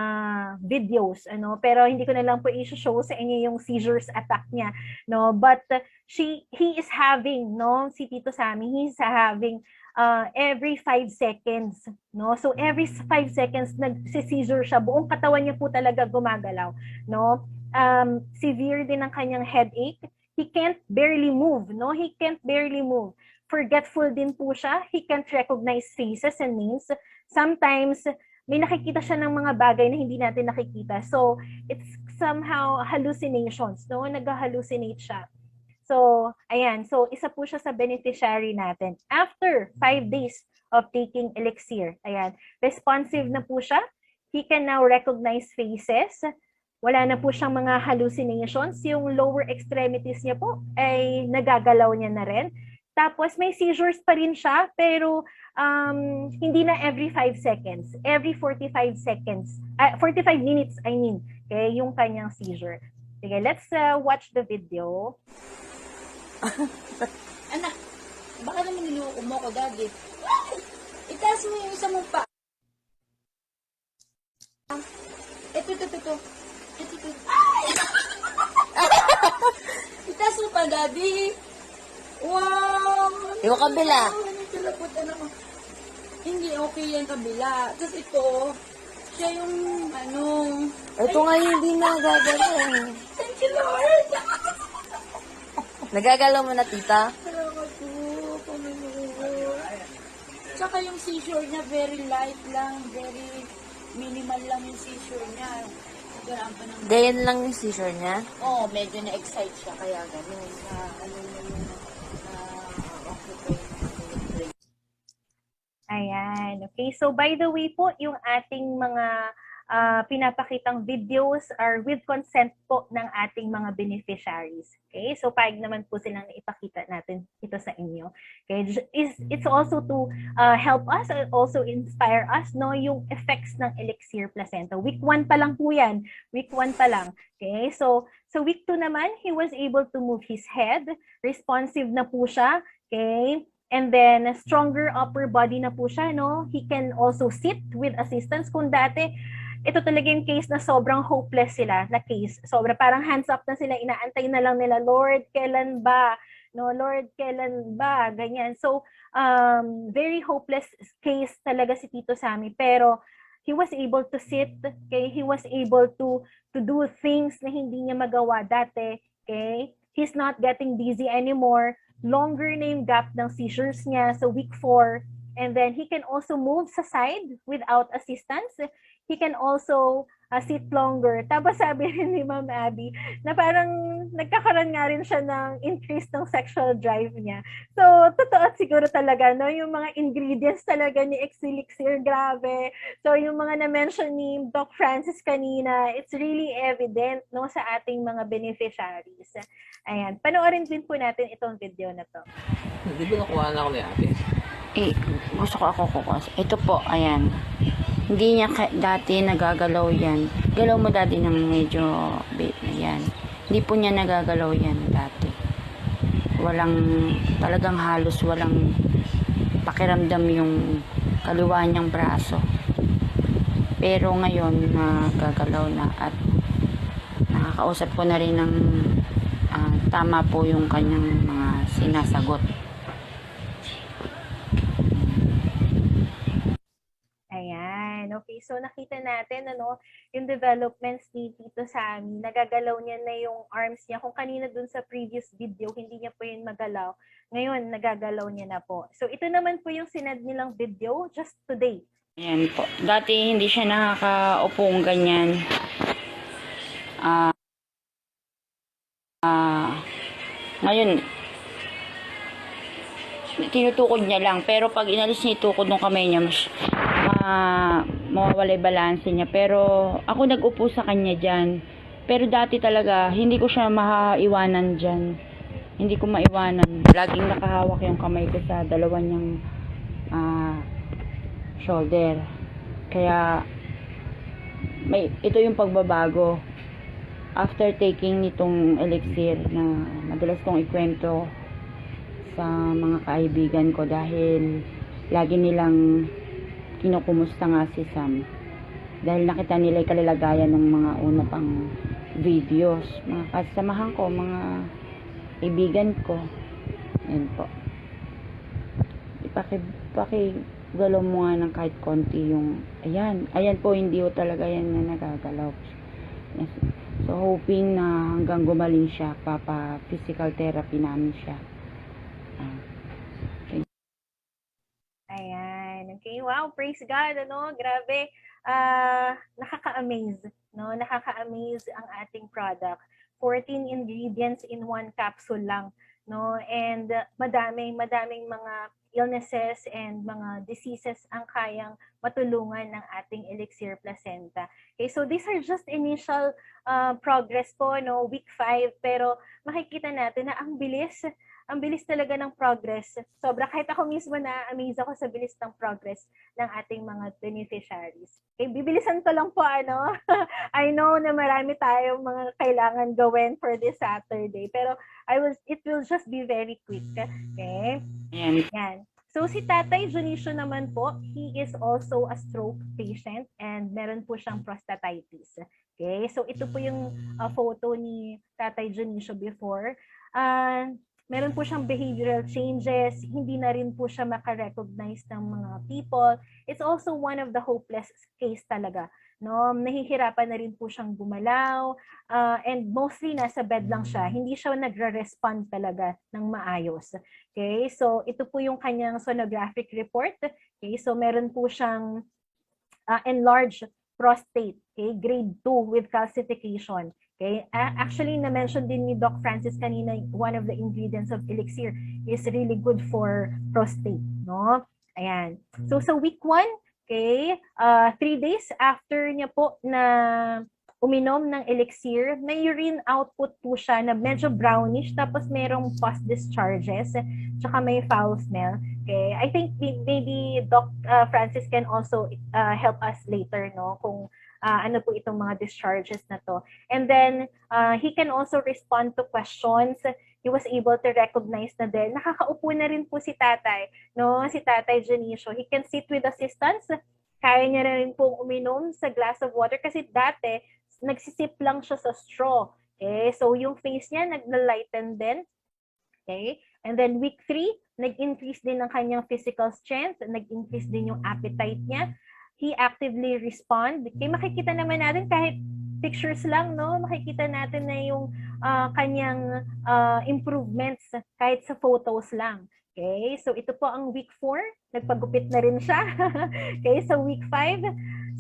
videos, ano, pero hindi ko na lang po i-show sa inyo yung seizures attack niya, no, but he is having, no, si Tito Sammy, he's having every 5 seconds, no, so every 5 seconds nag-seizure siya, buong katawan niya po talaga gumagalaw, no, severe din ang kanyang headache. He can't barely move, no? He can't barely move. Forgetful din po siya. He can't recognize faces and names. Sometimes, may nakikita siya ng mga bagay na hindi natin nakikita. So, it's somehow hallucinations, no? Nag-hallucinate siya. So, ayan. So, isa po siya sa beneficiary natin. After 5 days of taking Elixir, ayan, responsive na po siya. He can now recognize faces. Wala na po siyang mga hallucinations. Yung lower extremities niya po ay nagagalaw niya na rin. Tapos may seizures pa rin siya, pero hindi na every 5 seconds. Every 45 seconds. 45 minutes, I mean. Okay, yung kanyang seizure. Sige, let's watch the video. Anak, baka naman niloko mo ko, Daddy. Itaas mo yung isa mong pa. Ito. Ay! Itaas mo pa, Daddy. Wow! Yung kabila. Hindi okay yung kabila. Tapos ito, siya yung Ito nga hindi nagagalaw. Thank you, Lord! Nagagalaw mo na, tita? Salamat po, Panginoon. Tsaka yung seizure niya, very light lang, very minimal lang yung seizure niya. Nagkaraan pa ng... Gayan lang yung seizure niya? Oo, medyo na-excite siya, kaya gano'n. Ayan. Okay. So, by the way po, yung ating mga pinapakitang videos are with consent po ng ating mga beneficiaries. Okay? So, payag naman po silang ipakita natin ito sa inyo. Okay? It's also to help us, also inspire us, no, yung effects ng Elixir Placenta. Week 1 pa lang po yan. Week 1 pa lang. Okay? So week 2 naman, he was able to move his head. Responsive na po siya. Okay? And then, stronger upper body na po siya, no? He can also sit with assistance. Kung dati, ito talaga yung case na sobrang hopeless sila na case. Sobra parang hands up na sila, inaantay na lang nila, Lord, kailan ba? No, Lord, kailan ba? Ganyan. So, very hopeless case talaga si Tito Sammy. Pero, he was able to sit, okay? He was able to do things na hindi niya magawa dati, okay? He's not getting dizzy anymore. Longer na yung gap ng seizures niya sa week 4. And then, he can also move sa side without assistance. He can also sit longer. Tapos sabi rin ni Ma'am Abby na parang nagkakaroon nga rin siya ng increase ng sexual drive niya. So, totoo siguro talaga, no? Yung mga ingredients talaga ni Elixir, grabe. So, yung mga na-mention ni Doc Francis kanina, it's really evident, no, sa ating mga beneficiaries. Ayan. Panoorin din po natin itong video na to. Hindi ba nakuha na ako ni ate? Gusto ko ako kukuha. Ito po, ayan. Hindi niya dati nagagalaw yan. Galaw mo dati ng medyo, yan. Hindi po niya nagagalaw yan dati. Talagang halos walang pakiramdam yung kaliwa niyang braso. Pero ngayon, nagagalaw na at nakakausap ko na rin ng tama po yung kanyang mga sinasagot. Ayan. Okay. So, nakita natin, yung developments ni Tito Sammy. Nagagalaw niya na yung arms niya. Kung kanina dun sa previous video, hindi niya po yun magalaw. Ngayon, nagagalaw niya na po. So, ito naman po yung sinad nilang video just today. Ayan po. Dati hindi siya nakakaupong ganyan. Ngayon, tinutukod niya lang. Pero pag inalis niya itukod ng kamay niya, mawawala yung balanse niya. Pero ako nag-upo sa kanya dyan. Pero dati talaga, hindi ko siya maiwanan dyan. Hindi ko maiwanan. Laging nakahawak yung kamay ko sa dalawa niyang shoulder. Kaya, ito yung pagbabago. After taking nitong Elixir na madalas kong ikwento sa mga kaibigan ko dahil lagi nilang kinukumusta nga si Sam dahil nakita nila yung kalalagayan ng mga una pang videos, mga kasamahan ko, mga kaibigan ko. Ayan po, pakigalaw mo nga ng kahit konti yung ayan po, hindi po talaga yan na nagagalaw. Yes. So So, hoping na hanggang gumaling siya, physical therapy namin siya. Ayan. Okay. Wow. Praise God. Ano? Grabe. Nakaka-amaze. No? Nakaka-amaze ang ating product. 14 ingredients in one capsule lang. No? And madaming mga illnesses and mga diseases ang kayang matulungan ng ating Elixir Placenta. Okay, so these are just initial progress po, no, week 5, pero makikita natin na ang bilis talaga ng progress. Sobra, kahit ako mismo na-amaze ako sa bilis ng progress ng ating mga beneficiaries. Okay, bibilisan ko lang po, ano. I know na marami tayong mga kailangan gawin for this Saturday, pero it will just be very quick. Okay? Yan. So si Tatay Dionisio naman po, he is also a stroke patient and meron po siyang prostatitis. Okay? So ito po yung photo ni Tatay Dionisio before. Meron po siyang behavioral changes, hindi na rin po siya makarecognize ng mga people. It's also one of the hopeless case talaga. No, nahihirapan na rin po siyang gumalaw, and mostly nasa bed lang siya. Hindi siya nagre-respond talaga ng maayos. Okay? So ito po yung kanyang sonographic report. Okay? So meron po siyang enlarged prostate, okay? Grade 2 with calcification. Okay? Actually, na-mention din ni Doc Francis kanina, one of the ingredients of Elixir is really good for prostate, no? Ayan. So sa week 1, okay, 3 days after niya po na uminom ng Elixir, may urine output po siya na medyo brownish, tapos merong pus discharges, tsaka may foul smell. Okay, I think maybe Doc Francis can also help us later, no, kung ano po itong mga discharges na to. And then, he can also respond to questions. He was able to recognize na din. Nakakaupo na rin po si Tatay, no, si Tatay Dionisio. He can sit with assistance. Kaya niya na rin pong uminom sa glass of water kasi dati, nagsisip lang siya sa straw. Okay, so yung face niya nag-lighten din. Okay, and then week 3, nag-increase din ng kanyang physical strength, nag-increase din yung appetite niya. He actively respond. Okay, makikita naman natin kahit pictures lang, no, makikita natin na yung kanyang improvements kahit sa photos lang. Okay, so ito po ang week 4, nagpagupit na rin siya. Okay, so week 5,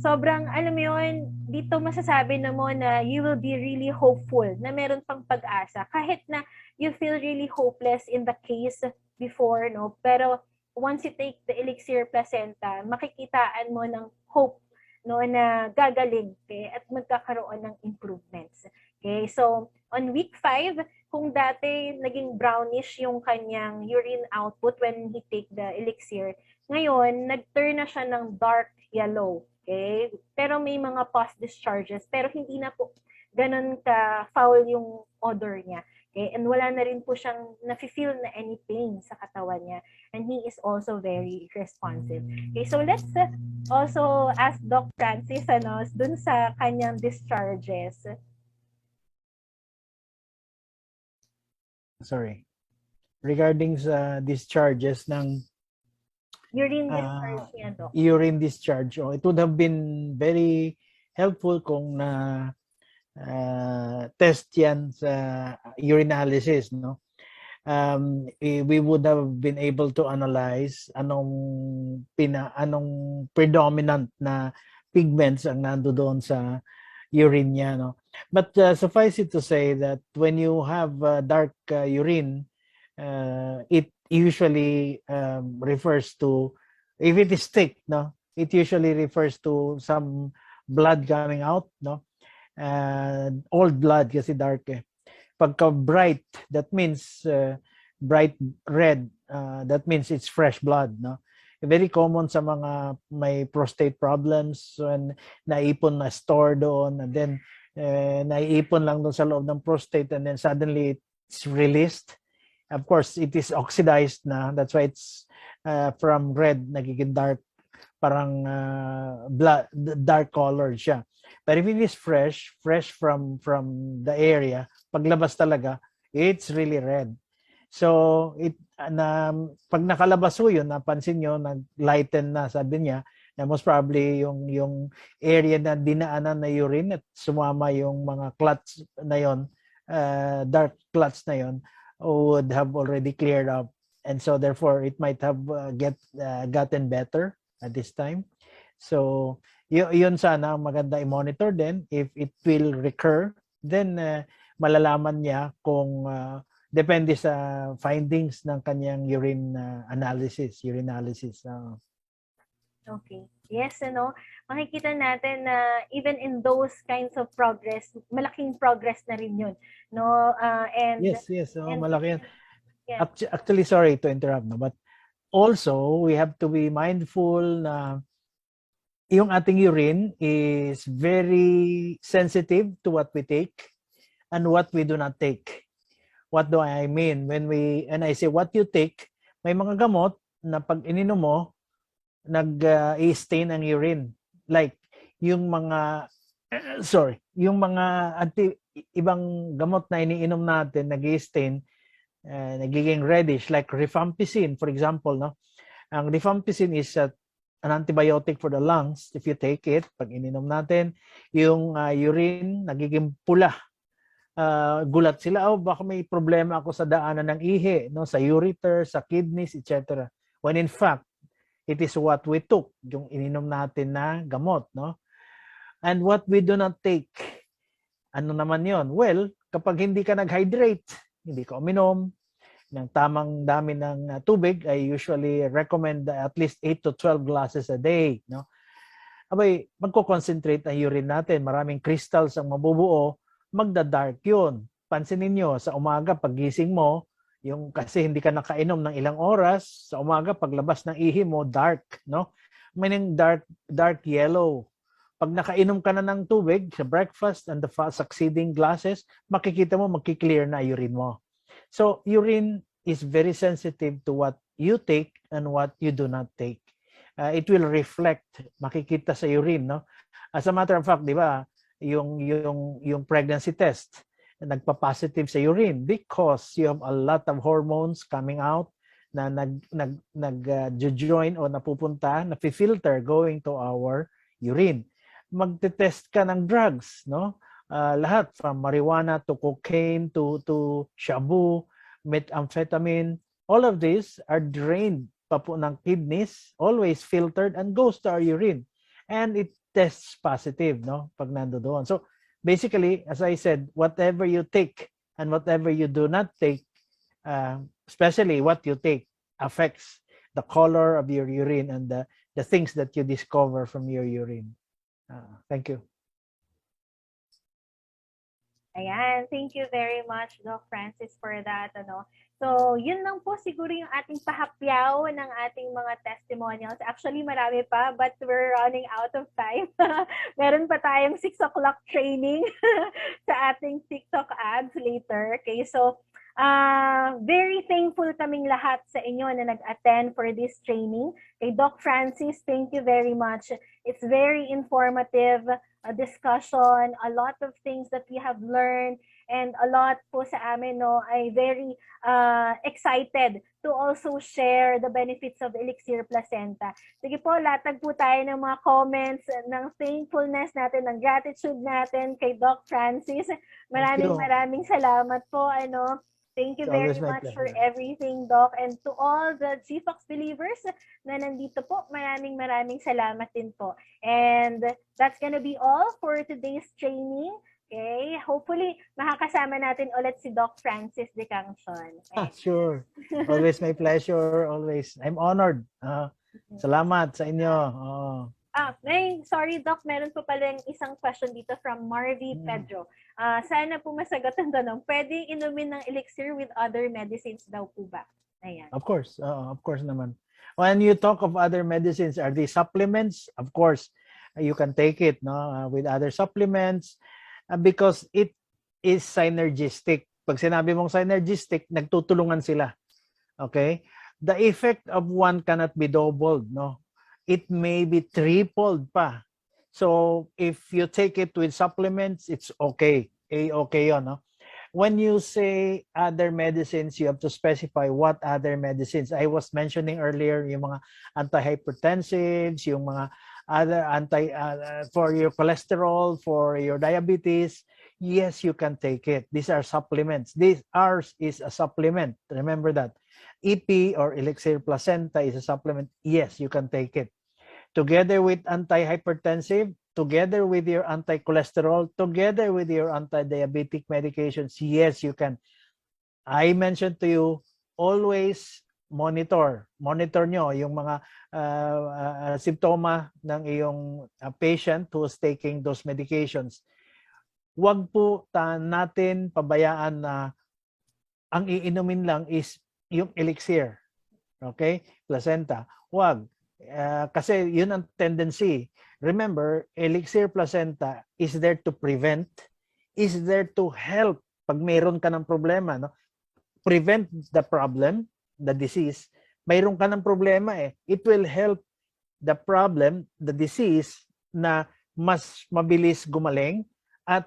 sobrang, alam mo yun, dito masasabi na mo na you will be really hopeful na meron pang pag-asa. Kahit na you feel really hopeless in the case before, no, pero once you take the Elixir Placenta, makikitaan mo ng hope, no, na gagaling, okay, at magkakaroon ng improvements. Okay, so on week 5, kung dati naging brownish yung kanyang urine output when he take the Elixir, ngayon nag-turn na siya ng dark yellow. Okay, pero may mga pus discharges, pero hindi na po ganun ka-foul yung odor niya. Okay, and wala na rin po siyang nafe-feel na any pain sa katawan niya. And he is also very responsive. Okay, so let's also ask Doc Francis, ano, dun sa kanyang discharges. Sorry. Regarding sa discharges ng Urine discharge niya, Doc. urine discharge, it would have been very helpful kung na test yan sa urinalysis, no? We would have been able to analyze anong predominant na pigments ang nando doon sa urine niya, no? But suffice it to say that when you have dark urine, it usually refers to, if it is thick, no, it usually refers to some blood coming out, no? Old blood kasi dark eh. Pagka bright, that means bright red, that means it's fresh blood, no? Very common sa mga may prostate problems, when naipon na store doon, and then naiipon lang doon sa loob ng prostate, and then suddenly it's released. Of course, it is oxidized na, that's why it's from red nagiging dark, parang blood, dark colored siya. But if it is fresh from the area, paglabas talaga, it's really red. So pag nakalabas ho yun, napansin nyo, nag-lighten na, sabi niya, Na most probably yung area na dinaanan na urine at sumama yung mga clots na yon, dark clots na yon, would have already cleared up, and so therefore it might have gotten better at this time. So yun sana maganda i-monitor din. If it will recur, then malalaman niya kung depende sa findings ng kanyang urinalysis. Okay. Yes, makikita natin na even in those kinds of progress, malaking progress na rin yun, no? And Yes, malaki yan. Yeah. Actually, sorry to interrupt, no, but also we have to be mindful na yung ating urine is very sensitive to what we take and what we do not take. What do I mean? When I say what you take, may mga gamot na pag ininom mo, nag-stain ang urine. Like yung mga ibang gamot na iniinom natin, nag-stain, nagiging reddish, like rifampicin, for example, no? Ang rifampicin is an antibiotic for the lungs. If you take it, pag ininom natin, yung urine nagiging pula. Gulat sila, baka may problema ako sa daanan ng ihi, no, sa ureter, sa kidneys, etc. When in fact, it is what we took, yung ininom natin na gamot, no? And what we do not take, ano naman yon? Well, kapag hindi ka nag-hydrate, hindi ka uminom ng tamang dami ng tubig, I usually recommend at least 8 to 12 glasses a day, no? Abay, magko-concentrate ang urine natin, maraming crystals ang mabubuo, magda-dark yun. Pansinin nyo, sa umaga, paggising mo, kasi hindi ka nakainom ng ilang oras, sa umaga, paglabas ng ihi mo, dark, no? Meaning dark yellow. Pag nakainom ka na ng tubig sa breakfast and the succeeding glasses, makikita mo, magki-clear na urine mo. So, urine is very sensitive to what you take and what you do not take. It will reflect, makikita sa urine, no? As a matter of fact, di ba, yung pregnancy test, nagpa-positive sa urine because you have a lot of hormones coming out na nag-join o napupunta, na-filter going to our urine. Magte-test ka ng drugs, no? Lahat from marijuana to cocaine to shabu, methamphetamine, all of these are drained pa po ng kidneys, always filtered and goes to our urine. And it tests positive, no? Pag nandoon. So basically, as I said, whatever you take and whatever you do not take, especially what you take, affects the color of your urine and the things that you discover from your urine. Thank you. Ayan, thank you very much, Doc Francis, for that. So, yun lang po siguro yung ating pahapyaw ng ating mga testimonials. Actually, marami pa, but we're running out of time. Meron pa tayong 6 o'clock training sa ating TikTok ads later. Okay, so very thankful kaming lahat sa inyo na nag-attend for this training. Kay Doc Francis, thank you very much. It's very informative discussion, a lot of things that we have learned, and a lot po sa amin, no, ay very excited to also share the benefits of Elixir Placenta. Sige po, latag po tayo ng mga comments ng thankfulness natin, ng gratitude natin kay Doc Francis. Maraming salamat po. Thank you very much for everything, Doc. And to all the GFox believers na nandito po, maraming salamat din po. And that's gonna be all for today's training. Okay? Hopefully, makakasama natin ulit si Doc Francis de Cangcion. Okay? Sure. Always my pleasure. Always. I'm honored. Salamat sa inyo. Sorry, Doc. Meron po pala yung isang question dito from Marvy Pedro. Sana po masagot ang tanong. Pwede inumin ng elixir with other medicines daw po ba? Ayan. Of course naman. When you talk of other medicines, are they supplements? Of course, you can take it, no, with other supplements because it is synergistic. Pag sinabi mong synergistic, nagtutulungan sila. Okay? The effect of one cannot be doubled, no? It may be tripled pa. So if you take it with supplements, it's okay. Okay yun, no? when you say other medicines, you have to specify what other medicines. I was mentioning earlier yung mga antihypertensives, yung mga other for your cholesterol, for your diabetes. Yes, you can take it. These are supplements. Ours is a supplement. Remember that. EP or Elixir Placenta is a supplement. Yes, you can take it. Together with antihypertensive, together with your anti-cholesterol, together with your anti-diabetic medications, yes, you can. I mentioned to you, always monitor nyo yung mga simptoma ng iyong patient who is taking those medications. Huwag po natin pabayaan na ang iinumin lang is yung elixir. Okay? Placenta. Huwag. Kasi yun ang tendency. Remember, elixir placenta is there to prevent, is there to help pag mayroon ka ng problema, no? Prevent the problem, the disease. Mayroon ka ng problema it will help the problem, the disease na mas mabilis gumaling at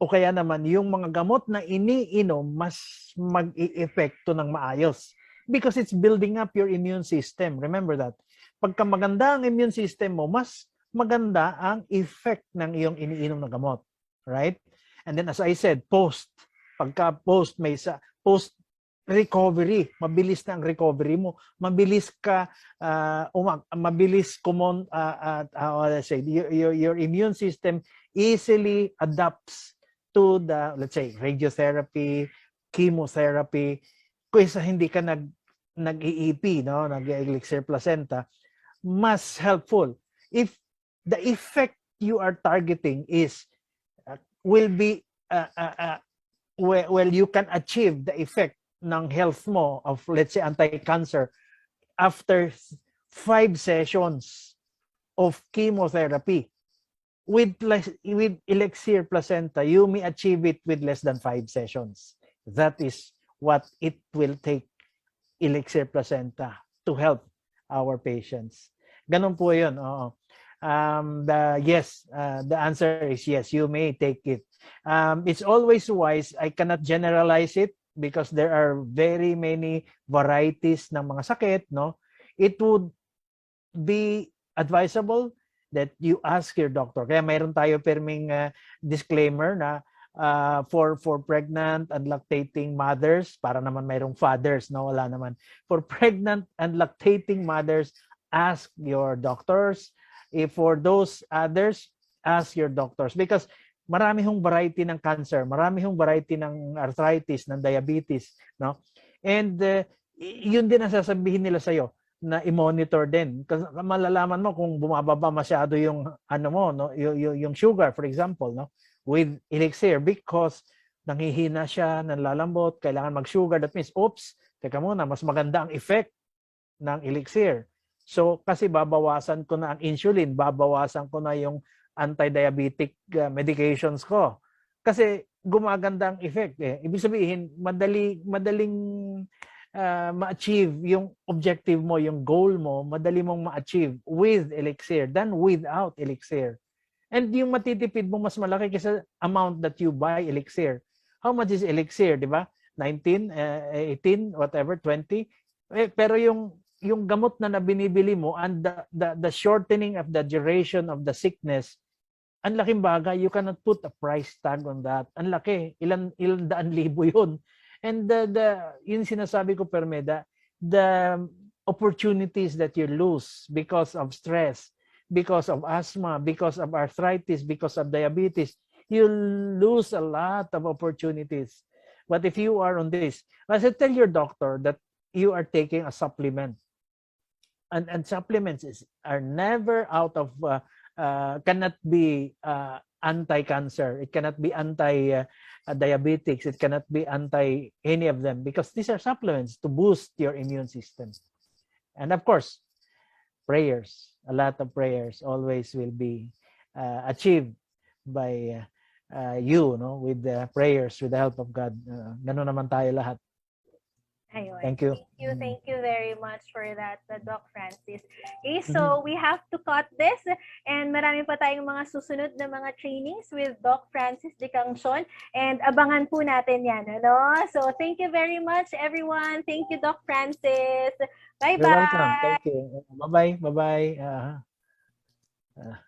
o kaya naman yung mga gamot na iniinom mas mag-i-epekto ng maayos because it's building up your immune system. Remember that. Pagka maganda ang immune system mo, mas maganda ang effect ng iyong iniinom na gamot. Right? And then as I said, pagka post recovery, mabilis na ang recovery mo, mabilis ka your immune system easily adapts to the, let's say, radiotherapy, chemotherapy. Kaysa hindi ka nag-EEP, no, nag-Elixir Placenta, mas helpful. If the effect you are targeting is will be you can achieve the effect ng health mo of, let's say, anti-cancer after 5 sessions of chemotherapy. With Elixir Placenta, you may achieve it with less than 5 sessions. That is what it will take Elixir Placenta to help our patients. Ganun po yun. Oo. The answer is yes, you may take it. It's always wise. I cannot generalize it because there are very many varieties ng mga sakit, no? It would be advisable that you ask your doctor. Kaya mayroon tayo perming disclaimer na for pregnant and lactating mothers, para naman mayroong fathers, no? Wala naman. For pregnant and lactating mothers, ask your doctors. If for those others, ask your doctors. Because marami hong variety ng cancer, marami hong variety ng arthritis, ng diabetes, no? And yun din ang sasabihin nila sa'yo na i-monitor din. Kasi malalaman mo kung bumababa masyado yung ano mo, no, yung sugar, for example, no, with Elixir, because nanghihina siya, nanlalambot, kailangan mag-sugar. That means, oops, teka muna, mas maganda ang effect ng Elixir. So, kasi babawasan ko na ang insulin, babawasan ko na yung anti-diabetic medications ko. Kasi gumaganda ang effect. Ibig sabihin, madaling ma-achieve yung objective mo, yung goal mo, madali mong ma-achieve with Elixir than without Elixir. And yung matitipid mo mas malaki kaysa amount that you buy Elixir. How much is Elixir, di ba? 19, 18, whatever, 20. Pero yung gamot na binibili mo and the shortening of the duration of the sickness, ang laking bagay, you cannot put a price tag on that. Ang laki, ilan daan libo yun. And yun sinasabi ko, Permeda, the opportunities that you lose because of stress, because of asthma, because of arthritis, because of diabetes, you lose a lot of opportunities. But if you are on this, I said, tell your doctor that you are taking a supplement. And supplements are never out of, cannot be anti-cancer. It cannot be anti-diabetics. It cannot be anti any of them because these are supplements to boost your immune system. And of course, prayers. A lot of prayers always will be achieved by you, no, with the prayers, with the help of God. Ganun naman tayo lahat. Ayun. Thank you. Thank you very much for that, Doc Francis. Okay, so we have to cut this and marami pa tayong mga susunod na mga trainings with Doc Francis de Cangcion and abangan po natin yan, ano? So, thank you very much, everyone. Thank you, Doc Francis. Bye-bye. You're welcome. Thank you. Bye-bye. Bye-bye.